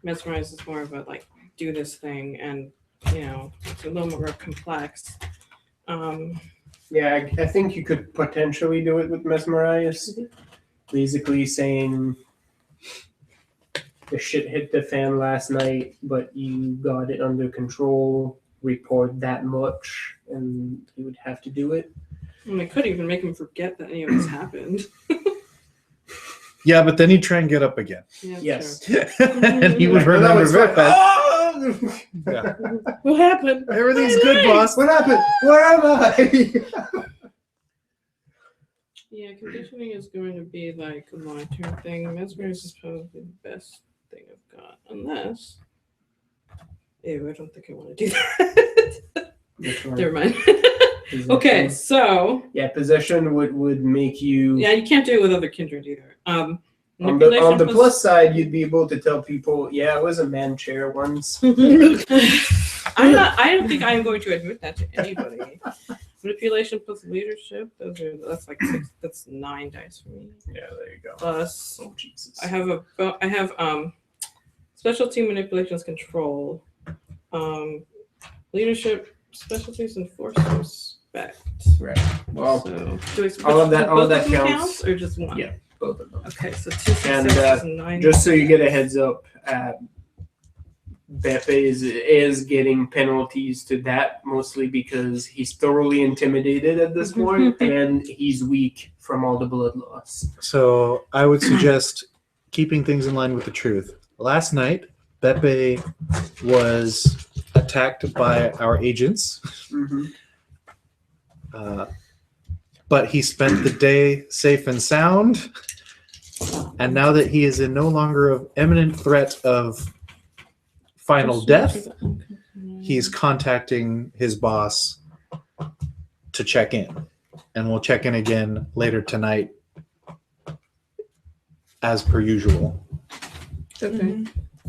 Mesmerize is more of a like do this thing, and it's a little more complex.
Yeah, I think you could potentially do it with mesmerize. Basically saying the shit hit the fan last night, but you got it under control. Report that much, and you would have to do it.
And I could even make him forget that any of this happened.
yeah, but then he'd try and get up again.
Yeah,
Yes.
true.
and he would
Right, well, that
remember
was
very
fine.
fast.
Oh
Yeah.
What happened?
Everything's good, boss.
What happened? Where am I?
Yeah, conditioning is going to be like a long-term thing. Mesmerism is probably the best thing I've got, unless. Ew, I don't think I want to do that. Never mind. Okay, so
Yeah, possession would make you.
yeah, you can't do it with other kindred either.
On
Manipulation
the plus side, you'd be able to tell people, yeah, I was a man chair once.
I don't think I'm going to admit that to anybody. Manipulation plus leadership. That's like 6. That's 9 dice for me.
Yeah, there you go.
Plus,
Oh Jesus.
I have specialty manipulations control, leadership specialties and force respect.
Right. Well,
So
all of that
both
counts.
count, or just one?
Yeah. Both of them.
Okay, so 2
And,
successes and 9.
Just so you get a heads up, Beppe is getting penalties to that, mostly because he's thoroughly intimidated at this point and he's weak from all the blood loss.
So I would suggest keeping things in line with the truth. Last night, Beppe was attacked by our agents, but he spent the day safe and sound. And now that he is in no longer of imminent threat of final death, he's contacting his boss to check in. And we'll check in again later tonight as per usual.
Okay.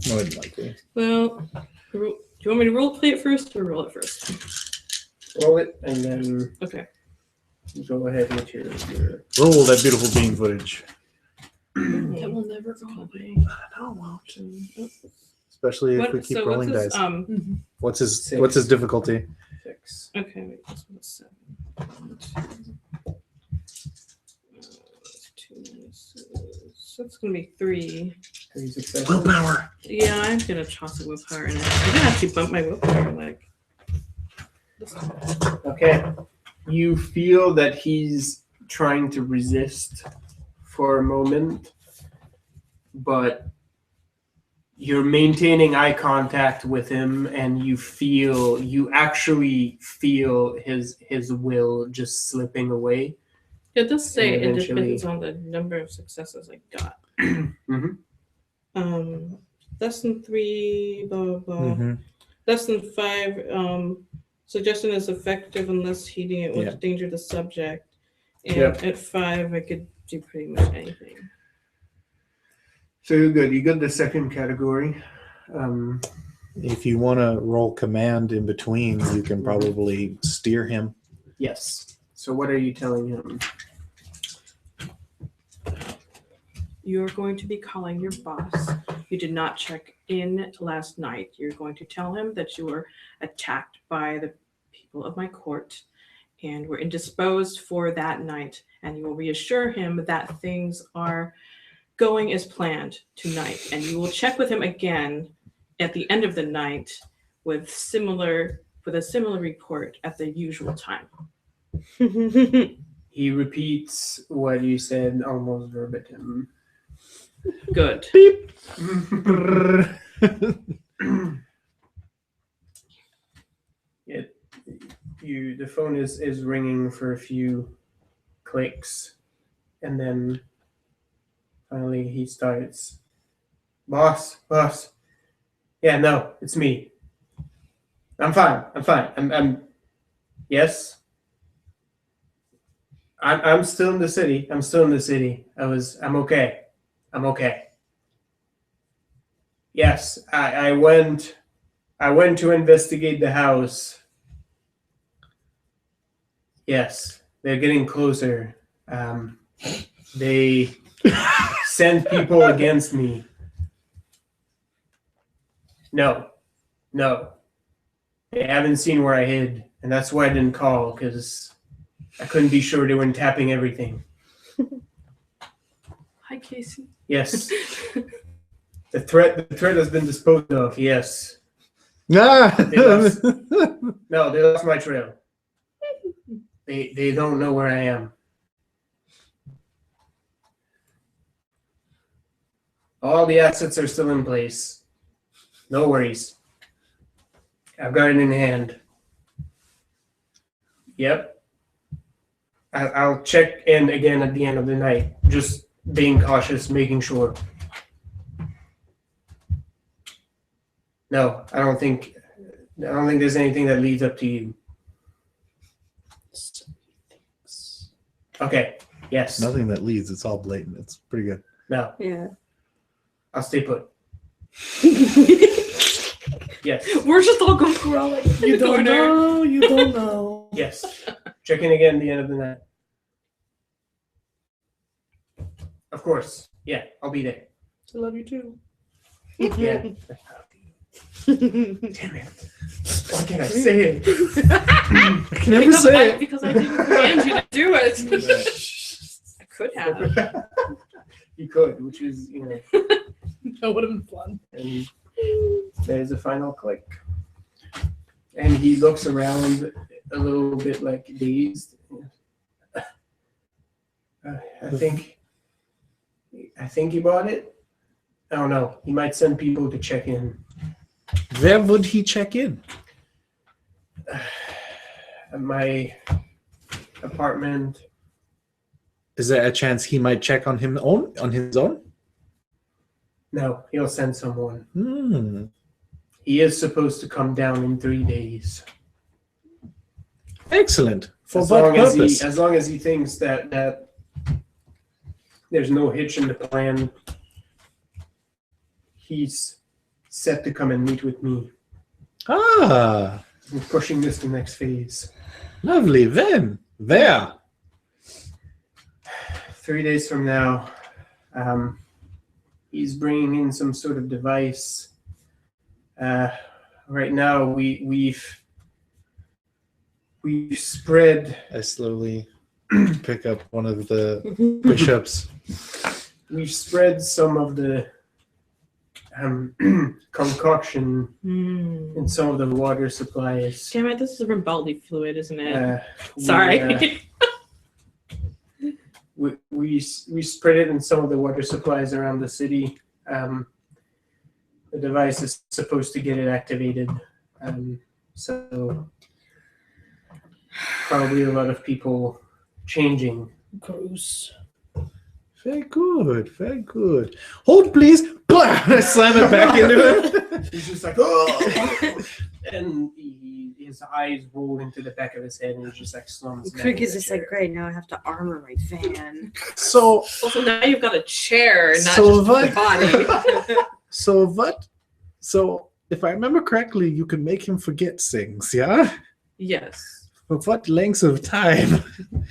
More than likely.
Well, do you want me to role play it first or roll it first?
Roll it and then
Okay.
go ahead with your
Roll that beautiful bean footage.
That will never go away.
No, well, especially if we keep rolling
what's
dice.
this,
What's his difficulty?
6.
okay, wait, this one's 7. So it's gonna be 3.
3 successes.
Willpower.
Yeah, I'm gonna toss a willpower in it. I'm gonna actually bump my willpower like this time.
Okay. You feel that he's trying to resist for a moment, but you're maintaining eye contact with him and you actually feel his will just slipping away.
It does say
And
it
eventually-
depends on the number of successes I got.
Mhm.
Less than 3, blah blah blah.
Mm-hmm.
Less than 5. Suggestion is effective unless heating it will
Yeah.
endanger the subject. And
Yep.
at 5, I could do pretty much anything.
So you're good. You got the second category.
If you want to roll command in between, you can probably steer him.
Yes. So what are you telling him?
You're going to be calling your boss. You did not check in last night. You're going to tell him that you were attacked by the people of my court and were indisposed for that night. And you will reassure him that things are going as planned tonight. And you will check with him again at the end of the night with a similar report at the usual time.
He repeats what you said almost verbatim.
Good.
The phone is ringing for a few clicks, and then finally he starts. Boss. Yeah, no, it's me. I'm fine. I'm yes. I'm still in the city. I'm okay. Yes, I went to investigate the house. Yes, they're getting closer. They sent people against me. No. They haven't seen where I hid, and that's why I didn't call, because I couldn't be sure they weren't tapping everything.
Hi, Casey.
Yes. The threat has been disposed of, yes.
Ah!
No, they lost my trail. They don't know where I am. All the assets are still in place. No worries. I've got it in hand. Yep. I'll check in again at the end of the night. Just being cautious, making sure. No, I don't think there's anything that leads up to you. Okay. Yes.
Nothing that leads. It's all blatant. It's pretty good.
No.
Yeah.
I'll stay put. Yes.
We're just all going around like
You don't know. You don't know.
Yes. Check in again at the end of the night. Of course. Yeah, I'll be there.
I love you too.
Yeah. Damn it. Why can't I say it?
I can never say it.
Because I didn't command you to do it. I could have.
You could, which is, you know.
That would have been fun.
And there's a final click. And he looks around a little bit like dazed. I think he bought it. I don't know. He might send people to check in.
Where would he check in?
At my apartment.
Is there a chance he might check on his own?
No, he'll send someone.
Hmm.
He is supposed to come down in 3 days.
Excellent. For
As
what
long
purpose?
as long as he thinks that there's no hitch in the plan, he's set to come and meet with me.
Ah,
We're pushing this to the next phase.
lovely. Then, where?
3 days from now, he's bringing in some sort of device. Right now, we've spread.
I slowly pick up one of the bishops.
We've spread some of the concoction in some of the water supplies.
Damn it, this is from bodily fluid, isn't it?
We,
Sorry.
we spread it in some of the water supplies around the city. The device is supposed to get it activated. So probably a lot of people changing.
Gross.
Very good. Very good. Hold, please. Blah! I slam it back into it.
He's just like, oh! And his eyes roll into the back of his head, and he just like slumps down.
Crick
in
is
the
just
chair.
like, great, now I have to armor my fan.
So,
Also, now you've got a chair, not
So
just
what-
a body.
so what? So, if I remember correctly, you can make him forget things, yeah?
Yes.
For what lengths of time?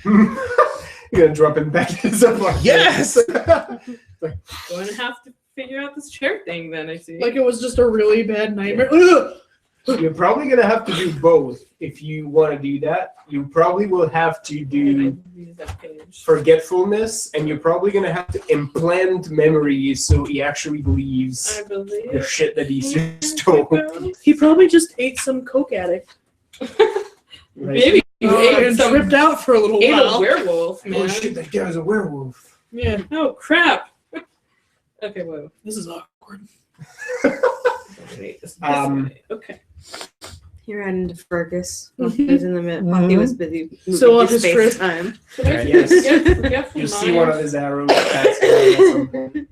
You're gonna drop him back in his apartment.
Yes!
Going to have to figure out this chair thing then, I see.
Like it was just a really bad nightmare. Ugh!
You're probably gonna have to do both if you want to do that. You probably will have to do forgetfulness, and you're probably gonna have to implant memories so he actually believes
I believe.
the shit that he's just told.
He probably just ate some coke addict.
Right?
Maybe you ate
And
some
tripped out for a little
ate a
while.
werewolf, man.
Oh shit, that guy's a werewolf.
Yeah,
Oh crap. Okay, whoa.
this is awkward.
Wait, this way. Okay.
He ran into Fergus while he was in the middle. While he was busy
So on
moving
his
space
trip-
time.
So there's
Yes.
forgetful
You see one of
minds.
his arrows pass down at some point.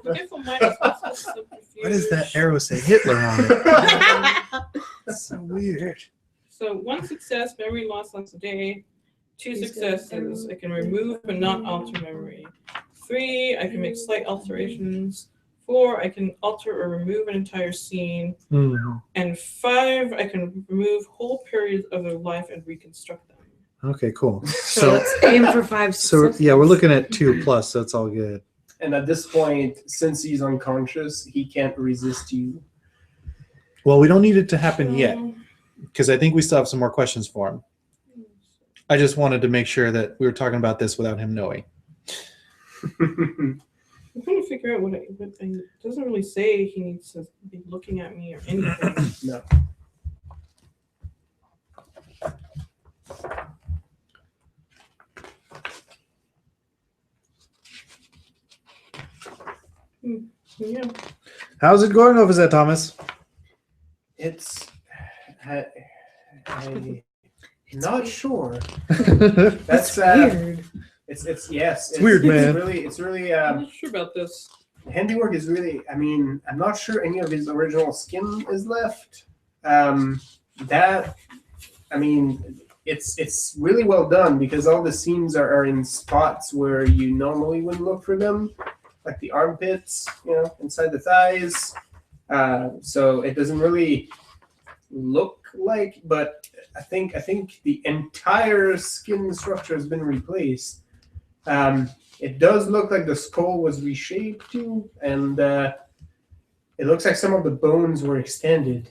Forgetful minds is also subterfuge.
What does that arrow say? Hitler on it. That's so weird.
So 1 success, memory loss once a day. 2 successes, I can remove but not alter memory. 3, I can make slight alterations. 4, I can alter or remove an entire scene.
Mhm.
And 5, I can remove whole periods of their life and reconstruct them.
Okay, cool.
So
So,
let's aim for 5 successes.
yeah, we're looking at 2+, so that's all good.
And at this point, since he's unconscious, he can't resist you.
Well, we don't need it to happen yet, because I think we still have some more questions for him. I just wanted to make sure that we were talking about this without him knowing.
I'm trying to figure out what it doesn't really say he needs to be looking at me or anything.
No.
Yeah.
How's it going over there, Thomas?
It's I'm not sure.
That's
That's
weird.
It's
weird, man.
It's really
I'm not sure about this.
handiwork is really. I mean, I'm not sure any of his original skin is left. It's really well done because all the seams are in spots where you normally wouldn't look for them, like the armpits, inside the thighs. So it doesn't really look like, but I think the entire skin structure has been replaced. It does look like the skull was reshaped too, and it looks like some of the bones were extended.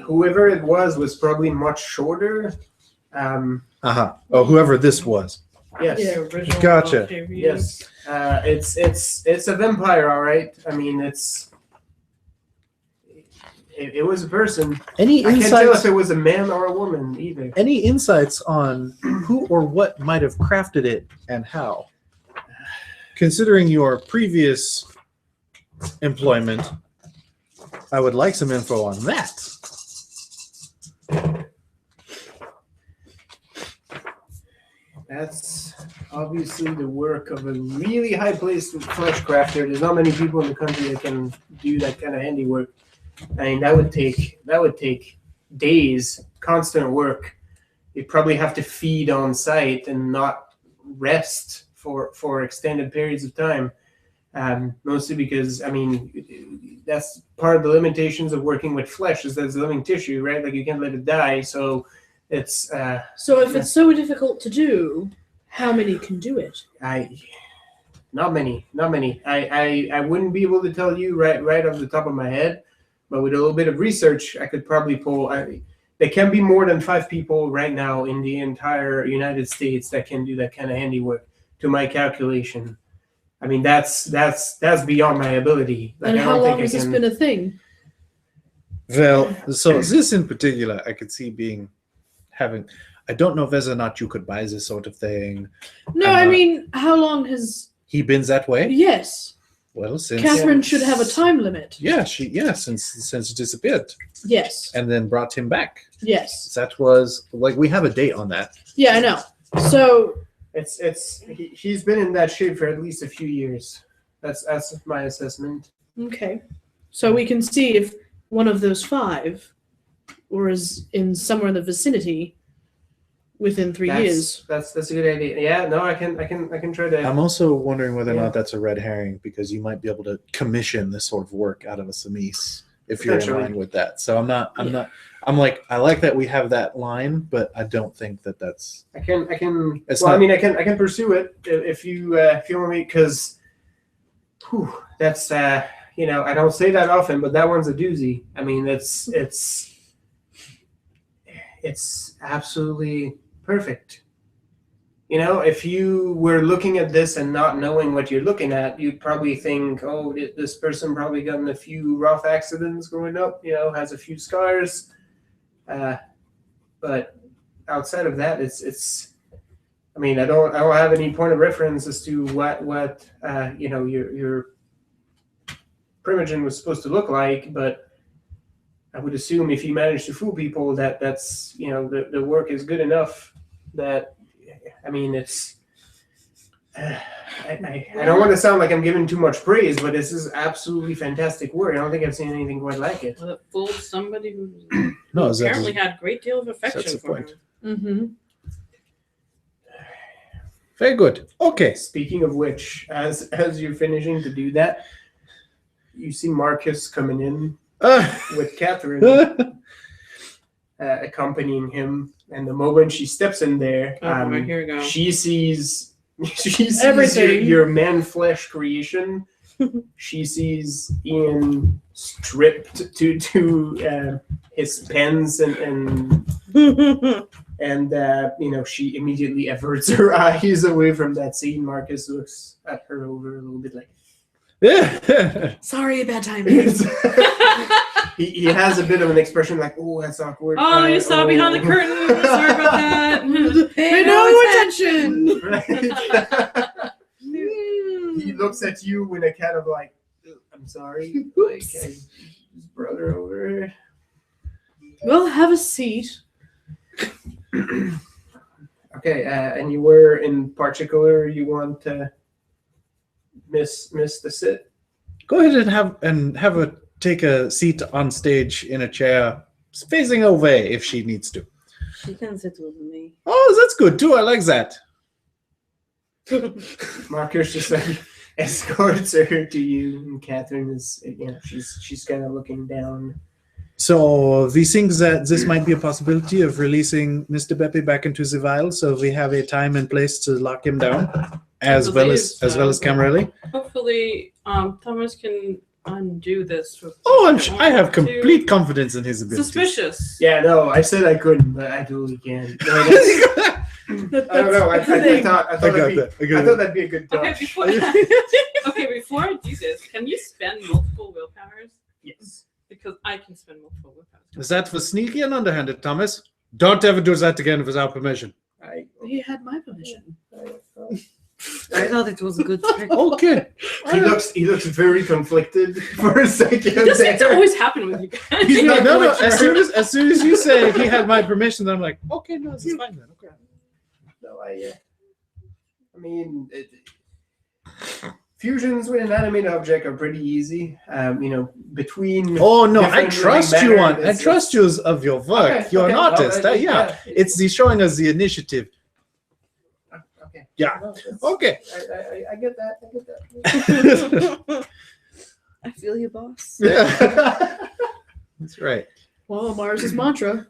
Whoever it was probably much shorter.
Oh, whoever this was.
Yes.
Yeah, original.
Gotcha.
Octavian.
Yes. It's a vampire, all right. I mean, it was a person.
Any
I can't tell
insights?
if it was a man or a woman either.
Any insights on who or what might have crafted it and how? Considering your previous employment, I would like some info on that.
That's obviously the work of a really high-placed flesh crafter. There's not many people in the country that can do that kind of handiwork. I mean, that would take days, constant work. You'd probably have to feed on site and not rest for extended periods of time. Mostly because, I mean, that's part of the limitations of working with flesh is that it's living tissue, right? Like you can't let it die. So it's
So if it's so difficult to do, how many can do it?
not many. I wouldn't be able to tell you right off the top of my head, but with a little bit of research, I could probably pull. There can be more than 5 people right now in the entire United States that can do that kind of handiwork, to my calculation. I mean, that's beyond my ability. Like,
And
I
how
don't
long
think
has
I
this
can-
been a thing?
Well, so this in particular, I could see having. I don't know whether or not you could buy this sort of thing.
No,
I'm
I
not-
mean, how long has...
He been that way?
Yes.
Well, since
Catherine should have a time limit.
since he disappeared
Yes.
and then brought him back.
Yes.
That was like we have a date on that.
Yeah, I know. So,
He's been in that shape for at least a few years. That's my assessment.
okay. So we can see if one of those 5 or is in somewhere in the vicinity within 3 years.
That's a good idea. Yeah, no, I can try to.
I'm also wondering whether or
Yeah.
not that's a red herring because you might be able to commission this sort of work out of a Samis if you're in
Potentially.
line with that. So I'm like, I like that we have that line, but I don't think that that's.
I can.
It's
Well, I
not-
mean, I can pursue it if you want me, because that's I don't say that often, but that one's a doozy. I mean, it's absolutely perfect. If you were looking at this and not knowing what you're looking at, you'd probably think, oh, this person probably got in a few rough accidents growing up, has a few scars. But outside of that, it's. I mean, I don't have any point of reference as to what your primogen was supposed to look like, but I would assume if you manage to fool people, that's the work is good enough. That, I mean, it's. I don't want to sound like I'm giving too much praise, but this is absolutely fantastic work. I don't think I've seen anything quite like it.
Well, it fooled somebody who
No, is that-
apparently had a great deal of
That's
affection
the
for
point.
him.
Mm-hmm.
Very good. Okay.
Speaking of which, as you're finishing to do that, you see Marcus coming in with Catherine accompanying him, and the moment she steps in there,
Oh, boy, here we go.
she sees
Everything.
your man flesh creation. She sees Ian stripped to his pens and she immediately averts her eyes away from that scene. Marcus looks at her over a little bit like
Sorry, bad timing.
he has a bit of an expression like, oh, that's awkward.
Oh, you saw behind the curtain. Sorry about that.
Pay no attention.
Right? He looks at you with a kind of like I'm sorry. Like, his brother over here.
Well, have a seat.
Okay, anywhere in particular you want to miss the sit?
Go ahead and have her take a seat on stage in a chair, facing away if she needs to.
She can sit with me.
Oh, that's good too. I like that.
Marcus just like escorts her to you, and Catherine is, she's kind of looking down.
So we think that this might be a possibility of releasing Mr. Beppe back into the vial, so we have a time and place to lock him down, as well as Camerelli.
Hopefully, Thomas can undo this.
Oh, I have complete confidence in his abilities.
Suspicious.
Yeah, no, I said I couldn't, but I totally can. No, I don't know. I thought that'd be a good
Okay,
touch.
before I do this, can you spend multiple willpowers?
Yes.
Because I can spend multiple willpowers.
Is that for sneaky and underhanded, Thomas? Don't ever do that again without permission.
He had my permission.
I thought it was a good trick.
Okay.
He looks very conflicted for a second.
This seems to always happen with you guys.
He's not
No.
quite
As soon as you say he had my permission, then I'm like, okay, no, this is fine then. Okay.
No, I mean, fusions with an animate object are pretty easy. Between.
Oh no, I
different
trust
living
you
matter,
on. I trust you of your work.
Okay,
You're
okay,
an artist.
well,
Yeah, it's the showing us the initiative.
Okay.
Yeah.
No, that's-
Okay.
I get that.
I feel you, boss.
Yeah. That's right.
Well, Mars' mantra: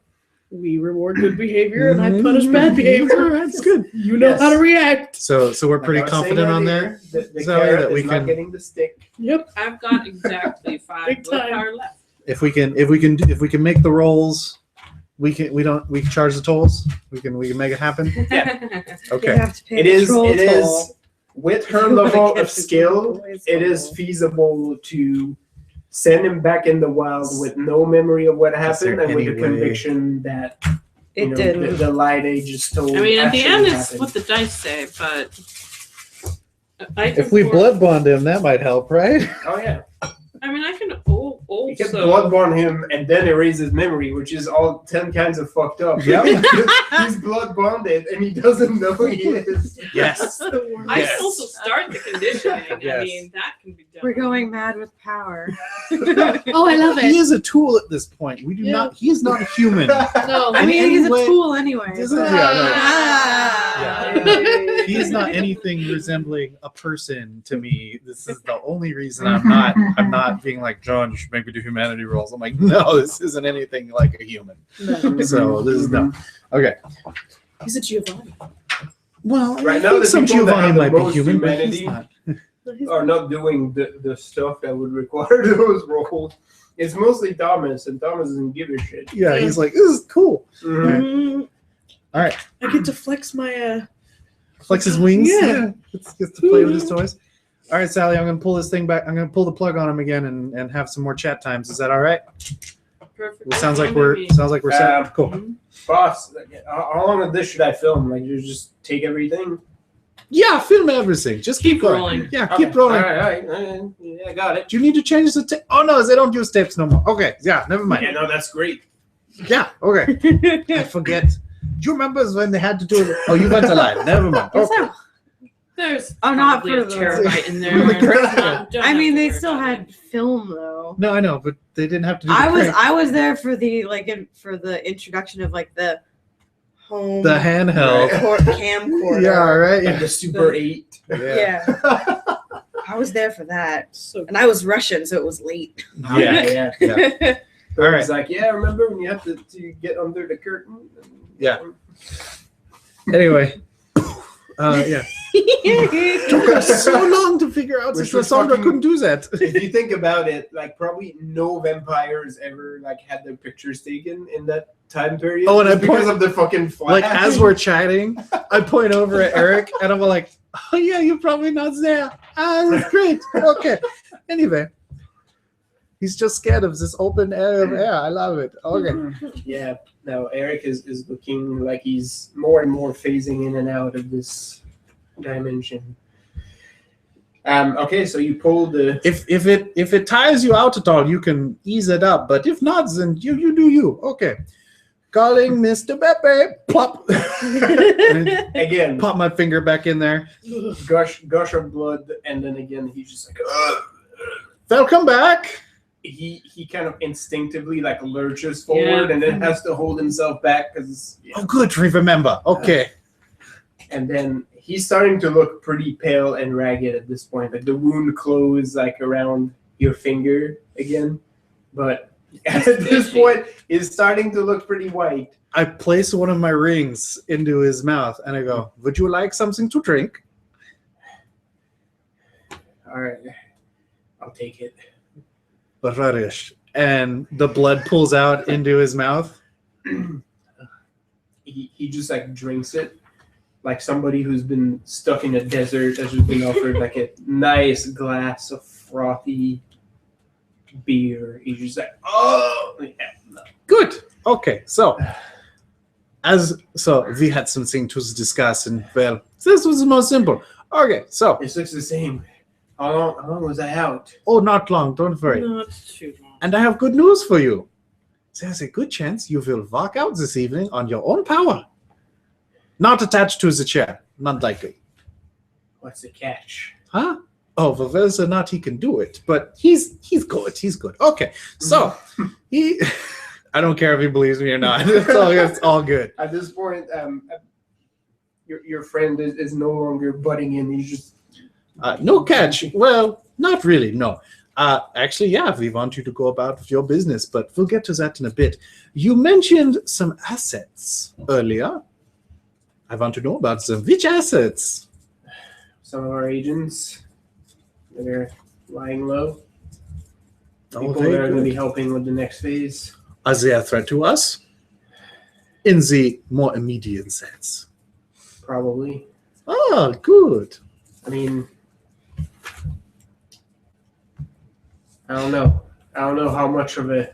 we reward good behavior and I punish bad behavior.
That's good.
You know
Yes.
how to react.
So we're pretty
Like I was saying
confident on
earlier,
that.
The
Zoe,
carrot
that we
is not
can-
getting the stick.
Yep.
I've got exactly 5
Big time.
willpower left.
If we can make the rolls, we charge the tolls. We can make it happen.
Yeah.
You
Okay.
have to pay
It
the
is
troll
it is
toll.
with her
You wanna
level
get
of
to
skill,
the boys'
it is
level.
feasible to send him back in the wild with no memory of what happened
there
and with the
any way-
conviction that
It didn't.
the light age is told.
I mean, at the
actually
end, it's
happened.
what the dice say, but
If we blood bond him, that might help, right?
Oh yeah,
I mean, I can
you can
also.
bloodborne him and then erase his memory, which is all 10 kinds of fucked up.
Yeah.
He's blood bonded and he doesn't know he is.
Yes.
I
Yes.
can also start the conditioning. I
Yes.
mean, that can be done.
We're going mad with power.
Oh, I love
He
it.
is a tool at this point. We do
Yeah.
not. He is not a human.
No,
I mean, he's a
Anyway-
tool anyway.
This is-
but-
Yeah, He is not anything resembling a person to me. This is the only reason I'm not being like, John, you should maybe do humanity roles. I'm like, no, this isn't anything like a human. So this is no. Okay.
he's a Giovanni.
Well,
Right
I
now,
think
the
some
people that
Giovanni
have the
might be
most
human, but he's
humanity-
not.
Are not doing the stuff that would require those roles. It's mostly Thomas, and Thomas doesn't give a shit.
Yeah, he's like, this is cool.
Mhm.
All right.
I get to flex my
Flex his wings.
Yeah.
Gets to play with his toys. All right, Sally, I'm gonna pull this thing back. I'm gonna pull the plug on him again and have some more chat times. Is that all right?
Perfect.
It sounds like we're set. Cool.
Boss, how long of this should I film? Like, you just take everything?
Yeah, film everything. Just keep,
Keep
going.
rolling.
Yeah,
Okay.
keep rolling.
All right. Yeah, I got it.
Do you need to change the tape? Oh no, they don't use tapes no more. Okay, yeah, never mind.
Yeah, no, that's great.
Yeah, okay. I forget. Do you remember when they had to do it? Oh, you went alive. Never mind.
What's
Okay.
that?
There's
Oh, not
probably
for
a
the-
terabyte in there.
For the credit.
Don't
I
have
mean,
to
they
worry
still
about
had
it.
film though.
No, I know, but they didn't have to do the
I
crank.
was there for the for the introduction of like the home
The handheld.
camcorder.
Yeah, right.
Like
Yeah.
the Super 8.
Yeah, I was there for that,
So
and I was Russian, so it was late.
Yeah.
Yeah. All right.
It's like, yeah, remember when you have to get under the curtain?
Yeah. Anyway. Yeah. Took us so long to figure out
Which
since
was
Sandra
fucking-
couldn't do that.
If you think about it, like probably no vampires ever like had their pictures taken in that time period.
Oh, and I
just because
point-
of the fucking flash.
Like as we're chatting, I point over at Eric and I'm like, "Oh yeah, you're probably not there. Ah, that's great. Okay." Anyway, he's just scared of this open area of air. I love it. Okay.
Yeah, no, Eric is looking like he's more and more phasing in and out of this dimension. Okay, so you pull the.
If it tires you out at all, you can ease it up. But if not, then you do you. Okay. Calling Mr. Pepe. Plop. And
Again,
pop my finger back in there.
gush of blood, and then again he's just like, ugh.
Welcome back.
He kind of instinctively like lurches forward,
Yeah.
and then has to hold himself back because.
Oh, good. Remember. Okay.
And then he's starting to look pretty pale and ragged at this point. Like the wound closed like around your finger again, but at this point, it's starting to look pretty white.
I place one of my rings into his mouth, and I go, "Would you like something to drink?"
All right, I'll take it.
Bararish. And the blood pulls out into his mouth.
He just like drinks it, like somebody who's been stuck in a desert has just been offered like a nice glass of frothy beer. He's just like, oh, yeah, no.
Good. Okay. So we had something to discuss, and well, this was the most simple. Okay. So
This looks the same. How long was I out?
oh, not long. Don't worry.
Not too long.
And I have good news for you. There's a good chance you will walk out this evening on your own power. Not attached to the chair. Not likely.
What's the catch?
Huh? Oh, well, whether or not he can do it, but he's good. He's good. Okay, so he. I don't care if he believes me or not. It's all good.
At this point, your friend is no longer butting in. He's just
No catch. Well, not really. No. Actually, yeah, we want you to go about your business, but we'll get to that in a bit. You mentioned some assets earlier. I want to know about them. Which assets?
some of our agents that are lying low.
Oh,
People
very
that are going to
good.
be helping with the next phase.
Are they a threat to us? In the more immediate sense.
Probably.
Oh, good.
I mean, I don't know. I don't know how much of a.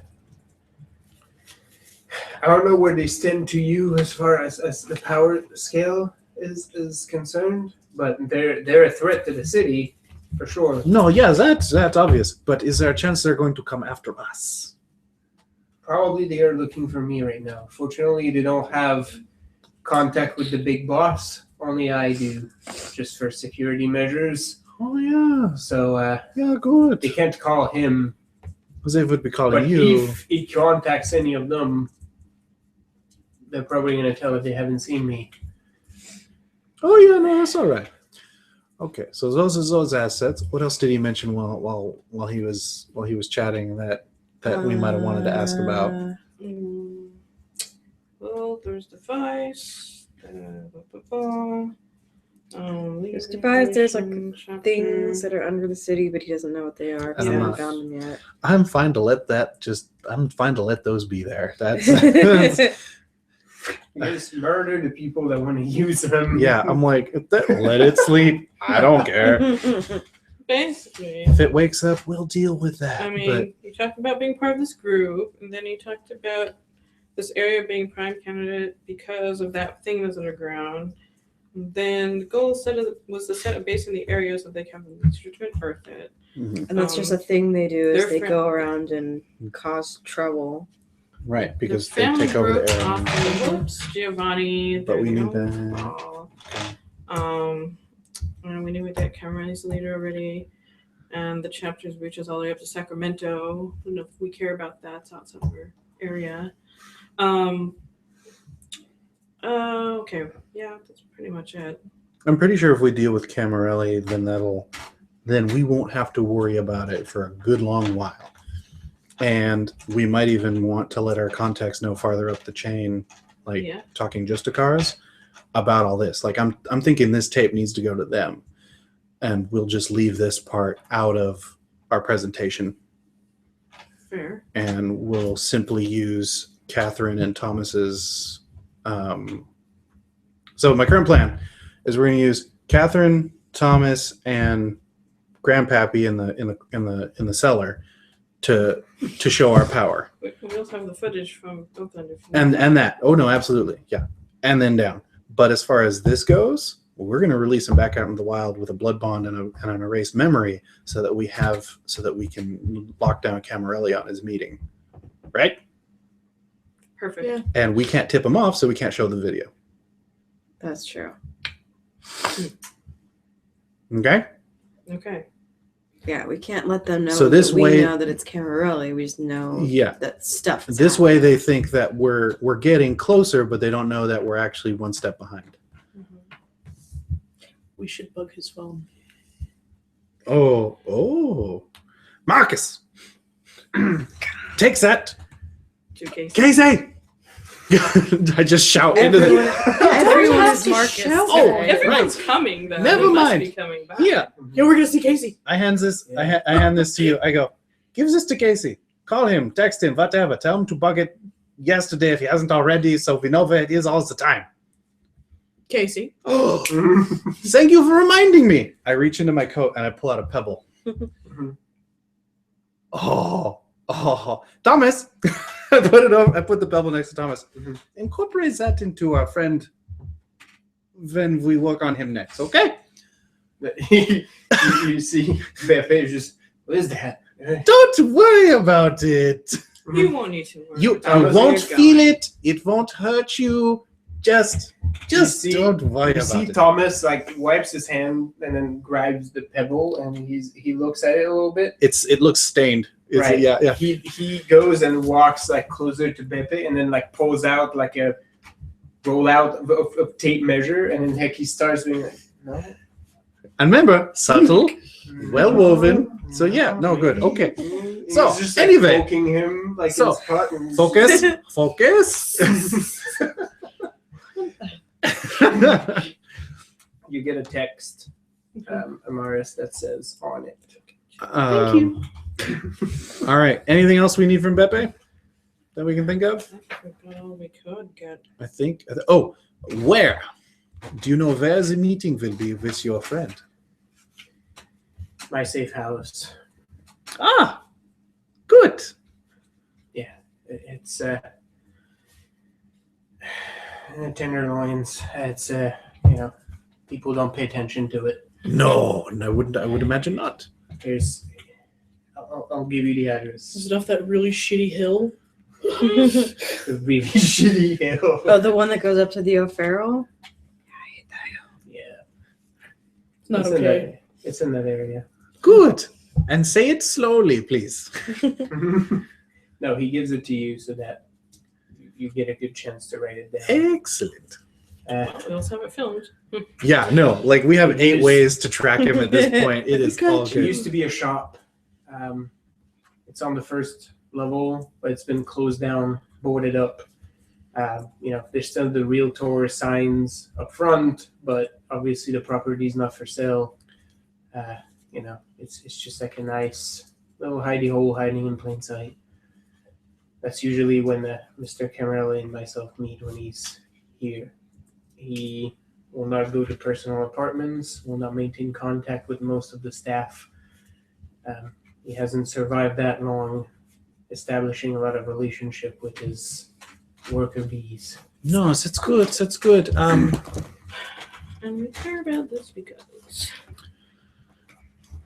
I don't know where they stand to you as far as the power scale is concerned, but they're a threat to the city for sure.
No, yeah, that's obvious. But is there a chance they're going to come after us?
Probably they are looking for me right now. Fortunately, they don't have contact with the big boss. Only I do, just for security measures.
Oh, yeah.
So
Yeah, good.
they can't call him.
Because they would be calling
But
you.
if he contacts any of them, they're probably going to tell that they haven't seen me.
Oh, yeah, no, that's all right. Okay, so those are those assets. What else did he mention while he was chatting that we might have wanted to ask about?
Well, there's device.
There's device, there's, like, Things that are under the city, but he doesn't know what they are because he
Yeah.
hasn't found them yet.
I'm fine to let those be there. That's
You just murder the people that want to use them.
yeah. I'm like, let it sleep. I don't care.
Basically,
If it wakes up, we'll deal with that.
I mean, you talked about being part of this group, and then you talked about this area being prime candidate because of that thing that's underground. And then the goal was to set a base in the area so they can unearth it.
Mhm.
And that's just a thing they do is
They're
they
friend-
go around and cause trouble.
Right, because
the
they
family
take over
broke
the area.
off of Giovanni.
But we
they're
need
going
that.
fall. And we knew that Cameron's leader already, and the chapters reaches all the way up to Sacramento. And if we care about that, it's outside of our area. Okay, yeah, that's pretty much it.
I'm pretty sure if we deal with Camarelli, then we won't have to worry about it for a good long while. And we might even want to let our contacts know farther up the chain, like
Yeah.
talking just to cars, about all this. Like I'm thinking this tape needs to go to them, and we'll just leave this part out of our presentation,
Fair.
and we'll simply use Catherine and Thomas's. So my current plan is we're going to use Catherine, Thomas, and Grandpappy in the cellar to show our power,
We also have the footage from Oakland.
and that. Oh no, absolutely, yeah, and then down. But as far as this goes, well, we're going to release him back out in the wild with a blood bond and an erased memory so that we can lock down Camarelli on his meeting, right?
Perfect.
Yeah.
And we can't tip him off, so we can't show the video.
That's true.
Okay.
Okay.
Yeah, we can't let them know.
So this
that we
way-
know that it's Camarelli. We just know
Yeah.
that stuff. is
This way,
happening.
they think that we're getting closer, but they don't know that we're actually one step behind.
We should bug his phone.
Oh, Marcus, take that,
2K.
Casey. I just shout into
Everyone,
the.
everyone
have
is
to
Marcus.
shout
Oh,
today.
Everyone's coming though.
Never
They must
mind.
be coming back.
Yeah,
Yeah, we're gonna see Casey.
I hand this. I hand this to you. I go, give this to Casey. Call him, text him, whatever. Tell him to bug it yesterday if he hasn't already, so we know where it is all the time.
Casey.
Oh, thank you for reminding me. I reach into my coat and I pull out a pebble. Oh, Thomas. I put it over. I put the pebble next to Thomas.
Mhm.
Incorporate that into our friend when we work on him next, okay?
you see, Beppe is just, what is that?
Don't worry about it.
You won't need to worry.
You, I
Thomas,
won't
there you go.
feel it. It won't hurt you. Just
see-
don't worry
You
about
see
it.
Thomas like wipes his hand and then grabs the pebble and he looks at it a little bit.
It looks stained. It's,
Right.
Yeah.
He goes and walks like closer to Beppe and then like pulls out like a rollout of tape measure and then heck he starts doing like, no.
And remember, subtle, well woven. So yeah, no good. Okay.
He's
So,
just,
anyway.
poking him like
So,
in his butt and
Focus.
you get a text, Amaris, that says on it.
Thank you.
All right. Anything else we need from Beppe that we can think of?
I forgot all we could get.
I think. Oh, where? Do you know where the meeting will be with your friend?
My safe house.
Ah, good.
It's tenderloins. It's people don't pay attention to it.
No, I wouldn't. I would imagine not.
Here's, I'll give you the
Is
address.
it off that really shitty hill?
The really shitty hill.
Oh, the one that goes up to the O'Farrell?
Yeah,
It's not
it's
okay.
It's in that area.
Good. And say it slowly, please.
No, he gives it to you so that you get a good chance to write it down.
Excellent.
We also have it filmed.
Yeah, no, like we have 8
Just-
ways to track him at this point. It is all
It
good.
used to be a shop. It's on the first level, but it's been closed down, boarded up. There's still the realtor signs up front, but obviously the property is not for sale. It's just like a nice little hidey hole hiding in plain sight. That's usually when Mr. Camarelli and myself meet when he's here. He will not go to personal apartments, will not maintain contact with most of the staff. He hasn't survived that long establishing a lot of relationship with his worker bees.
No, that's good. That's good.
And we care about this because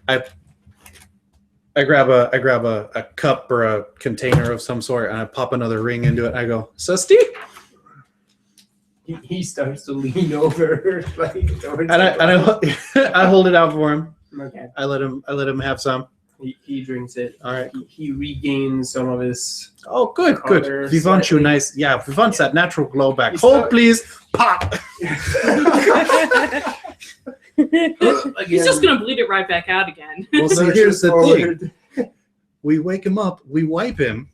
I grab a cup or a container of some sort and I pop another ring into it and I go, Susty?
He starts to lean over like towards
And
the
I hold it out for him.
Okay.
I let him have some.
He drinks it.
All right.
He regains some of his.
Oh, good,
Color
good. We want you
slightly.
nice. Yeah, we want that natural glow back.
He's
Hold,
not-
please. Pop.
he's just gonna bleed it right back out again.
Well, so
Pushes
here's the thing.
forward.
We wake him up. We wipe him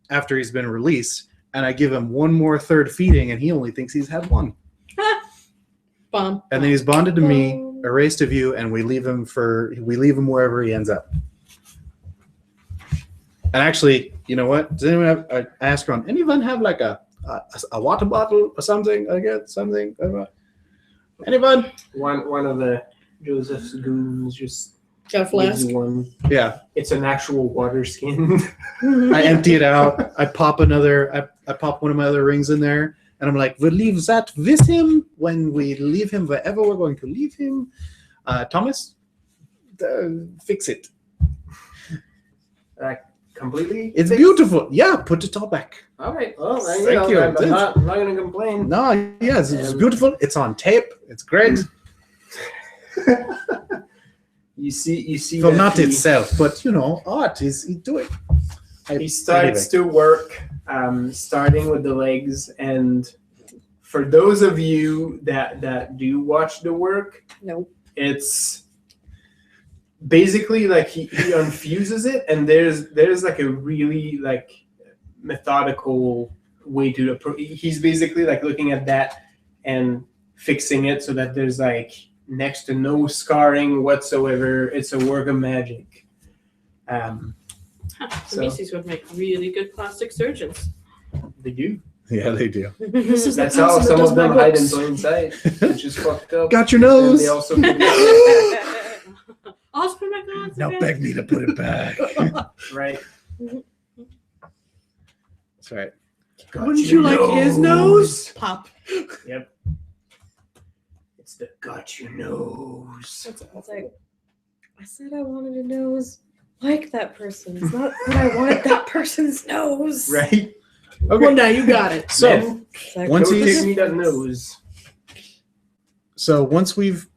after he's been released, and I give him one more third feeding, and he only thinks he's had one.
Bomb.
And then he's bonded to me, erased of you, and we leave him wherever he ends up. And actually, you know what? Does anyone have? I asked around. Anyone have like a water bottle or something? I get something. Anyone?
One of the Joseph's goons just
Got a
gives
flask.
you one.
Yeah.
It's an actual water skin.
I empty it out. I pop another. I pop one of my other rings in there, And I'm like, we'll leave that with him when we leave him wherever we're going to leave him. Thomas, fix it.
Completely.
It's
fixed?
beautiful. Yeah, put it all back.
All right. Well,
Thank you.
I'm not going to complain.
No, yes, it's beautiful. It's on tape. It's great.
You see.
Well,
that
not
he-
itself, but art is doing.
He starts to work, starting with the legs. And for those of you that do watch the work,
Nope.
it's basically like he unfuses it, and there's like a really like methodical way to approach. He's basically like looking at that and fixing it so that there's like next to no scarring whatsoever. It's a work of magic.
The Macy's would make really good plastic surgeons.
They do.
Yeah, they do.
This is the
That's how
person that
some
does
of
my
them hide in
books.
plain sight, which is fucked up.
Got your
And
nose.
they also
I'll just put my glasses
Now
in.
beg me to put it back.
right.
That's right.
Got
Wouldn't
your
you like his nose? Pop.
Yep. It's the got your nose.
It's like, I said I wanted a nose like that person's, not that I wanted that person's nose.
Right.
Well, now you got it.
So
Then,
It's like,
once
go
he's-
take me that nose.
once we've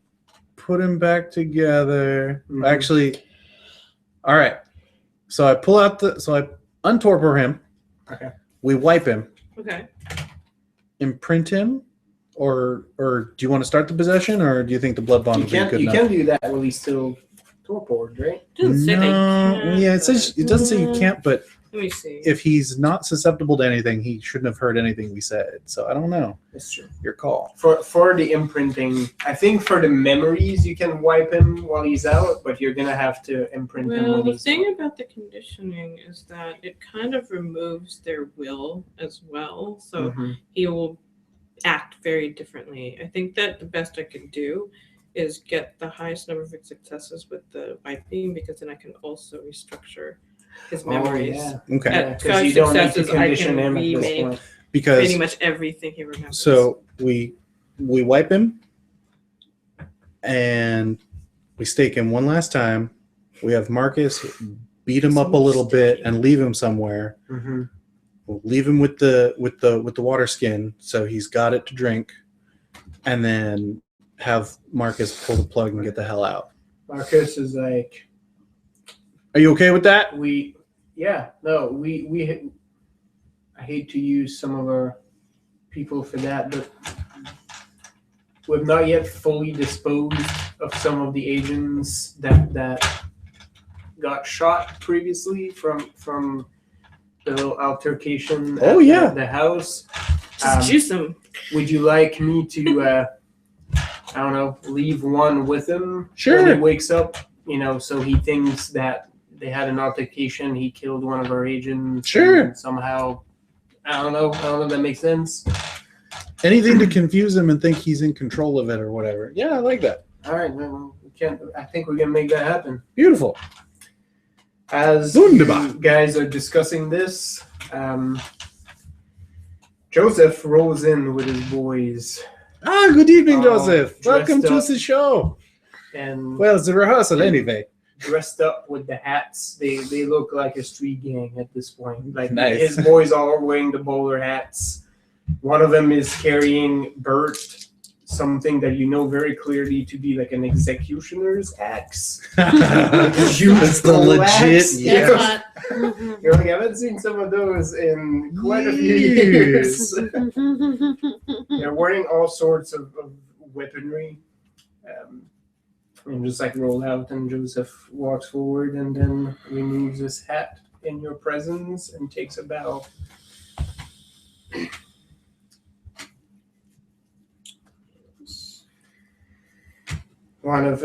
put him back together,
Mhm.
actually, all right. So I pull out I untorpor him.
Okay.
We wipe him,
Okay.
imprint him, or do you want to start the possession, or do you think the blood bond
You
would be
can't
good
you
enough?
can do that while he's still torpored, right?
It doesn't say they
No,
can't,
yeah, it says
but-
it doesn't say you can't, but
Let me see.
if he's not susceptible to anything, he shouldn't have heard anything we said. So I don't know.
That's true.
Your call.
For the imprinting, I think for the memories you can wipe him while he's out, but you're gonna have to imprint him
Well,
when
the
he's
thing
out.
about the conditioning is that it kind of removes their will as well. So
Mhm.
he will act very differently. I think that the best I can do is get the highest number of successes with the wiping, because then I can also restructure his memories.
Oh,
Okay.
At
yeah. Because you
5
don't need to
successes, I
condition
can
him at this
remake
point.
Because
pretty much everything he remembers.
so we wipe him and we stake him one last time. We have Marcus beat him up a little bit and leave him somewhere.
Mhm.
We'll leave him with the water skin, so he's got it to drink, and then have Marcus pull the plug and get the hell out.
Marcus is like,
Are you okay with that?
I hate to use some of our people for that, but we've not yet fully disposed of some of the agents that got shot previously from the little altercation
Oh,
at
yeah.
the house.
Just juice him.
Would you like me to, I don't know, leave one with him
Sure.
when he wakes up? So he thinks that they had an altercation. He killed one of our agents.
Sure.
and somehow, I don't know if that makes sense.
Anything to confuse him and think he's in control of it or whatever. Yeah, I like that.
All right, well, I think we can make that happen.
Beautiful.
As
Wunderbar.
you guys are discussing this, Joseph rolls in with his boys,
Good evening,
Oh,
Joseph. Welcome
dressed
to
up.
the show.
and
Well, it's a rehearsal anyway.
dressed up with the hats. They look like a street gang at this point. Like
Nice.
his boys all are wearing the bowler hats. One of them is carrying Bert, something that you know very clearly to be like an executioner's axe.
That's the legit.
Axe.
Yeah.
That's hot.
You're like, I haven't seen some of those in quite a few years. They're wearing all sorts of weaponry. And just like roll out, and Joseph walks forward and then removes his hat in your presence and takes a bow. One of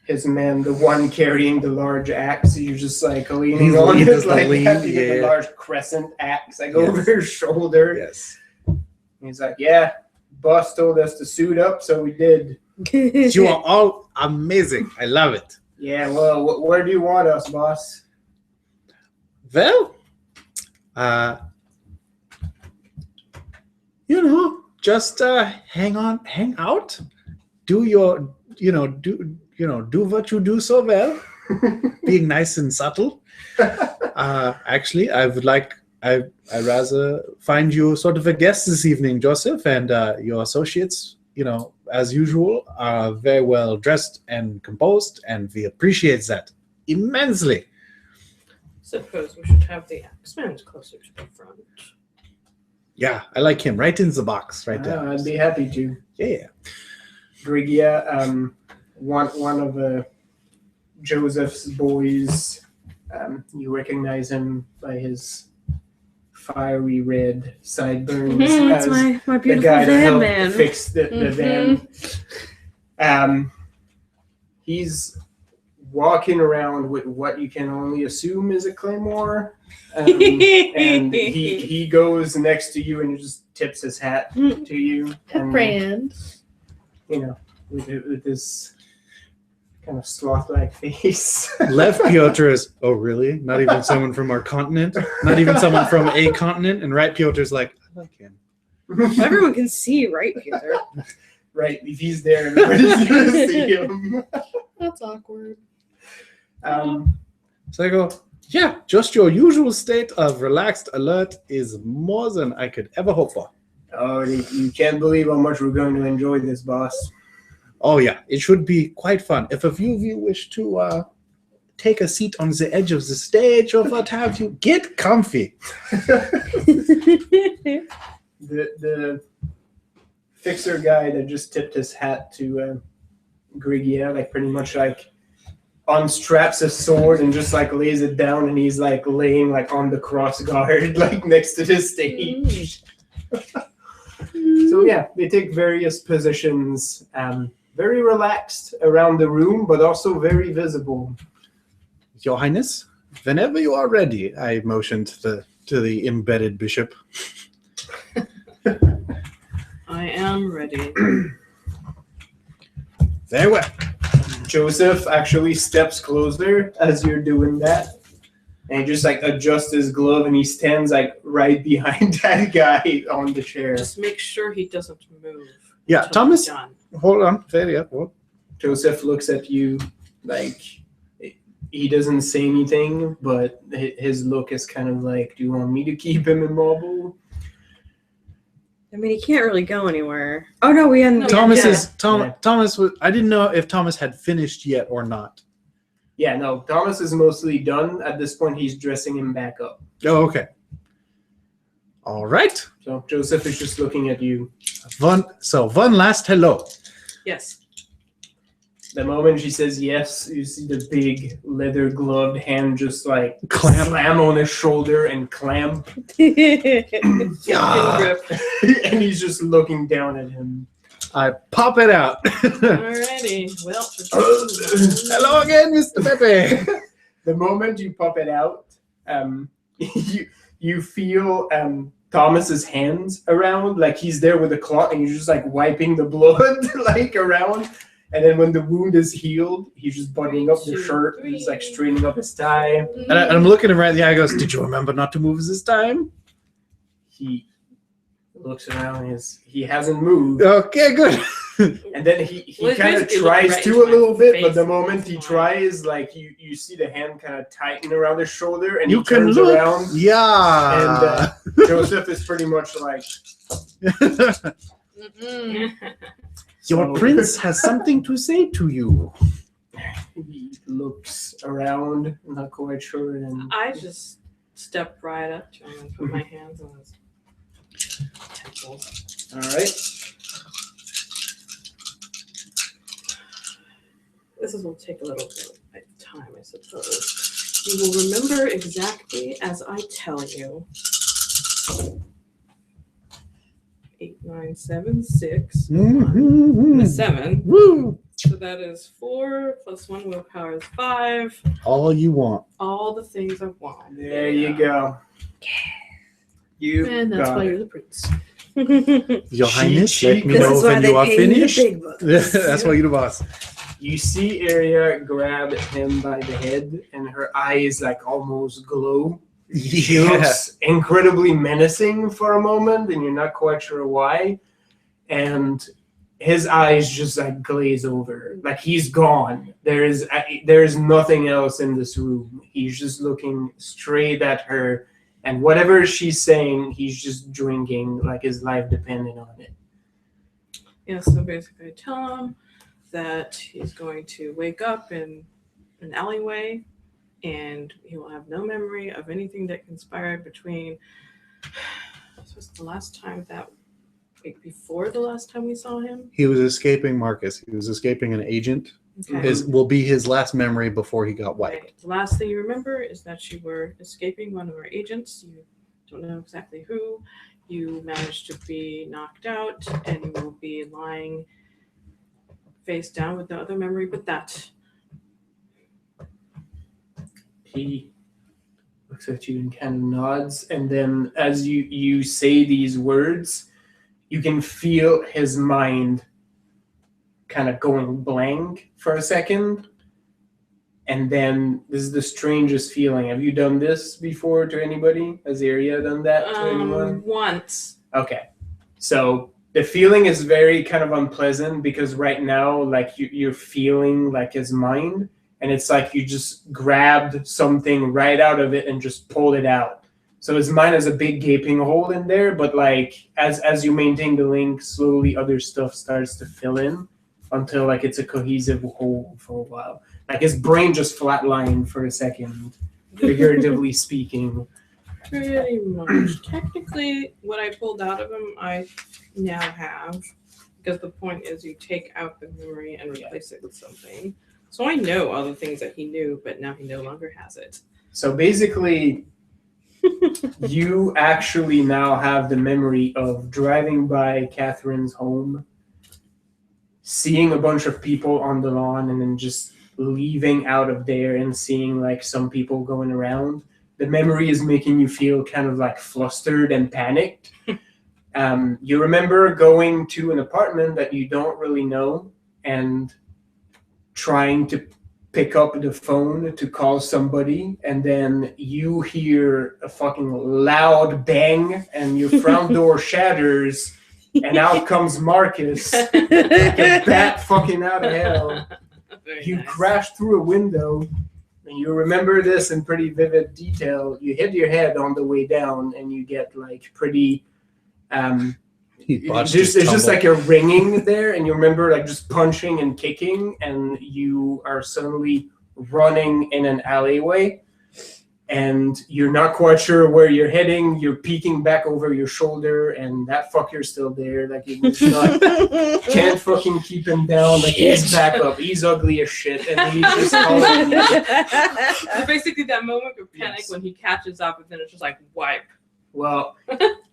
his men, the one carrying the large axe, you're just like leaning
He's
on
leaning
it,
to
like
lean,
having
yeah.
a large crescent axe like
Yes.
over his shoulder.
Yes.
He's like, yeah, boss told us to suit up, so we did.
You are all amazing. I love it.
Yeah, well, where do you want us, boss?
Well, just hang out, do what you do so well, being nice and subtle. Actually, I'd rather find you sort of a guest this evening, Joseph, and your associates, as usual, are very well dressed and composed, and we appreciate that immensely.
Suppose we should have the X-Men closer to the front.
Yeah, I like him. Right in the box, right there.
I'd be happy to.
Yeah.
Grigia, one of Joseph's boys, you recognize him by his fiery red sideburns.
That's
as
my
the
beautiful
guy that
van
helped
man.
fix the van. He's walking around with what you can only assume is a claymore. And he goes next to you and just tips his hat to you. And,
Brand.
with this kind of sloth-like face.
Left Piotr is, oh really? Not even someone from our continent? Not even someone from a continent? And right Piotr's like, I like him.
Everyone can see, right, Peter?
Right, if he's there, everybody's gonna see him.
That's awkward.
So I go, yeah, just your usual state of relaxed alert is more than I could ever hope for.
Oh, you can't believe how much we're going to enjoy this, boss.
Oh yeah, it should be quite fun. If a few of you wish to take a seat on the edge of the stage or what have you, get comfy.
The fixer guy that just tipped his hat to Grigia, like pretty much like unstraps a sword and just like lays it down, and he's like laying like on the cross guard, like next to the stage. So yeah, they take various positions, very relaxed around the room, but also very visible.
Your Highness, whenever you are ready, I motioned to the embedded bishop.
I am ready.
Very well.
Joseph actually steps closer as you're doing that, and he just like adjusts his glove, and he stands like right behind that guy on the chair.
Just make sure he doesn't move.
Yeah,
until
Thomas,
we're done.
hold on. Very well.
Joseph looks at you like he doesn't say anything, but his look is kind of like, do you want me to keep him immobile?
I mean, he can't really go anywhere. Oh no, we hadn't.
Thomas
yeah.
is Thomas was. I didn't know if Thomas had finished yet or not.
Yeah, no, Thomas is mostly done. At this point, he's dressing him back up.
Oh, okay. All right.
So Joseph is just looking at you.
One last hello.
Yes.
The moment she says yes, you see the big leather gloved hand just like
Clamp.
slam on his shoulder and clamp.
Fucking grip.
And he's just looking down at him.
I pop it out.
Alrighty. Well.
Hello again, Mr. Pepe.
The moment you pop it out, you feel Thomas's hands around, like he's there with a cloth, and you're just like wiping the blood like around. And then when the wound is healed, he's just buttoning up the shirt, and he's like straightening up his tie.
And I'm looking him right in the eye. Goes, did you remember not to move this time?
He looks around, he hasn't moved.
Okay, good.
And then he
Well, it
kind of
basically
tries
looked right
to
into
a little
my
bit,
face
but the
and
moment
it's
he
fine.
tries, like you see the hand kind of tighten around his shoulder, and
You
he
can
turns
look.
around.
Yeah.
And Joseph is pretty much like,
Your prince has something to say to you.
he looks around, not quite sure, and
I just step right up to him and put my hands on his temples.
all right.
This will take a little bit of time, I suppose. You will remember exactly as I tell you. 8, 9, 7, 6.
Mm-hmm.
The 7.
Woo!
So that is 4 plus 1 willpower is 5.
All you want.
All the things I want.
There you go. You
And that's
got
why
it.
you're the prince.
Your Highness,
she-
let me
This
know
is why
when
they
you are
pay you the
finished.
big bucks.
That's why you're the boss.
You see Arya grab him by the head, and her eyes like almost glow. She looks incredibly menacing for a moment, and you're not quite sure why. And his eyes just like glaze over, like he's gone. There is nothing else in this room. He's just looking straight at her, and whatever she's saying, he's just drinking like his life depended on it.
Yeah, so basically I tell him that he's going to wake up in an alleyway and he will have no memory of anything that conspired between the last time that week before the last time we saw him.
He was escaping Marcus. He was escaping an agent.
Okay.
Will be his last memory before he got wiped.
Right. The last thing you remember is that you were escaping one of our agents. You don't know exactly who. You managed to be knocked out, and you will be lying face down with no other memory but that.
He looks at you and kind of nods, and then as you say these words, you can feel his mind kind of going blank for a second. And then this is the strangest feeling. Have you done this before to anybody? Has Aria done that to anyone?
Once.
Okay. So the feeling is very kind of unpleasant because right now, like you're feeling like his mind, and it's like you just grabbed something right out of it and just pulled it out. So his mind has a big gaping hole in there, but like as you maintain the link, slowly other stuff starts to fill in until like it's a cohesive whole for a while. Like his brain just flatlined for a second, figuratively speaking.
Pretty much. Technically, what I pulled out of him, I now have, because the point is you take out the memory and replace it with something. So I know all the things that he knew, but now he no longer has it.
So basically, you actually now have the memory of driving by Catherine's home, seeing a bunch of people on the lawn, and then just leaving out of there and seeing like some people going around. The memory is making you feel kind of like flustered and panicked. You remember going to an apartment that you don't really know and trying to pick up the phone to call somebody, and then you hear a fucking loud bang and your front door shatters and out comes Marcus like a bat fucking out of hell.
Very
You
nice.
crash through a window, and you remember this in pretty vivid detail. You hit your head on the way down, and you get like pretty. There's just like a ringing there, and you remember like just punching and kicking, and you are suddenly running in an alleyway, and you're not quite sure where you're heading. You're peeking back over your shoulder, and that fucker's still there. Like it was not, can't fucking keep him down. Like he's back up. He's ugly as shit, and he's just calling you.
It's basically that moment of panic when he catches up, and then it's just like wipe.
Well,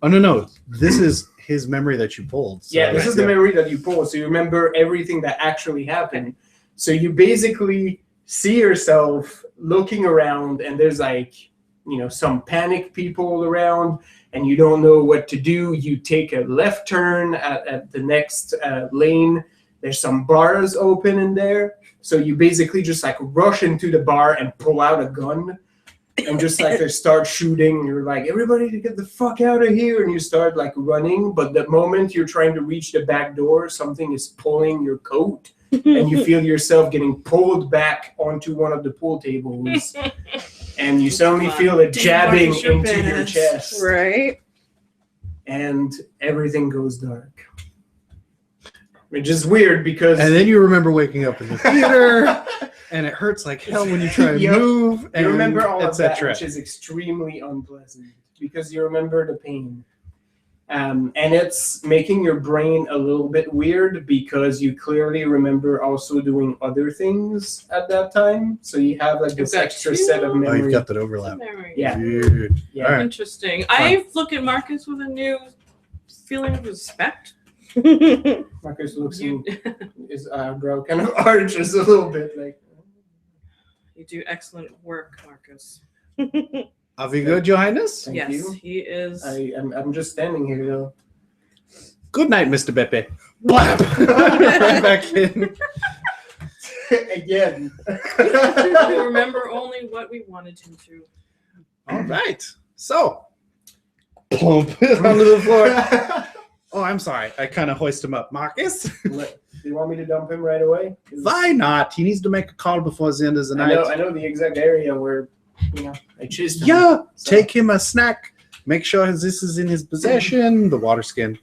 Oh no! This is his memory that you pulled. So
yeah, this is the memory that you pull. So you remember everything that actually happened. So you basically see yourself looking around, and there's like, some panicked people around, and you don't know what to do. You take a left turn at the next lane. There's some bars open in there. So you basically just like rush into the bar and pull out a gun. And just like they start shooting, you're like, everybody to get the fuck out of here, and you start like running. But the moment you're trying to reach the back door, something is pulling your coat, and you feel yourself getting pulled back onto one of the pool tables, and you suddenly feel it jabbing
Marcus, your
into your
pants.
chest,
Right.
and everything goes dark. Which is weird because
And then you remember waking up in the theater, and it hurts like hell when you try to
Yep.
move, and
you remember all of that,
etc.
which is extremely unpleasant because you remember the pain. And it's making your brain a little bit weird because you clearly remember also doing other things at that time. So you have like this
You've got
extra set of
two-
Oh,
memory.
you've got that overlap.
Memory.
Yeah.
Weird.
Yeah.
All right.
Interesting. I look at Marcus with a new feeling of respect.
Marcus looks
You,
in his eyebrow kind of arches a little bit like.
you do excellent work, Marcus.
Are we good, Your Highness?
Thank
yes,
you.
he is.
I'm just standing here though.
Good night, Mr. Beppe. Blap! Right back in.
Again.
We remember only what we wanted him to.
All right. So, plump onto the floor. Oh, I'm sorry. I kind of hoist him up. Marcus?
Do you want me to dump him right away? 'Cause
Why not? He needs to make a call before the end of the
I
night.
know the exact area where, I chased him.
Yeah.
So-
Take him a snack. Make sure this is in his possession. The water skin.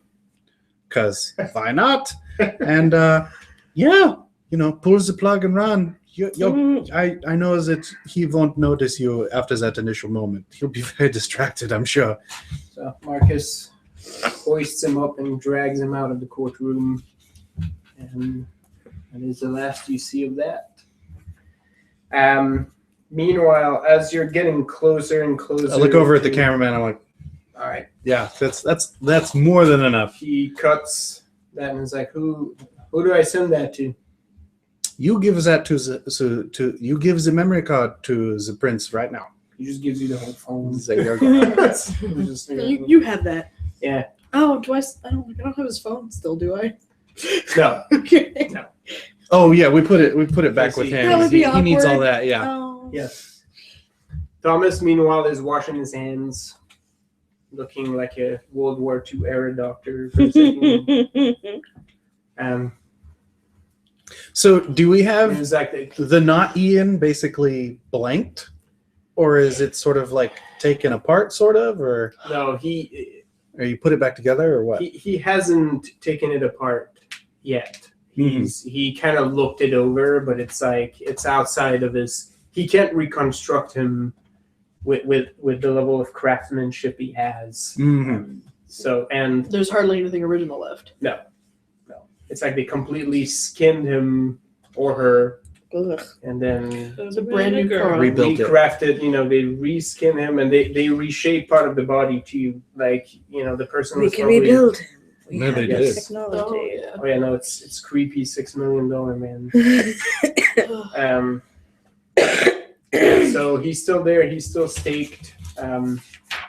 Because why not? And, pulls the plug and run. I know that he won't notice you after that initial moment. He'll be very distracted, I'm sure.
So Marcus hoists him up and drags him out of the courtroom. And that is the last you see of that. Meanwhile, as you're getting closer and closer,
I look over at the
to-
cameraman. I'm like,
All right.
yeah, that's more than enough.
He cuts that and is like, "Who do I send that to?"
You give that you give the memory card to the prince right now.
He just gives you the whole phone.
He's like, "There you go."
Just,
You had that.
Yeah.
Oh, do I? I don't have his phone still, do I?
No.
Okay.
Oh yeah, we put it back with him.
That would be
He needs all
awkward.
that. Yeah.
Oh.
Yes. Thomas, meanwhile, is washing his hands, looking like a World War II era doctor. For a second.
So do we have
It's like
the not Ian basically blanked, or is it sort of like taken apart, sort of, or you put it back together, or what?
he hasn't taken it apart yet. He kind of looked it over, but it's like it's outside of his. He can't reconstruct him with the level of craftsmanship he has. So and
There's hardly anything original left.
it's like they completely skinned him or her,
Ugh.
and then
It's a brand new car.
Rebuilt it.
recrafted. They reskin him and they reshape part of the body to the person
We
was
can
probably-
rebuild him. We
No,
have
they
the
did.
Oh,
technology.
yeah.
Oh yeah, no, it's creepy $6 million man. So he's still there. He's still staked.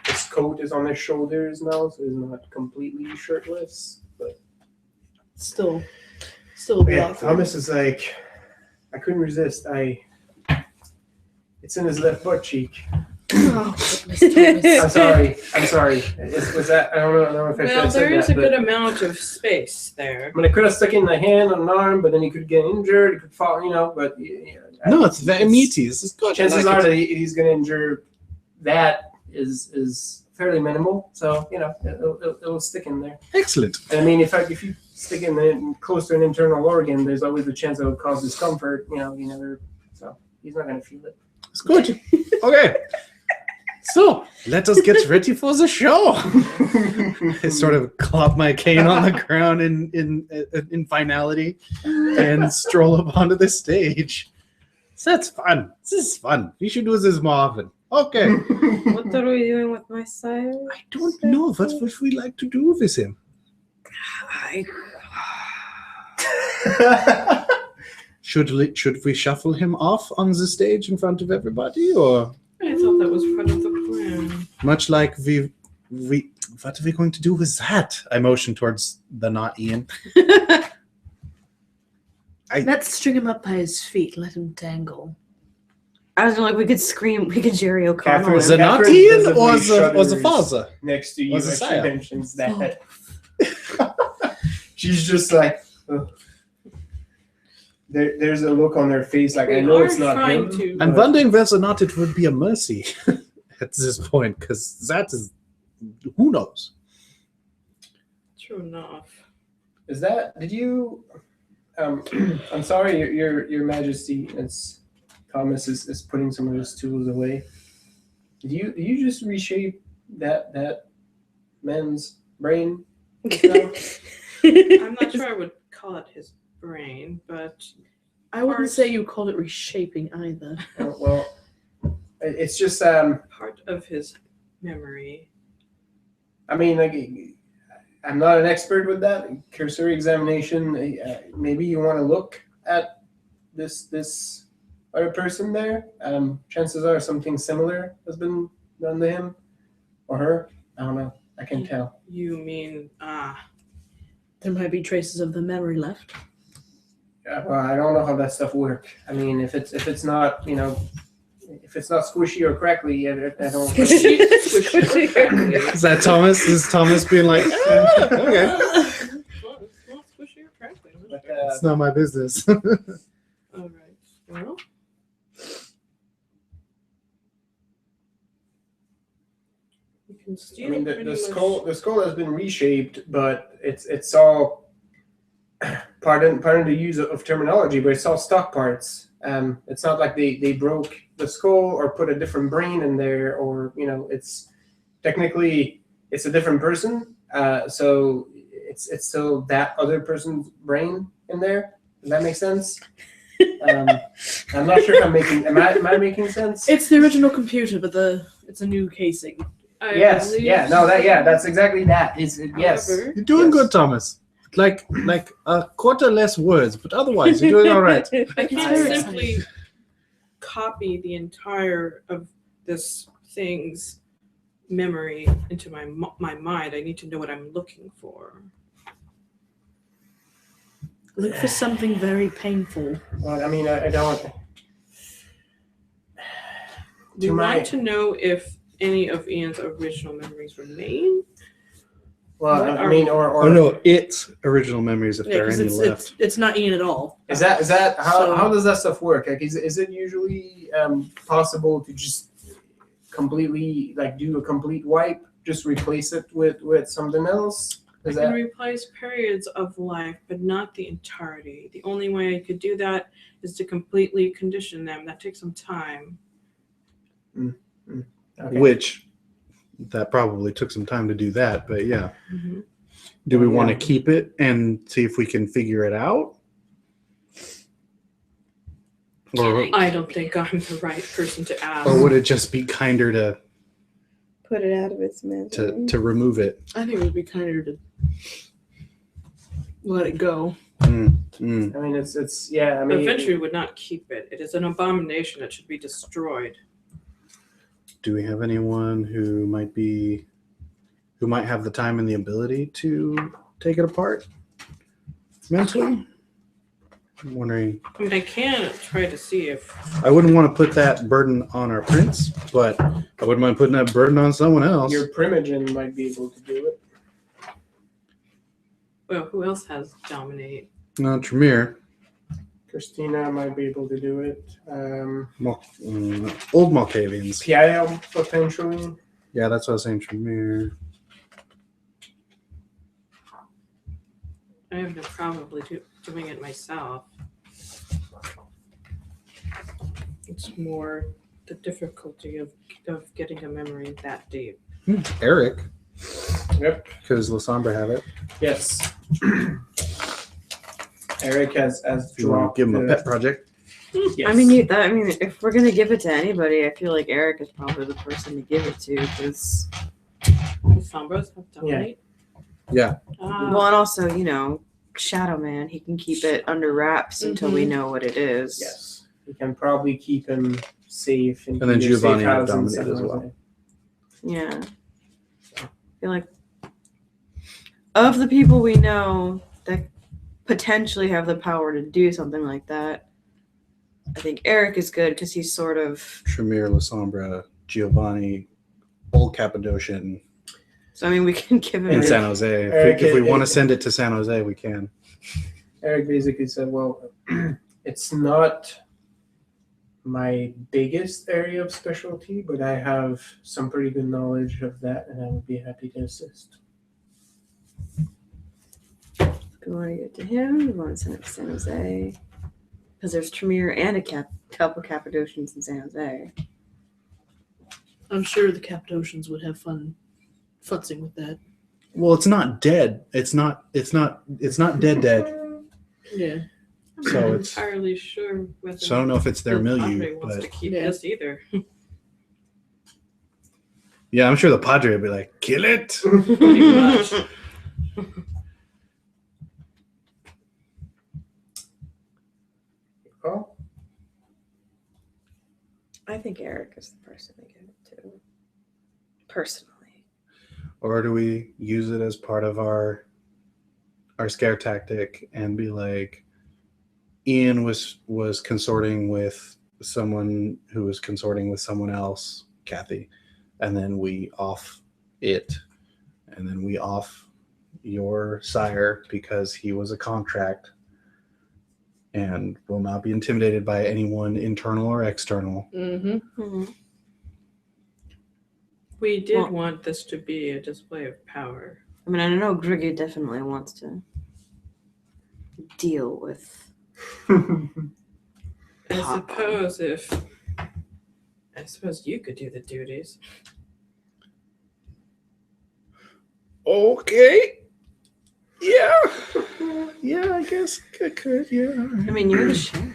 His coat is on his shoulders now, so he's not completely shirtless. But
Still a bit
yeah,
awkward.
Thomas is like, I couldn't resist. It's in his left butt cheek.
Oh, goodness, Thomas.
I'm sorry. Was that? I don't know if I should
Well,
have said
there is
that.
a good
But,
amount of space there.
I mean, I could have stuck in the hand or an arm, but then he could get injured. He could fall. But
No, it's very meaty. This is good.
chances
I
are
like
that he's going to injure. That is fairly minimal. So it'll stick in there.
it. Excellent.
And I mean, if you stick in close to an internal organ, there's always the chance it will cause discomfort. You never. So he's not going to feel it.
It's good. Okay. So let us get ready for the show. I sort of clop my cane on the ground in finality and stroll up onto the stage. So that's fun. This is fun. We should do this more often. Okay.
What are we doing with my side?
I don't know. What would we like to do with him? Should we shuffle him off on the stage in front of everybody, or
I thought that was part of the plan.
much like we what are we going to do with that? I motion towards the not Ian.
Let's string him up by his feet. Let him dangle.
I was like, we could scream, we could Jerry O'Connell.
Catherine-
The not
Catherine
Ian
visibly
or the
shudders
father?
Next to you,
Was it
as she
Saya?
mentions that. She's just like, ugh. There's a look on her face like, I know it's not him.
I'm
but-
wondering whether or not it would be a mercy at this point, because that is, who knows?
True enough.
Is that? Did you? I'm sorry, your Majesty. As Thomas is putting some of his tools away. Did you just reshape that man's brain?
I'm not sure I would call it his brain, but
I wouldn't say you called it reshaping either.
Well, it's just
part of his memory.
I mean, like, I'm not an expert with that. Cursory examination. Maybe you want to look at this other person there. Chances are something similar has been done to him or her. I don't know. I can tell.
You mean
There might be traces of the memory left.
Yeah, well, I don't know how that stuff works. I mean, if it's not, if if it's not squishy or crackly, I don't.
Squishy, squishy, crackly.
Is that Thomas? Is Thomas being like, okay,
Well, it's not squishy or crackly.
But,
it's not my business.
All right. Well, you can steal
I mean,
pretty
the
much-
skull has been reshaped, but it's all pardon the use of terminology, but it's all stock parts. It's not like they broke the skull or put a different brain in there, or it's technically it's a different person. So it's still that other person's brain in there. Does that make sense? I'm not sure if I'm making. Am I making sense?
It's the original computer, but it's a new casing.
I
Yes.
believe-
Yeah. No. That's exactly that. Yes.
However,
You're doing
Yes.
good, Thomas. Like a quarter less words, but otherwise you're doing all right.
I can't
Very
simply copy the entire of this thing's memory into my mind. I need to know what I'm looking for.
Look for something very painful.
Well, I mean, I don't.
We
To my-
want to know if any of Ian's original memories remain.
Well,
What
I
are-
mean, or
Oh no, it's original memories if
Yeah,
there are
because
any left.
it's not Ian at all.
is that how
So-
how does that stuff work? Like, is it usually possible to just completely do a complete wipe, just replace it with something else? Is
I can
that
replace periods of life, but not the entirety. The only way I could do that is to completely condition them. That takes some time.
okay.
Which that probably took some time to do that, but yeah. Do we
Well,
want to
yeah.
keep it and see if we can figure it out? Or
I don't think I'm the right person to ask.
or would it just be kinder to
Put it out of its misery.
to remove it?
I think it would be kinder to let it go.
Mm.
I mean, it's yeah. I mean,
Eventually would not keep it. It is an abomination that should be destroyed.
Do we have anyone who might have the time and the ability to take it apart mentally? I'm wondering.
I mean, I can try to see if
I wouldn't want to put that burden on our prince, but I wouldn't mind putting that burden on someone else.
your Primogen might be able to do it.
well, who else has dominate?
No, Tremere.
Christina might be able to do it.
Old Malkavians.
Piel potentially.
Yeah, that's what I was saying. Tremere.
I have no problem doing it myself. It's more the difficulty of getting a memory that deep.
Eric,
Yep.
because Lasombra have it.
Yes. Eric has
If you want
dropped.
to give him a
the-
pet project.
Yes.
I mean, if we're gonna give it to anybody, I feel like Eric is probably the person to give it to, because
The Sombras have dominate.
Yeah.
well, and also Shadow Man, he can keep it under wraps until we know what it is.
Yes. We can probably keep him safe.
And then
keep
Giovanni
safe
had
housing
dominate as
somewhere.
well.
Yeah. I feel like of the people we know that potentially have the power to do something like that, I think Eric is good because he's sort of.
Tremere, Lasombra, Giovanni, Old Cappadocian,
So I mean, we can give him.
and San Jose.
Eric,
If we
it-
want to
it-
send it to San Jose, we can.
Eric basically said, well, it's not my biggest area of specialty, but I have some pretty good knowledge of that, and I would be happy to assist.
We want to give it to him. We want to send it to San Jose because there's Tremere and a couple Cappadocians in San Jose.
I'm sure the Cappadocians would have fun futzing with that.
Well, it's not dead. It's not dead.
Yeah.
I'm
So
not
it's-
entirely sure whether
So I don't know if it's their
the Padre
milieu,
wants to
but
keep
Yeah.
this either.
yeah, I'm sure the Padre would be like, kill it.
Pretty much.
Oh,
I think Eric is the person to give it to. Personally.
Or do we use it as part of our scare tactic and be like, Ian was consorting with someone who is consorting with someone else, Kathy, and then we off it, and then we off your sire because he was a contract and will not be intimidated by anyone internal or external.
Mm-hmm.
We did
Well-
want this to be a display of power.
I mean, I know Griggy definitely wants to deal with.
I suppose you could do the duties.
Okay. Yeah. Yeah, I guess I could. Yeah.
I mean, you're the sheriff.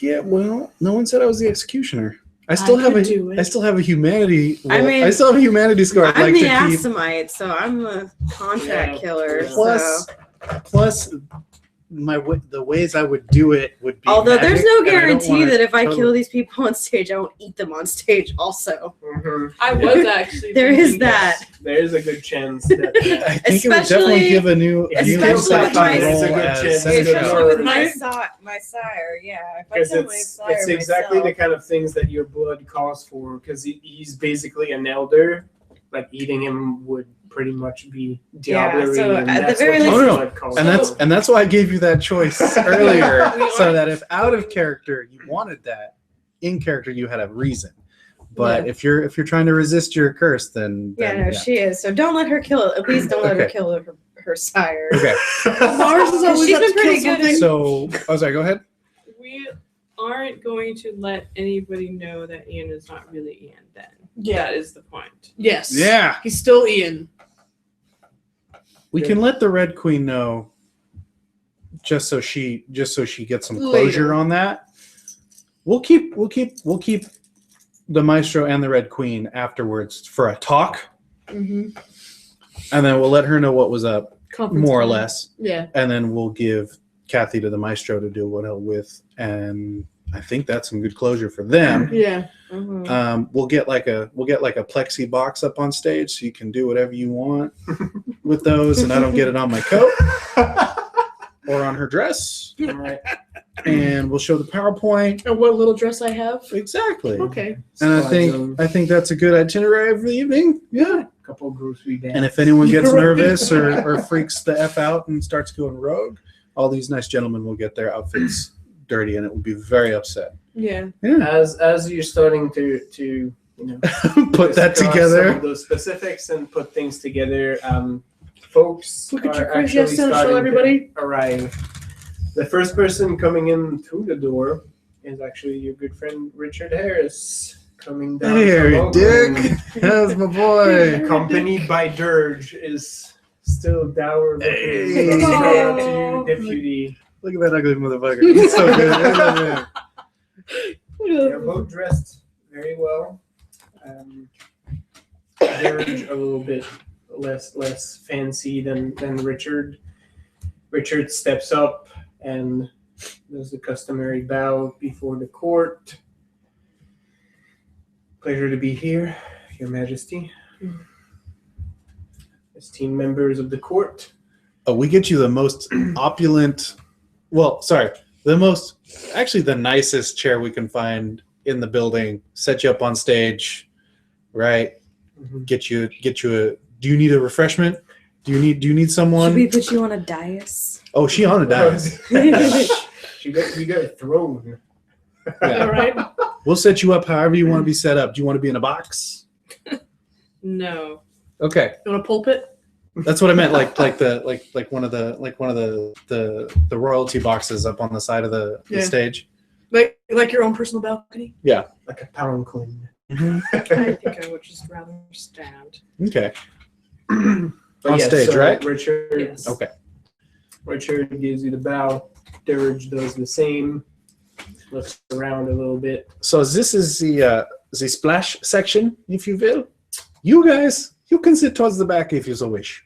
Yeah. Well, no one said I was the executioner. I still
I
have
could do it.
I still have a humanity.
I mean,
I still have a humanity score. I'd
I'm
like
the
to keep.
Asimite, so I'm a contract
Yeah.
killer.
Plus,
So.
plus, the ways I would do it would be.
Although there's
magic,
no
and I don't
guarantee
wanna
that if I
totally-
kill these people on stage, I won't eat them on stage also.
Mhm.
I was actually.
There is
thinking
that.
There is a good chance that.
I think it would definitely
Especially-
give a new
especially
insight
with
to
my-
the
It's a
role
good
as
chance.
senator.
Especially
Especially with
Right.
my sire, yeah. If I
Because
kill my
it's
sire
exactly the
myself,
kind of things that your blood calls for. Because he's basically an elder. Like eating him would pretty much be
Yeah,
diablerie,
so
and
at the
that's
very
what
least-
your
Oh, no,
blood calls
And that's why I gave you that choice earlier,
We
so
are-
that if out of character you wanted that, in character you had a reason. But if you're trying to resist your curse, then
she is. So don't let her kill it. Please don't let her
Okay.
kill her sire.
Okay.
Mars is always
She's
up
been
to kill
pretty good at-
something.
So, sorry. Go ahead.
We aren't going to let anybody know that Ian is not really Ian then.
Yeah.
That is the point.
Yes.
Yeah.
He's still Ian.
We can let the Red Queen know, just so she gets some closure
Later.
on that. We'll keep the Maestro and the Red Queen afterwards for a talk,
Mm-hmm.
and then we'll let her know what was up, more or
time.
less,
Yeah.
and then we'll give Kathy to the Maestro to deal what hell with, and I think that's some good closure for them.
Yeah.
Mhm.
We'll get like a plexi box up on stage so you can do whatever you want with those, and I don't get it on my coat or on her dress.
Right.
And we'll show the PowerPoint.
And what little dress I have.
Exactly.
Okay.
And I
Slide zone,
think that's a good itinerary for the evening. Yeah.
couple grocery bags.
And if anyone gets nervous or freaks the F out and starts going rogue, all these nice gentlemen will get their outfits dirty and it will be very upset.
Yeah.
as you're starting to
Put that
discuss some
together.
of those specifics and put things together, folks
Look at your
are
crazy
actually
ass son, show
starting
everybody.
to arrive. The first person coming in through the door is actually your good friend Richard Harris coming down.
Hey,
from
Dick.
Oakland.
That's my boy.
Accompanied by Dirge is still dour looking
Hey.
from mayor
Oh.
to deputy.
Look at that ugly motherfucker. He's so good. I love him.
They're both dressed very well. Dirge a little bit less fancy than Richard. Richard steps up and does the customary bow before the court. Pleasure to be here, Your Majesty. Esteemed members of the court.
Oh, we get you the most opulent, the nicest chair we can find in the building. Set you up on stage, right? Get you do you need a refreshment? Do you need someone?
Should we put you on a dais?
Oh, she on a dais.
You got a throne.
Yeah.
All right.
We'll set you up however you want to be set up. Do you want to be in a box?
No.
Okay.
You want a pulpit?
That's what I meant, like one of the royalty boxes up on the side of the
Yeah.
stage.
Like your own personal balcony?
Like a pound clean.
I think I would just rather stand.
Okay.
But
On stage, right?
Richard,
Yes.
Okay.
Richard gives you the bow. Dirge does the same. Looks around a little bit.
So this is the splash section, if you will. You guys, you can sit towards the back if you so wish.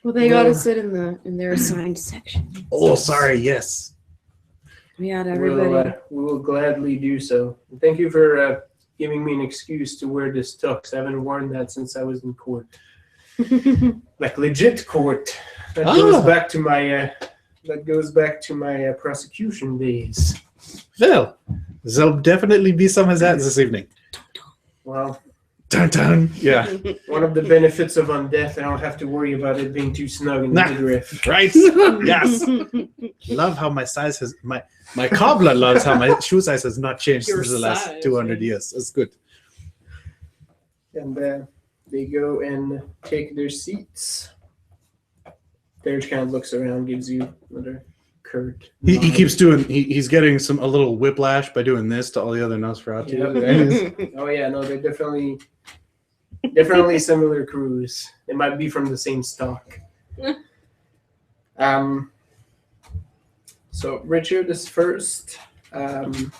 Well, they gotta sit in their assigned section.
Oh, sorry. Yes.
We got everybody.
We will gladly do so. And thank you for giving me an excuse to wear this tux. I haven't worn that since I was in court. Like legit court. That goes back to my prosecution days.
Well, There'll definitely be some of that this evening.
Well,
Dun dun. Yeah.
one of the benefits of undeath, I don't have to worry about it being too snug in the
Nah.
midriff.
Right. Yes. Love how my size has my cobbler loves how my shoe size has not changed
Your
since the last
size,
200
yeah.
years. That's good.
And they go and take their seats. Derge kind of looks around, gives you another curt
He
nod.
keeps doing. He's getting a little whiplash by doing this to all the other Nosferatu.
Yep. Oh yeah, no, they're definitely similar crews. They might be from the same stock. So Richard is first, and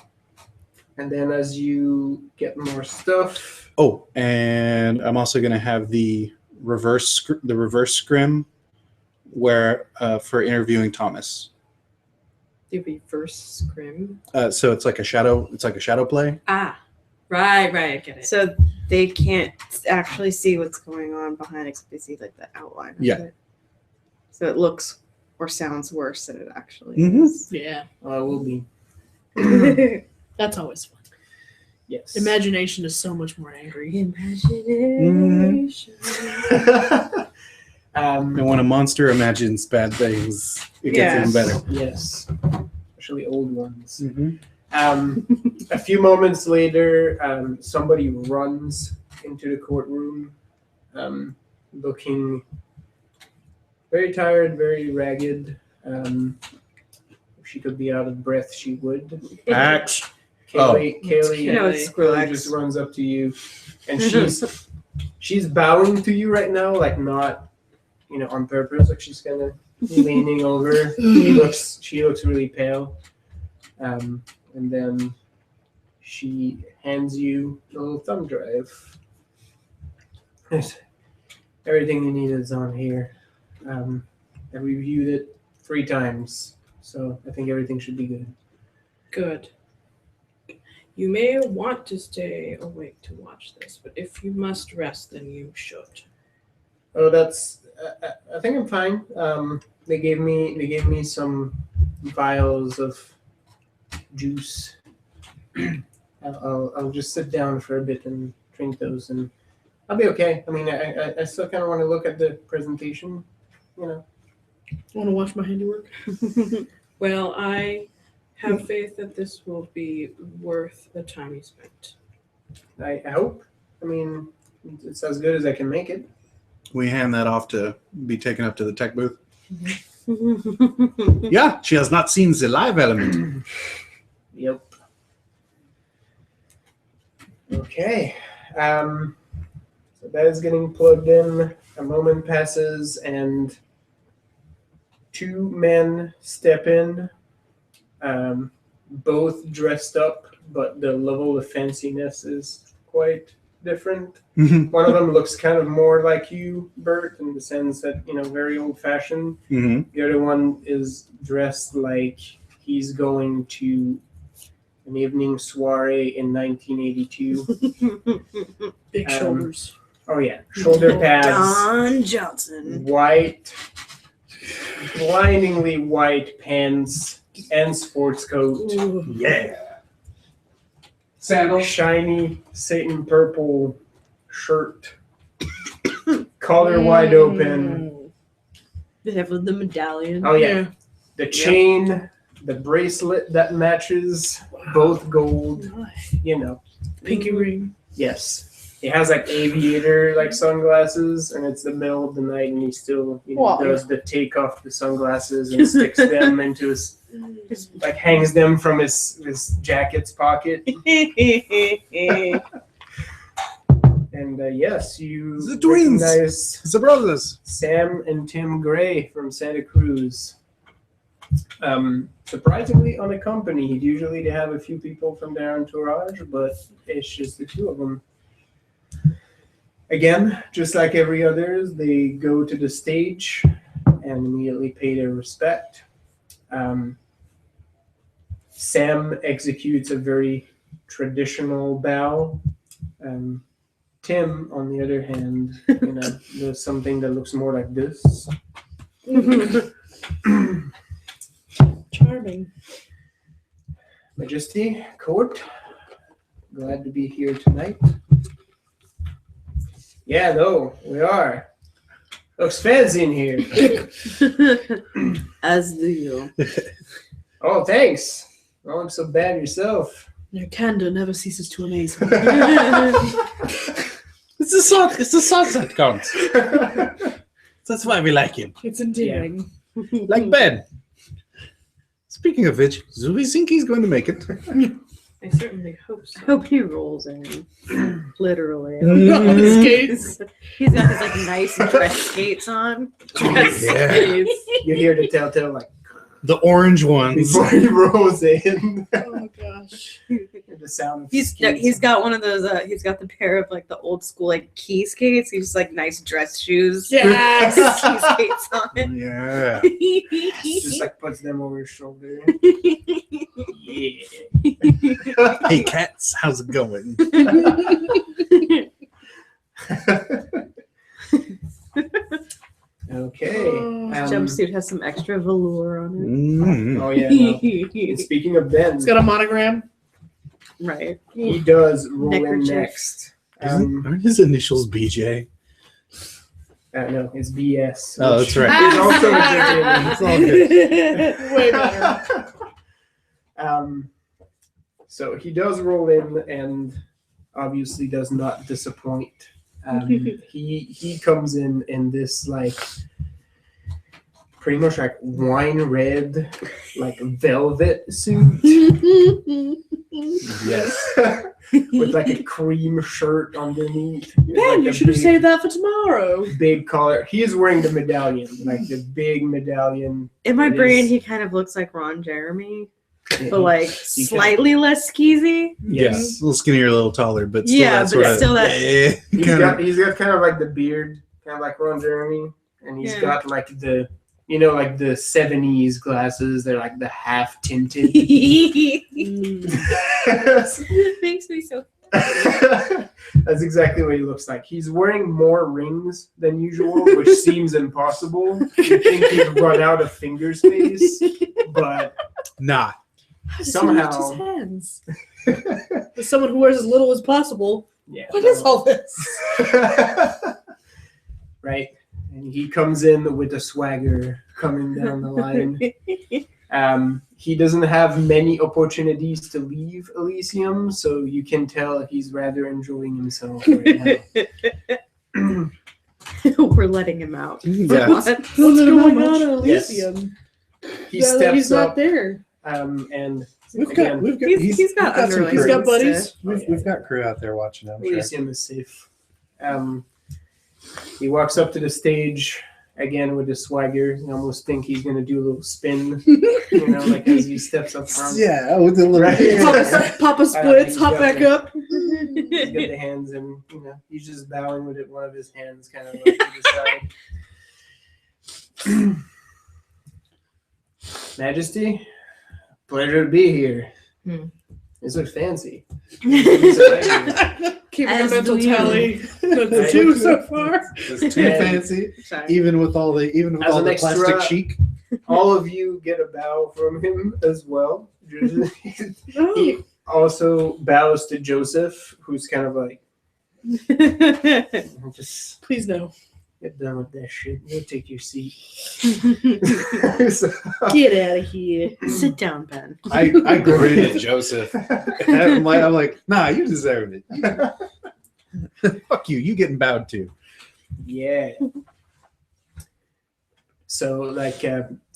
then as you get more stuff.
Oh, and I'm also going to have the reverse scrim, where for interviewing Thomas.
The reverse scrim.
So it's like a shadow. It's like a shadow play.
Ah, right, I get it.
So they can't actually see what's going on behind it. They see like the outline. Of
Yeah.
it. So it looks or sounds worse than it actually
Mhm.
is.
Yeah,
It will be.
that's always fun.
Yes.
Imagination is so much more angry.
Imagination.
And when a monster imagines bad things, it gets even better.
Yes. Especially old ones.
Mm-hmm.
A few moments later, somebody runs into the courtroom, looking very tired, very ragged. If she could be out of breath, she would.
Axe.
Kaylee,
You know it's
Kaylee
Skrillex.
just runs up to you, and she's bowing to you right now, like not, on purpose. Like she's kind of leaning over. She looks really pale. And then she hands you a little thumb drive. Everything you need is on here. I reviewed it 3 times, so I think everything should be good.
Good. You may want to stay awake to watch this, but if you must rest, then you should.
Oh, that's. I think I'm fine. They gave me some vials of juice. I'll just sit down for a bit and drink those, and I'll be okay. I mean, I still kind of want to look at the presentation,
Want to watch my handiwork?
Well, I have faith that this will be worth the time you spent.
I hope. I mean, it's as good as I can make it.
We hand that off to be taken up to the tech booth. Yeah, she has not seen the live element.
Yep. Okay. So that is getting plugged in. A moment passes, and 2 men step in, both dressed up, but the level of fanciness is quite different.
Mm-hmm.
One of them looks kind of more like you, Bert, in the sense that, very old-fashioned.
Mm-hmm.
The other one is dressed like he's going to an evening soiree in 1982.
Big shoulders.
Oh yeah, shoulder pads,
Don Johnson.
white, blindingly white pants and sports coat.
Ooh.
Yeah.
Sandals, shiny Satan purple shirt, collar wide open.
They have the medallion.
Oh yeah, the chain, the bracelet that matches, both gold.
Nice.
Mm-hmm.
Pinky ring.
Yes. He has like aviator sunglasses, and it's the middle of the night, and he still
Wow.
does the take off the sunglasses and sticks them into his hangs them from his jacket's pocket. And yes, you
The twins.
recognize
The brothers.
Sam and Tim Gray from Santa Cruz. Surprisingly unaccompanied. Usually they have a few people from their entourage, but it's just the 2 of them. Again, just like every others, they go to the stage and immediately pay their respect. Sam executes a very traditional bow. Tim, on the other hand, does something that looks more like this.
Charming.
Majesty, court, glad to be here tonight. Yeah, no, we are. Looks fancy in here.
As do you.
Oh, thanks. Don't look so bad yourself.
Your candor never ceases to amaze me.
It's the sauce that counts. That's why we like him.
It's endearing.
Like Ben. Speaking of which, do we think he's going to make it?
I certainly hope so.
Hope he rolls in. Literally.
Skates.
He's got his like nice dress skates on.
Yes.
Yeah.
You're here to tell like
The orange ones.
before he rolls in.
Oh my gosh.
The sound of
He's got one of those. He's got the pair of like the old school like key skates. He's like nice dress shoes.
Yes.
Key skates on.
Yeah.
just like puts them over his shoulder. Yeah.
Hey, cats, how's it going?
Okay.
His jumpsuit has some extra velour on
Mm.
Oh yeah. No. And
it.
speaking of Ben,
It's got a monogram.
Right.
he does roll in
Neckerchief.
next.
Aren't his initials BJ?
No, it's BS.
Oh, that's right.
It's also
It's all good.
Way better.
So he does roll in and obviously does not disappoint. He comes in this like pretty much like wine red like velvet suit.
Yes.
With like a cream shirt underneath.
Ben,
Like
you
a
should have
big-
saved that for tomorrow.
Big collar. He is wearing the medallion, like the big medallion.
In my
It
brain,
is-
he kind of looks like Ron Jeremy,
Yeah,
but like
he
slightly less skeezy.
Yeah, a little skinnier, a little taller, but still
Yeah,
that
but
sort of,
still that-
He's
kind
got kind of like the beard, kind of like Ron Jeremy, and he's
Yeah.
got like the like the 70s glasses. They're like the half tinted.
It makes me so.
That's exactly what he looks like. He's wearing more rings than usual, which seems impossible. You think he'd run out of finger space, but
not.
How does
Somehow-
he lift his hands? As someone who wears as little as possible,
yeah.
what is all this?
Right, and he comes in with a swagger coming down the line. He doesn't have many opportunities to leave Elysium, so you can tell he's rather enjoying himself right now.
We're letting him out.
Yeah.
What?
What's going on in
Yes.
Elysium?
He
Now that
steps
he's
up,
not there.
and
We've
again,
got
He's got
got some
underlings.
he's got
and
buddies.
stuff.
We've got crew out there watching him. Sure.
Elysium is safe. He walks up to the stage again with his swagger. You almost think he's gonna do a little spin, like as he steps up front.
Yeah, with the little.
Right.
Papa splits,
he's
hop
got
back
the-
up.
He's got the hands, and he's just bowing with one of his hands, kind of like to the side. Majesty, pleasure to be here. This looks fancy.
Keeping a
As
mental
do you.
tally. That's two so far.
It's too fancy, even with all the
As an
plastic
extra-
chic.
All of you get a bow from him as well.
Oh.
He also bows to Joseph, who's kind of like, just
Please no.
get done with that shit. You'll take your seat.
Get out of here.
Sit down, Ben.
I gritted at Joseph. I'm like, nah, you deserve it. Fuck you. You getting bowed to.
Yeah. So like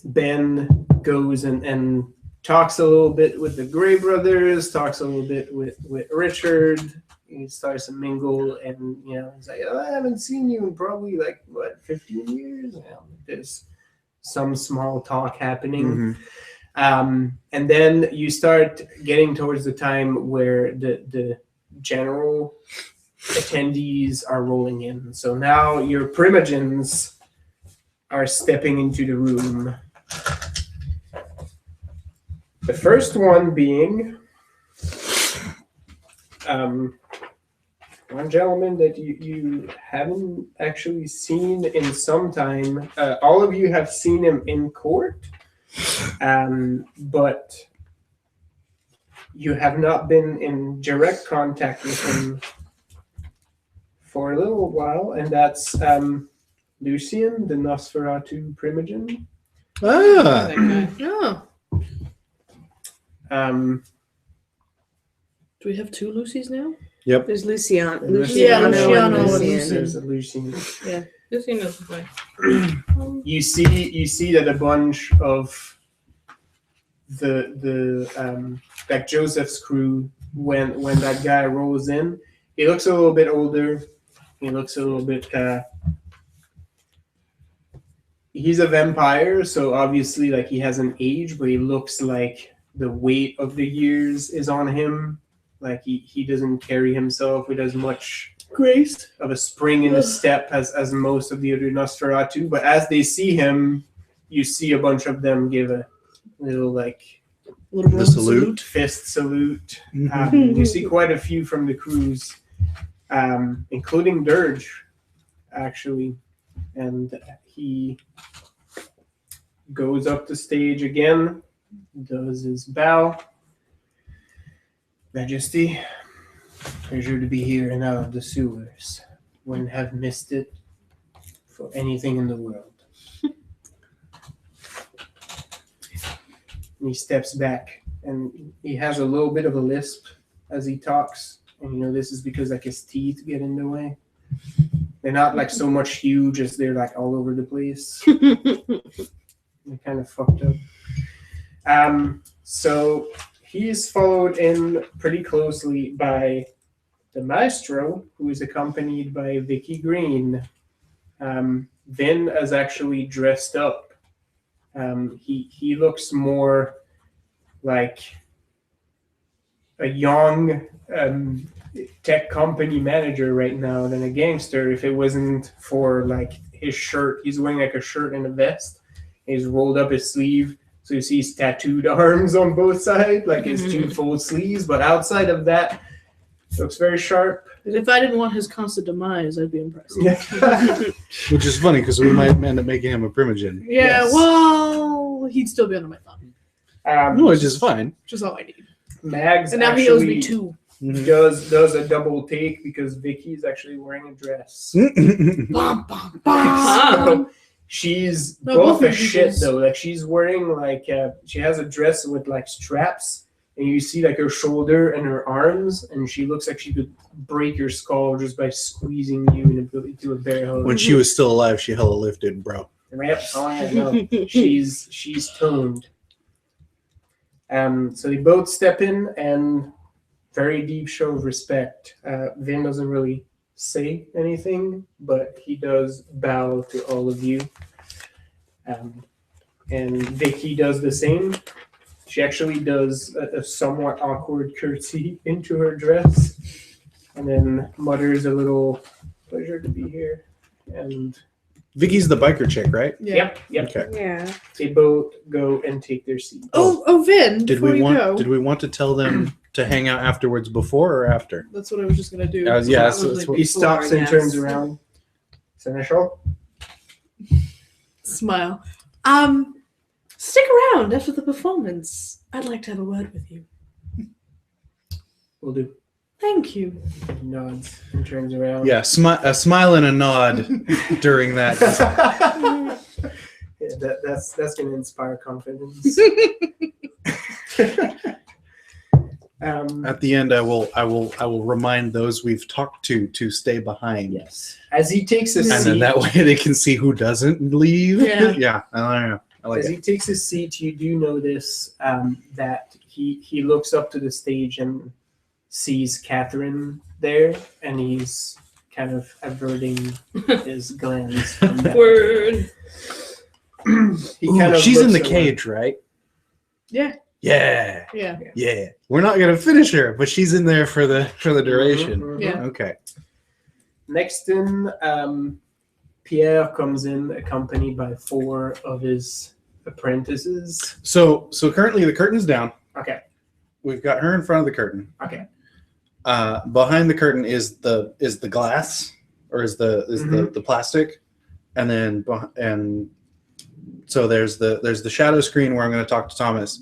Ben goes and talks a little bit with the Gray brothers, talks a little bit with Richard. He starts to mingle, and he's like, I haven't seen you in probably 15 years. There's some small talk happening. And then you start getting towards the time where the general attendees are rolling in. So now your primogens are stepping into the room. The first one being one gentleman that you haven't actually seen in some time. All of you have seen him in court, but you have not been in direct contact with him for a little while, and that's Lucian, the Nosferatu primogen.
Ah,
That guy.
Oh.
Um,
Do we have 2 Lucys now?
There's Luciano.
Yeah, Luciano and
There's a Lucian.
Just seen this guy.
You see that a bunch of the like Joseph's crew, when that guy rolls in, he looks a little bit older. He looks a little bit. He's a vampire, so obviously, like, he hasn't aged, but he looks like the weight of the years is on him. Like he doesn't carry himself with as much
Grace.
of a spring in his step as most of the other Nosferatu. But as they see him, you see a bunch of them give a little like
Little
The
Roman
salute.
fist salute.
Mhm.
You see quite a few from the crews, including Dirge, actually. And he goes up the stage again, does his bow. Majesty, pleasure to be here and out of the sewers. Wouldn't have missed it for anything in the world. And he steps back, and he has a little bit of a lisp as he talks. And this is because like his teeth get in the way. They're not like so much huge as they're like all over the place. They're kind of fucked up. So he's followed in pretty closely by the maestro, who is accompanied by Vicky Green. Vin is actually dressed up. He looks more like a young tech company manager right now than a gangster. If it wasn't for like his shirt, he's wearing like a shirt and a vest. He's rolled up his sleeve, so you see his tattooed arms on both sides, like his 2 full sleeves. But outside of that, looks very sharp.
If I didn't want his constant demise, I'd be impressed.
Which is funny because we might end up making him a primogen.
Yeah,
Yes.
well, he'd still be under my thumb,
Which is fine.
which is all I need.
Mags
And now
actually
he owes me 2.
does a double take because Vicky's actually wearing a dress.
Bum, bum, bum.
So she's
No,
buff
both of
as
you
shit
guys-
though. Like she's wearing like she has a dress with like straps, and you see like her shoulder and her arms, and she looks like she could break your skull just by squeezing you into a bear hug.
When she was still alive, she hella lifted, bro.
Yep. Oh, I know. She's toned. So they both step in, and very deep show of respect. Vin doesn't really say anything, but he does bow to all of you. And Vicky does the same. She actually does a somewhat awkward curtsy into her dress, and then mutters a little "pleasure to be here." And
Vicky's the biker chick, right?
Yeah.
yep.
Okay.
Yeah.
They both go and take their seats.
Oh, Vin,
Did
before
we
you
want?
go,
Did we want to tell them to hang out afterwards, before or after?
that's what I was just gonna do.
Yeah, that's what-
He stops and
Yes.
turns around. Seneschal?
Smile. Stick around after the performance. I'd like to have a word with you.
Will do.
Thank you.
He nods and turns around.
Yeah, a smile and a nod during that.
Yeah, that's gonna inspire confidence.
At the end, I will remind those we've talked to stay behind.
Yes. As he takes a
And
seat,
then that way they can see who doesn't leave.
Yeah.
Yeah. I don't know. I like
as
it.
he takes his seat, you do notice that he looks up to the stage and sees Catherine there, and he's kind of averting his glance from that.
Word.
He
Ooh,
kind of
she's in the
looks
cage, right?
Yeah.
Yeah.
Yeah.
Yeah. We're not gonna finish her, but she's in there for the duration.
Mhm, mhm.
Yeah.
Okay.
Next in, Pierre comes in accompanied by 4 of his apprentices.
So currently the curtain's down.
Okay.
We've got her in front of the curtain.
Okay.
Behind the curtain is the glass, or is the plastic, and then so there's the shadow screen where I'm going to talk to Thomas,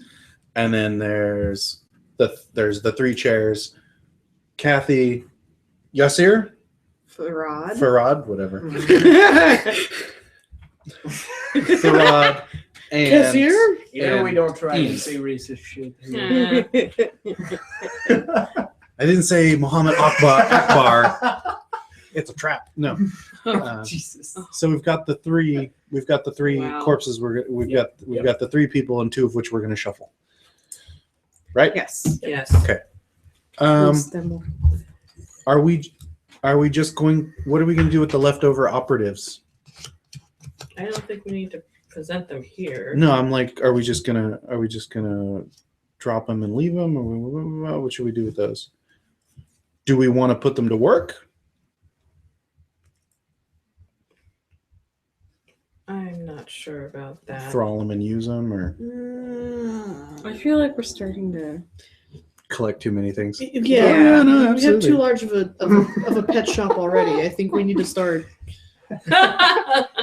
and then there's there's the 3 chairs. Kathy, Yasir, Farad, whatever. Farad and
Cashier?
We don't try to
Eve.
say racist shit. here.
I didn't say Muhammad Akbar. It's a trap. No.
Jesus.
So we've got the 3. We've got the 3
Wow.
corpses. We've got the 3 people, and 2 of which we're going to shuffle. Right?
Yes.
Yes.
Okay. Are we just going? What are we going to do with the leftover operatives?
I don't think we need to present them here.
No, I'm like, are we just gonna drop them and leave them, or what should we do with those? Do we want to put them to work?
I'm not sure about that.
Thrall them and use them, or
I feel like we're starting to.
collect too many things?
Yeah,
no,
we have
absolutely.
too large of a pet shop already. I think we need to start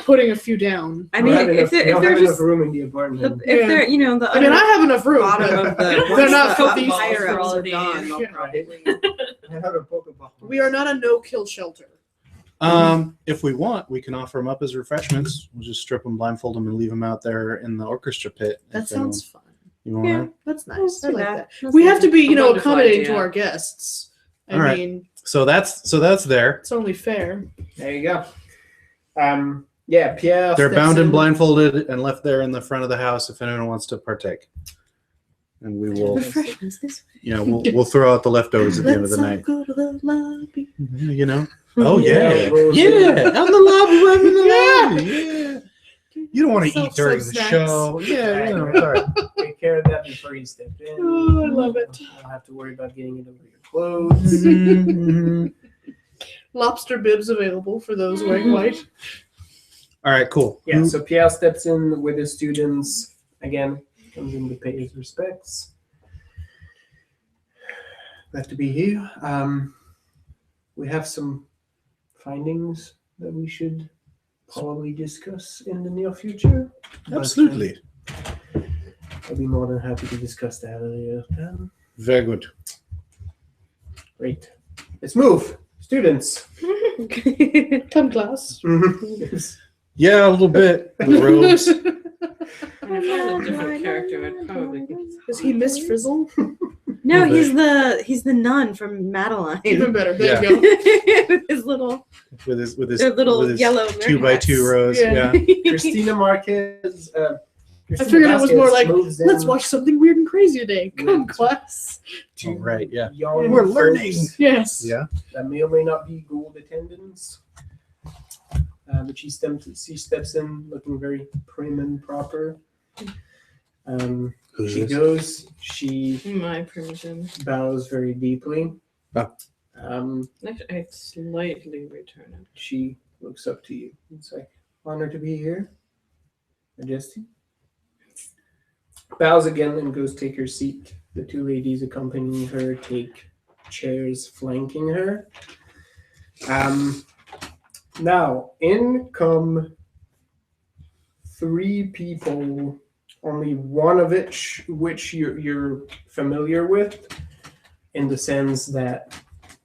putting a few down.
I mean, if they're
enough
just
room in the apartment.
if they're the
I mean, I have enough room.
bottom
But
of the
they're
once
not
the
filthy.
higher
for all
ups are
of these.
gone, they'll
Yeah.
probably.
I have a Pokeball.
we are not a no-kill shelter.
If we want, we can offer them up as refreshments. We'll just strip them, blindfold them, and leave them out there in the orchestra pit.
That
if anyone-
sounds fun.
You want
Yeah.
that?
That's nice.
Let's
I
do
like
that.
that. We have to be,
A wonderful
accommodating to
idea.
our guests. I
All right.
mean,
So that's there.
it's only fair.
There you go. Yeah, Pierre.
They're
steps
bound and
in.
blindfolded and left there in the front of the house if anyone wants to partake. And we will,
Refreshments this
we'll throw out the leftovers at the end of the night.
Go to the lobby.
Oh yeah,
Rolls
yeah, on the lobby, I'm in the
Yeah.
lobby. Yeah. You don't want to eat during the
Snacks.
show. Yeah, sorry.
Take care of that before you step in.
Oh, I love it.
You don't have to worry about getting it over your clothes.
Mhm.
Lobster bibs available for those wearing white.
All right, cool.
Yeah, so Pierre steps in with his students again, comes in to pay his respects. Glad to be here. We have some findings that we should probably discuss in the near future. But,
Absolutely.
I'll be more than happy to discuss that at a later time.
Very good.
Great. Let's move. Students.
Come, class.
Yeah, a little bit. The robes.
And if I was a different character, I'd probably.
Is he Miss Frizzle?
No, he's the nun from Madeline.
Even better. There
Yeah.
you go.
With his little
with his
their little
with his
yellow
2x2 rows.
Yeah.
Yeah.
Christina Marquez.
I figured it was more like,
moves
let's
in
watch something weird and crazy today. Come,
Yeah.
class.
to
Oh, right, yeah.
young
We're
folks
learning.
Yes.
Yeah.
that may or may not be gold attendants. But she steps in looking very prim and proper.
Who's
She
this?
goes, she
My permission.
bows very deeply.
Oh.
Actually, I slightly return it.
She looks up to you. It's like, honored to be here. Majesty. Bows again and goes take her seat. The 2 ladies accompanying her take chairs flanking her. Now, in come 3 people, only one of which you're familiar with, in the sense that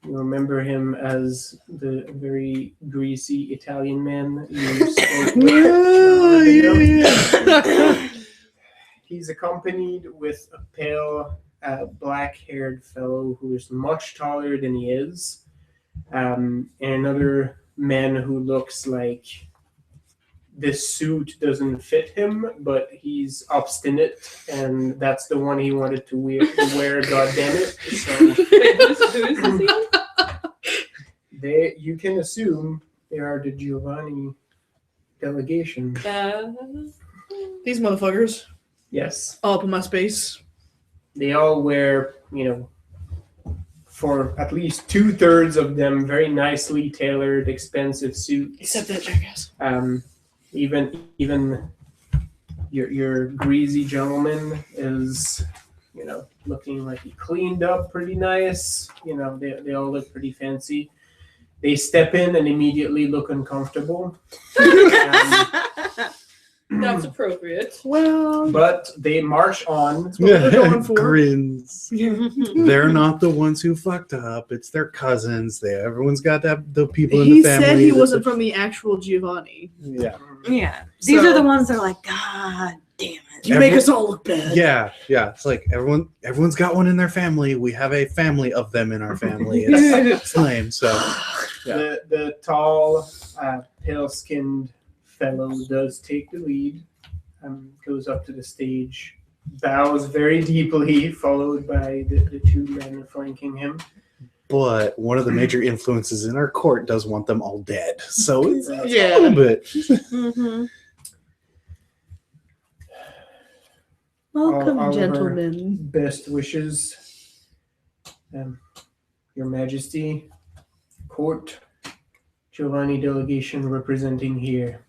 you remember him as the very greasy Italian man you spoke with. He's accompanied with a pale, black-haired fellow who is much taller than he is, and another man who looks like this suit doesn't fit him, but he's obstinate, and that's the one he wanted to wear. God damn it! So
Wait, who is this
you can assume they are the Giovanni delegation.
again?
These motherfuckers.
Yes,
All up in my space.
they all wear, for at least 2/3 of them, very nicely tailored, expensive suits.
Except that jackass.
Even your greasy gentleman is, looking like he cleaned up pretty nice. They all look pretty fancy. They step in and immediately look uncomfortable.
That's appropriate.
Well,
But they march on.
what we're going for.
Grins. They're not the ones who fucked up. It's their cousins. Everyone's got the people in
He
the family.
said he
that-
wasn't from the actual Giovanni.
Yeah.
Yeah. These
So-
are the ones that are like, God damn it.
You make us all look bad.
Yeah. It's like everyone's got one in their family. We have a family of them in our family. It's lame. So yeah.
The tall, pale-skinned fellow does take the lead. Goes up to the stage, bows very deeply, followed by the two men flanking him.
But one of the major influences in our court does want them all dead. So it's a
Yeah.
little bit.
Mm-hmm.
Welcome,
All of our
gentlemen.
Best wishes, Your Majesty, court, Giovanni delegation representing here.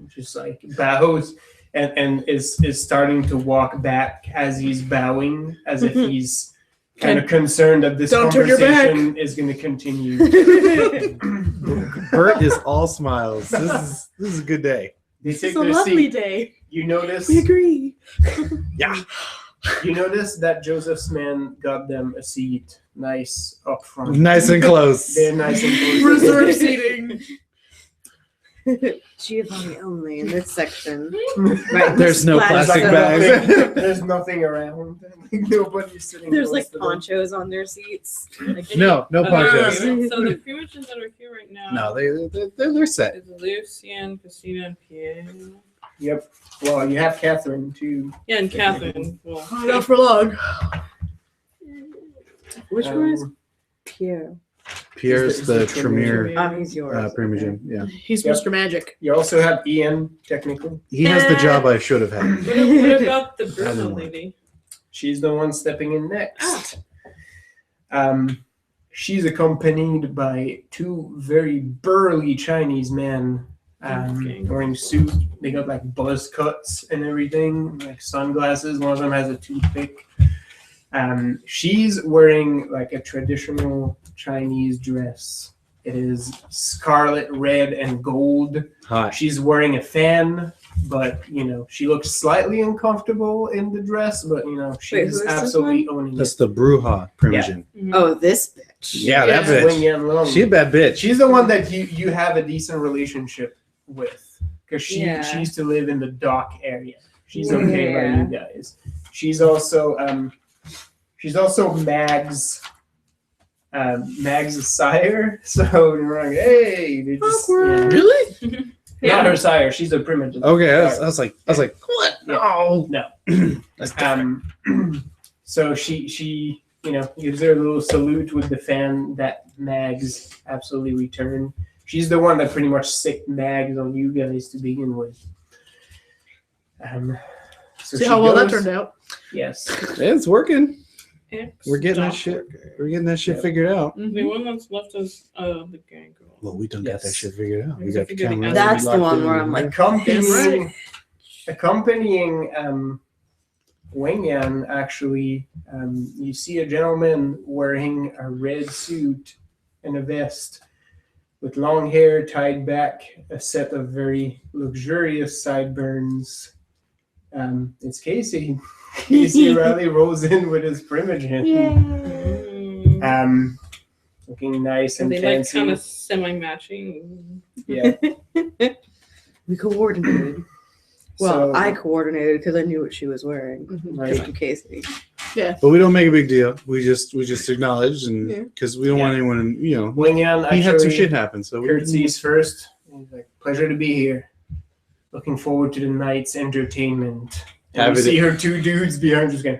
Just like bows and is starting to walk back as he's bowing, as if he's kind of concerned that this
Don't turn your back.
conversation is going to continue.
Bert is all smiles. This is a good day.
They
It's
take
a
their
lovely
seat.
day.
You notice.
We agree.
Yeah.
You notice that Joseph's man got them a seat, nice up front.
Nice and close.
They're nice and close.
Reserve seating.
Giovanni only in this section.
There's no
Splash
plastic
zone.
bags.
There's nothing around. Nobody's sitting.
There's
close
like
to them.
ponchos on their seats. Like,
No ponchos.
So the premages that are here right now.
No, they're set.
Is Lucien, Christina, and Pierre.
Yep. Well, you have Catherine too.
Yeah, and Catherine. Well,
Not for long.
which one is Pierre?
Pierre's
Is
the
the
Tremere
He's yours.
Primogen. Yeah.
He's
Yep.
Mr. Magic.
You also have Ian, technically.
He has the job I should have had.
what about the
I don't
Bruno
know.
lady?
She's the one stepping in next. She's accompanied by two very burly Chinese men
Okay.
wearing suits. They got like buzz cuts and everything, like sunglasses. One of them has a toothpick. She's wearing like a traditional Chinese dress. It is scarlet, red, and gold.
Hot.
She's wearing a fan, but she looks slightly uncomfortable in the dress. But
Wait, who
she's
is this
absolutely owning
That's
it.
the Bruja Primogen.
Oh, this bitch.
Yeah, that
Yeah.
Wing
bitch.
Yan Long.
She a bad bitch.
She's the one that you have a decent relationship with, because she
Yeah.
used to live in the dock area. She's okay by
Yeah.
you guys. She's also Mag's sire. So you're like, hey, they just,
Awkward.
Really?
not her sire. She's a primitive.
Okay, I was like, what?
Yeah.
No. That's different.
So she gives her a little salute with the fan that Mags absolutely returned. She's the one that pretty much sicked Mags on you guys to begin with. So
See
she
how well that
goes-
turned out.
Yes.
It's working. We're getting that
Ex-doctor.
shit. We're getting that shit
Yeah.
figured out.
The one that's left is the gang girl.
Well, we done got that
Yes.
shit figured out. We
Because
got
if
the
you get the
camera.
other-
That's the
locked
one
in.
where I'm like,
Accompanying Wang Yan, actually, you see a gentleman wearing a red suit and a vest with long hair tied back, a set of very luxurious sideburns. It's Casey. Casey Riley rolls in with his primogen. Looking nice and
They like
fancy.
kind of semi-matching.
Yeah.
we coordinated. Well,
So-
I coordinated because I knew what she was wearing.
Right.
Thank you, Casey.
But we don't make a big deal. We just acknowledge, and
Yeah.
because we don't want anyone,
Wang Yan
he had some
actually
shit happen. So we
curtsies first. He's like, pleasure to be here. Looking forward to the night's entertainment. And
Have
you
it-
see her two dudes behind just going.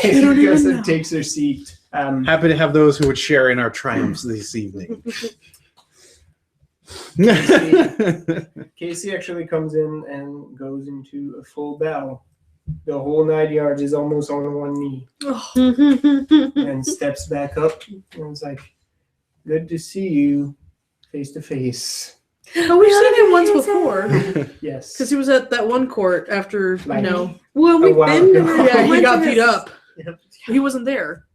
They don't even
Joseph
know.
takes her seat.
happy to have those who would share in our triumphs this evening.
Casey actually comes in and goes into a full bow. The whole 9 yards is almost on one knee and steps back up and is like, good to see you face to face.
Oh, we've seen him once before.
Yes.
Because he was at that one court after,
Like-
Well,
we've been to-
Yeah, he
went
got
to
beat
his-
up.
Yep.
He wasn't there.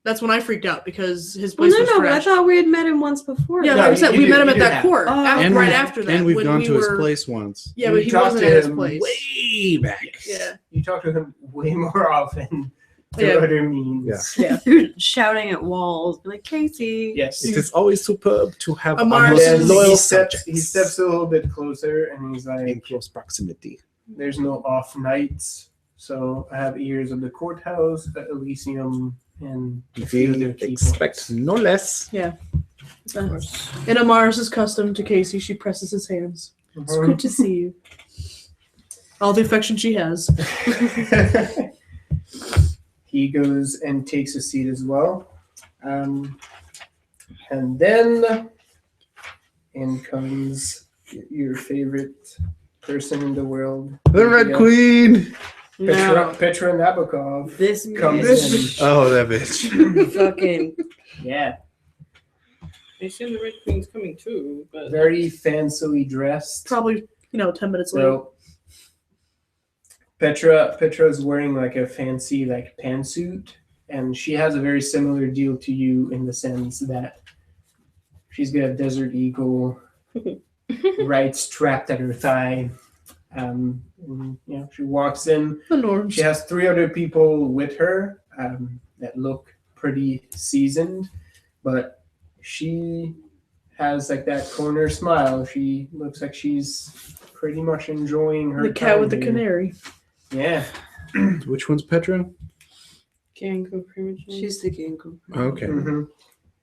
That's when I freaked out because his
Well,
place was
but I
trashed.
thought we had met him once before.
Yeah,
No,
like I said,
you
we
do-
met him
you
at
do
that
have.
court.
Oh.
Right after that.
And we've
when
gone
we
to his
were-
place once.
Yeah,
You
but he
talked
wasn't
to
at his
him
place.
Way back.
Yeah.
You talk to him way more often through
Yeah.
other means.
Yeah.
Shouting at walls, be like, Casey.
Yes.
It is always superb to have
Amar
our
And then
is-
loyal
he steps
subjects
a little bit closer and he's
in
like,
close proximity.
there's no off nights. So I have ears of the courthouse, the Elysium, and a few other
We
people.
expect no less.
In Amar's custom to Casey, she presses his hands. It's good to see you. All the affection she has.
He goes and takes a seat as well. And then in comes your favorite person in the world.
The Red
Yeah.
Queen.
Petra Nabokov
This
comes
bitch.
in.
Oh, that bitch.
Fucking.
Yeah,
I assume the Red Queen's coming too, but
very fancily dressed.
Probably, 10 minutes late.
So Petra's wearing like a fancy like pantsuit, and she has a very similar deal to you in the sense that she's got a Desert Eagle right strapped at her thigh. And, she walks in.
The norms.
She has 3 other people with her that look pretty seasoned, but she has like that corner smile. She looks like she's pretty much enjoying her
The cat
time
with the
here.
canary.
Yeah.
Which one's Petra?
Gango Primogen.
She's the Gango.
Okay.
Mhm.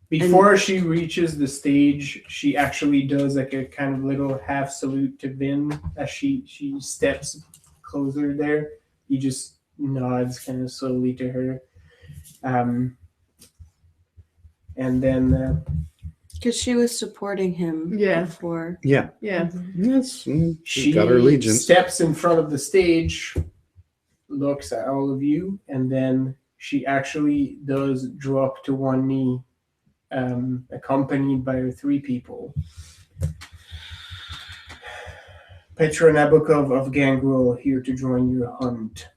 Before she reaches the stage, she actually does like a kind of little half salute to Vin as she steps closer there. He just nods kind of slowly to her. And then
Because she was supporting him
Yeah.
before.
Yeah.
Yeah.
Yes.
she
She's got her allegiance.
steps in front of the stage, looks at all of you, and then she actually does drop to one knee, accompanied by her 3 people. Petra Nabokov of Gangrel here to join your hunt.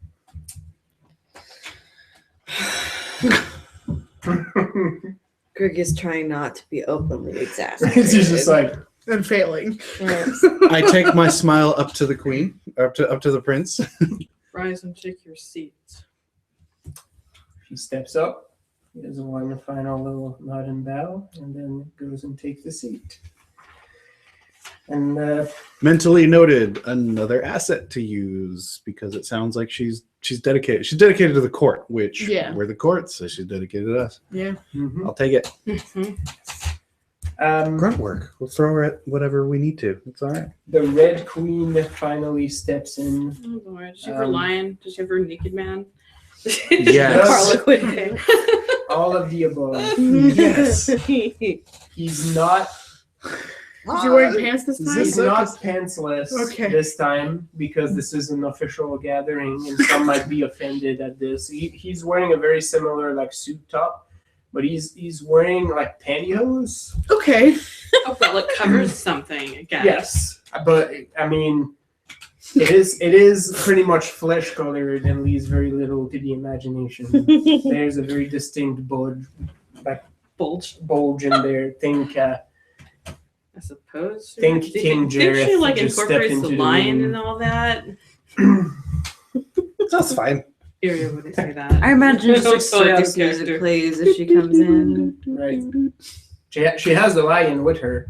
Greg is trying not to be openly exasperated.
She's just like,
And failing.
Yes.
I take my smile up to the queen, up to the prince.
Rise and take your seat.
she steps up, he does a one final little nod and bow, and then goes and takes the seat. And
Mentally noted, another asset to use because it sounds like she's dedicated. She's dedicated to the court, which
Yeah.
we're the court, so she's dedicated to us.
Yeah.
I'll take it.
um,
Grunt work. We'll throw her at whatever we need to. It's all right.
the Red Queen finally steps in.
Oh Lord, does she have her lion? Does she have her naked man?
Yes.
Harlequin.
All of the above.
Yes.
He's not.
Is he wearing pants this time?
He's not pantsless
Okay.
this time because this is an official gathering and some might be offended at this. He's wearing a very similar like suit top, but he's wearing like pantyhose.
Okay.
Oh well, it covers something, I guess.
Yes, but I mean, it is pretty much flesh colored and leaves very little to the imagination. There's a very distinct bulge in there.
I suppose.
Think
Do you
King
think she
Jareth
like
just stepped
incorporates
into
the
the
lion
room.
and all that?
That's fine.
Area wouldn't say that.
I imagine just like
Totally out of
circus music
character.
plays if she comes in.
Right. She has the lion with her,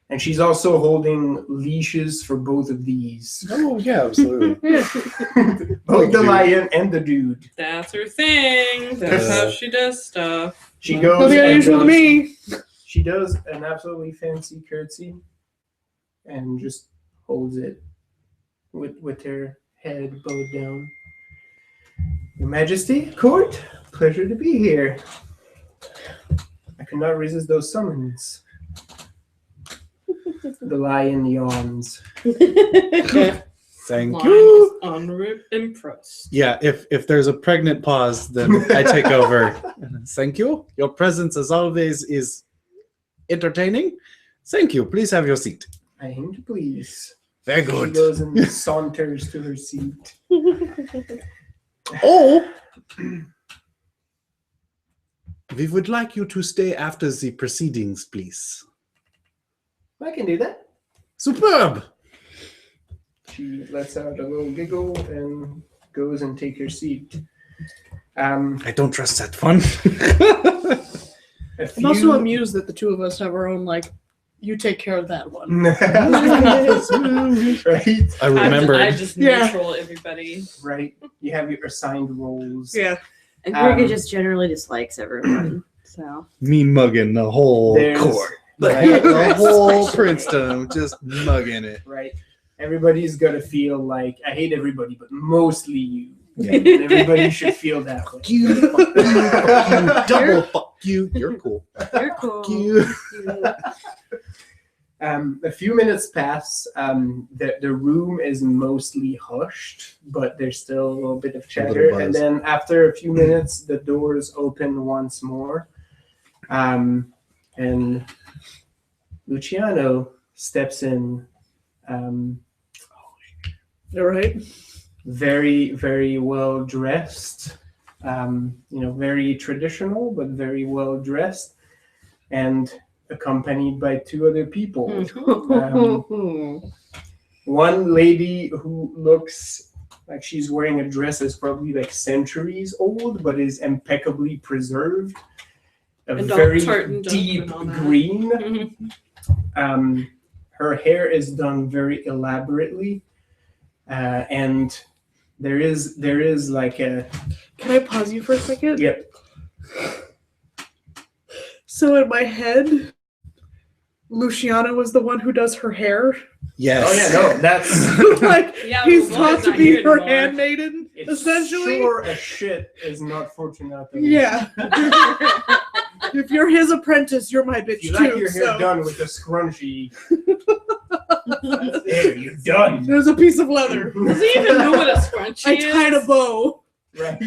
and she's also holding leashes for both of these.
Oh yeah, absolutely.
Both the lion and the dude.
That's her thing. That's how she does stuff.
She
Don't
goes
be
and
unusual to
does,
me.
she does an absolutely fancy curtsy and just holds it with her head bowed down. Your Majesty, court, pleasure to be here. I could not resist those summons. The lion yawns.
Thank
Lion
you.
is impressed.
Yeah, if there's a pregnant pause, then I take over. Thank you. Your presence, as always, is entertaining. Thank you. Please have your seat.
I aim to please.
Very
She
good.
goes and saunters to her seat.
Oh, We would like you to stay after the proceedings, please.
I can do that.
Superb.
She lets out a little giggle and goes and take her seat.
I don't trust that one.
I'm also amused that the two of us have our own, like, you take care of that one.
Right?
I remember.
I just neutral everybody.
Right. You have your assigned roles.
Yeah.
And Greg just generally dislikes everyone. So
Me mugging the whole
There's-
court.
Right.
The whole Princeton, just mugging it.
Right. Everybody's got to feel like, I hate everybody, but mostly you.
Yeah.
And everybody should feel that way.
Fuck you, fuck you, fuck you, double fuck you. You're cool.
you're cool.
Fuck you.
A few minutes pass. The room is mostly hushed, but there's still a little bit of
little
chatter.
buzz.
And then after a few minutes, the doors open once more. And Luciano steps in.
All right.
Very, very well dressed. Very traditional, but very well dressed. And accompanied by two other people. One lady who looks like she's wearing a dress that's probably like centuries old, but is impeccably preserved. A
And
very
tartan
deep
and all that.
green.
Mhm.
Her hair is done very elaborately, and there is like a
Can I pause you for a second?
yep.
So in my head, Luciano was the one who does her hair.
Yes.
Oh yeah, no, that's
Like,
Yeah,
he's
well,
taught
it's
to
not
be
here
her
anymore.
handmaiden,
it's
essentially.
sure as shit is not Fortunato.
Yeah. If you're his apprentice, you're my bitch
If you like
too.
your hair
So
done with a scrunchie, there you're done.
there's a piece of leather.
Does he even know what a scrunchie
I
is?
tied a bow.
Right.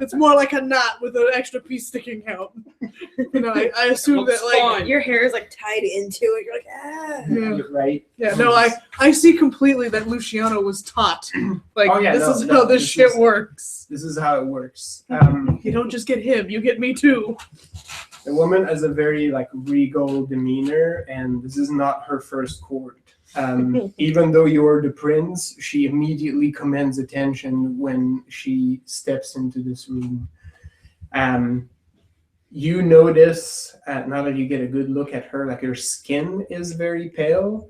It's more like a knot with an extra piece sticking out. I assume
Looks
that like
fun.
Your hair is like tied into it. You're like, ah.
yeah.
You're right.
Yeah, no, I see completely that Luciano was taught. Like,
Oh, yeah,
this
no,
is
no,
how this
this
shit
is-
works.
This is how it works.
You don't just get him, you get me too.
The woman has a very like regal demeanor, and this is not her first court. Even though you're the prince, she immediately commands attention when she steps into this room. You notice, now that you get a good look at her, like her skin is very pale,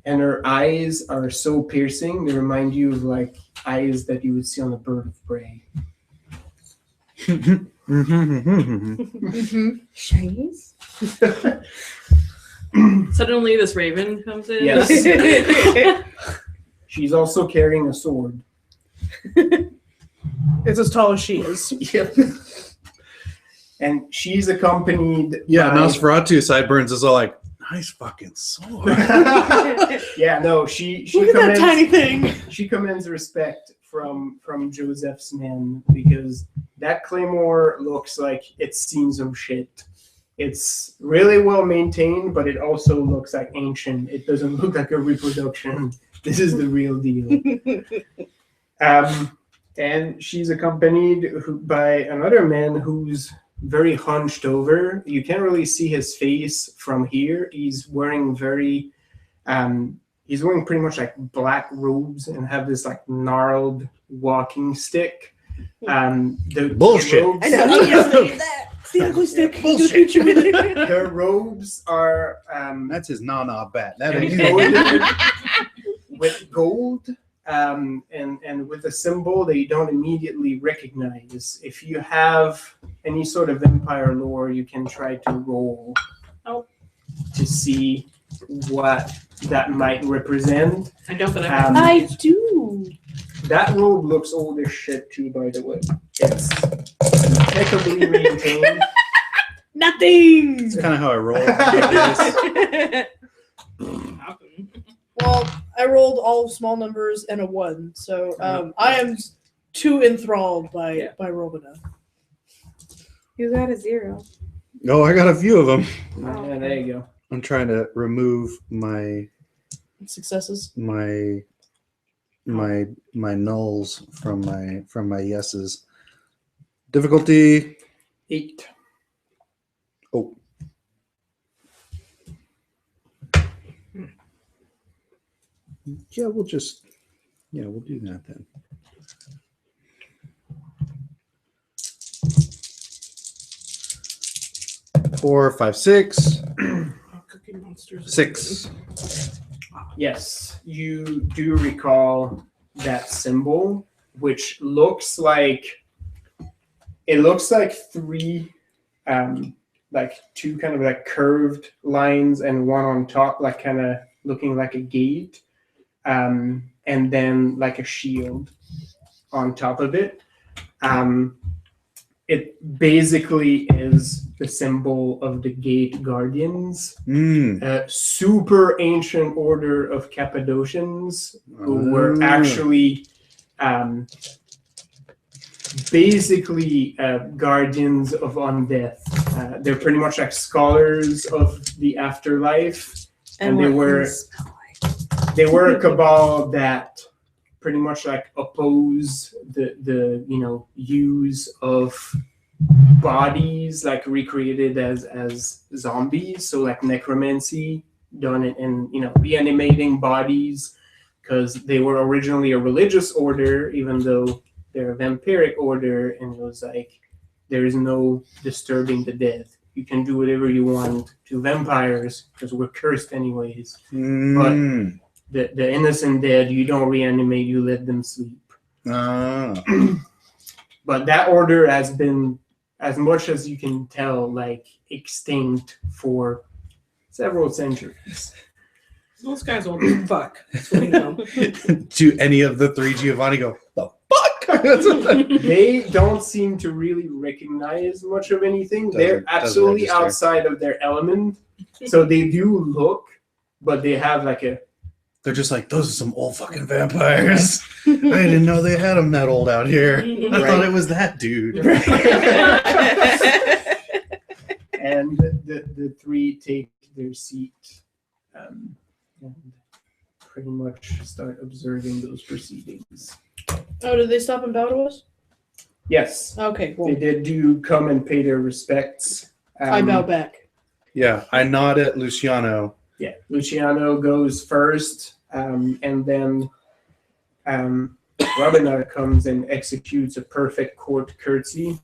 and her eyes are so piercing, they remind you of like eyes that you would see on a bird of prey.
Shinies?
Suddenly, this raven comes in.
Yes. She's also carrying a sword.
It's as tall as she is.
Yep. And she's accompanied
Yeah,
by...
Nosferatu sideburns is all like, nice fucking sword.
Yeah, no, she
Look at that
commands,
tiny thing.
she commands respect from Joseph's men, because that claymore looks like it's seen some shit. It's really well maintained, but it also looks like ancient. It doesn't look like a reproduction. This is the real deal. And she's accompanied by another man who's very hunched over. You can't really see his face from here. He's wearing pretty much like black robes and have this like gnarled walking stick. The
Bullshit.
robes-
I know. He just did that.
The ugly stick.
Bullshit.
The robes are
That's his na-na bat. That ain't
embroidered with gold, and with a symbol that you don't immediately recognize. If you have any sort of vampire lore, you can try to roll to see what that might represent.
I don't, but
I do.
That robe looks old as shit too, by the way. It's impeccably maintained.
Nothing.
It's kind of how I roll.
Well, I rolled all small numbers and a 1, so I am too enthralled by Robina.
You got a 0.
Oh, I got a few of them.
Yeah, there you go.
I'm trying to remove my
Successes.
my nulls from my yeses. Difficulty
8.
Oh. Yeah, we'll do that then. Four, five, six,
Cookie Monsters.
6.
Yes, you do recall that symbol, which looks like three, like two kind of like curved lines and one on top, like kind of looking like a gate, and then like a shield on top of it. It basically is the symbol of the Gate Guardians, a super ancient order of Cappadocians who were actually basically guardians of undeath. They're pretty much like scholars of the afterlife, and they were a cabal that pretty much like oppose the use of bodies like recreated as zombies, so like necromancy done in reanimating bodies, because they were originally a religious order, even though they're a vampiric order, and it was like there is no disturbing the dead. You can do whatever you want to vampires because we're cursed anyways. But the innocent dead, you don't reanimate, you let them sleep. But that order has been, as much as you can tell, like extinct for several centuries.
Those guys old as fuck. That's what we know.
Do any of the three Giovanni go, the fuck?
They don't seem to really recognize much of anything. They're absolutely
register.
outside of their element. So they do look, but they have like a...
They're just like, those are some old fucking vampires. I didn't know they had them that old out here. I thought it was that dude.
And the three take their seat and pretty much start observing those proceedings.
Oh, did they stop and bow to us?
Yes,
Okay, cool.
they did come and pay their respects.
I bow back.
Yeah, I nod at Luciano.
Yeah, Luciano goes first, and then Robina comes and executes a perfect court curtsy.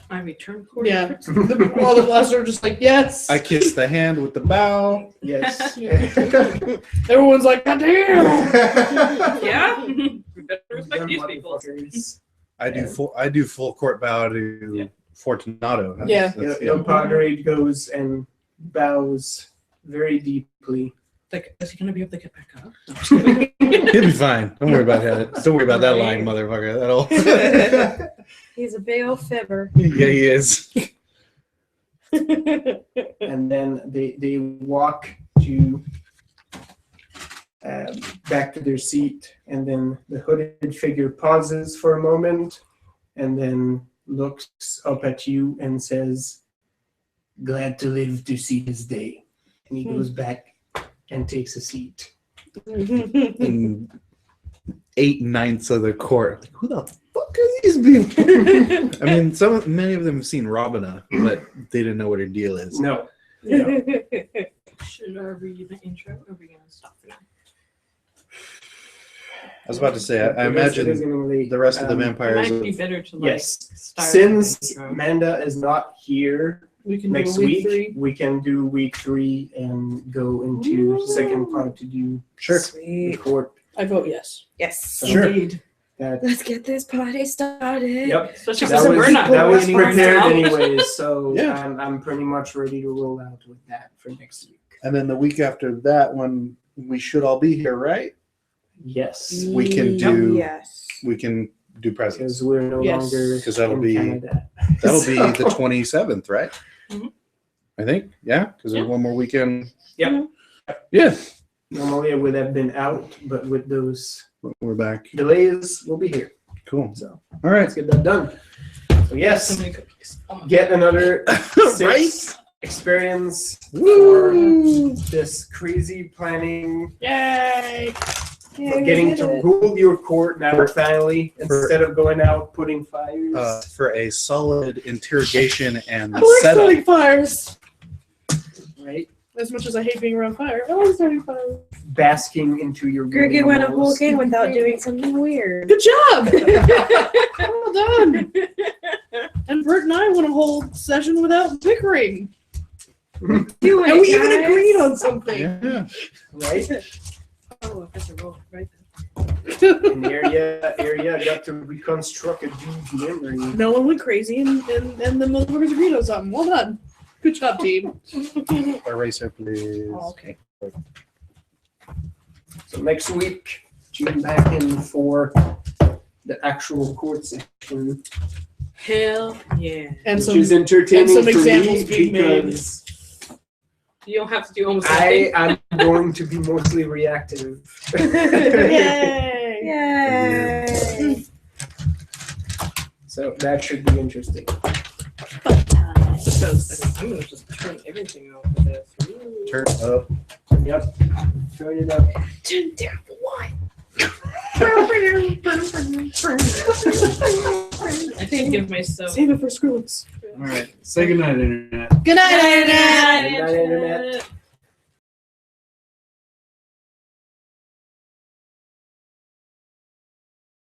I return court.
Yeah. All the blasters are just like, yes.
I kiss the hand with the bow.
Yes.
Everyone's like, God damn.
Yeah. We better respect these people.
I do full court bow to Fortunato.
Yeah.
El Padre goes and bows very deeply.
Like, is he gonna be able to get back up? No, I'm just kidding.
He'll be fine. Don't worry about that. Don't worry about that lying motherfucker. That'll.
He's a Baal fibber.
Yeah, he is.
And then they walk to back to their seat, and then the hooded figure pauses for a moment and then looks up at you and says, "Glad to live to see this day." And he goes back and takes a seat.
And 8/9 of the court. Like, who the fuck are these people? I mean, many of them have seen Robina, but they didn't know what her deal is.
No.
Should I read the intro, or are we gonna stop for now?
I was about to say, I imagine the rest of the
It
vampires.
might be better to like
Yes.
start
Since
with the intro.
Manda is not here
We can
next
do a
week,
week 3.
we can do week 3 and go into second part to do
Sure.
the
Sweet.
court.
I vote yes.
Yes.
Sure.
Indeed.
That,
Let's get this party started.
yep.
Especially
That
since we're not
was
going anywhere
prepared
now.
anyways, so
Yeah.
I'm pretty much ready to roll out with that for next week.
And then the week after that, when we should all be here, right?
Yes,
We can do.
Yes.
We can do presents.
because we're no
Yes.
longer
'Cause that'll
in
be-
Canada.
That'll be
So-
the 27th, right?
Mhm.
I think. Yeah, because there's
Yeah.
one more weekend.
Yep.
Yeah.
Normally I would have been out, but with those
We're back.
delays, we'll be here.
Cool.
So
All right.
let's get that done. So yes,
So many cookies. Oh,
get another 6
Right?
experience
Woo!
for this crazy planning.
Yay!
getting to rule your court now finally, instead of going out putting fires.
For a solid interrogation and
I like
setup.
starting fires.
Right?
As much as I hate being around fire, I like starting fires.
Basking into your
Greg went a whole
morals.
game without doing something weird.
Good job. Well done. And Bert and I went a whole session without bickering.
Do
And we even agreed on something.
Yeah.
Right?
Oh, that's a roll right
In the area got to reconstruct a dude's memory.
No one went crazy, and the motherfuckers agreed on something. Well done. Good job, team.
Eraser, please.
Oh, okay.
So next week, tune back in for the actual court session,
Hell yeah.
And
which
some
is entertaining
and some
for
examples
me
being made.
because
You don't have to do almost
I
anything.
am going to be mostly reactive.
Yay!
Yay!
So that should be interesting.
Because I'm gonna just turn everything off for this. Ooh.
Turn up.
Yep. Turn it up.
Turn down the wine.
I didn't give myself.
Save it for Skrillex.
All right. Say goodnight, Internet.
Good night, Internet.
Good night, Internet.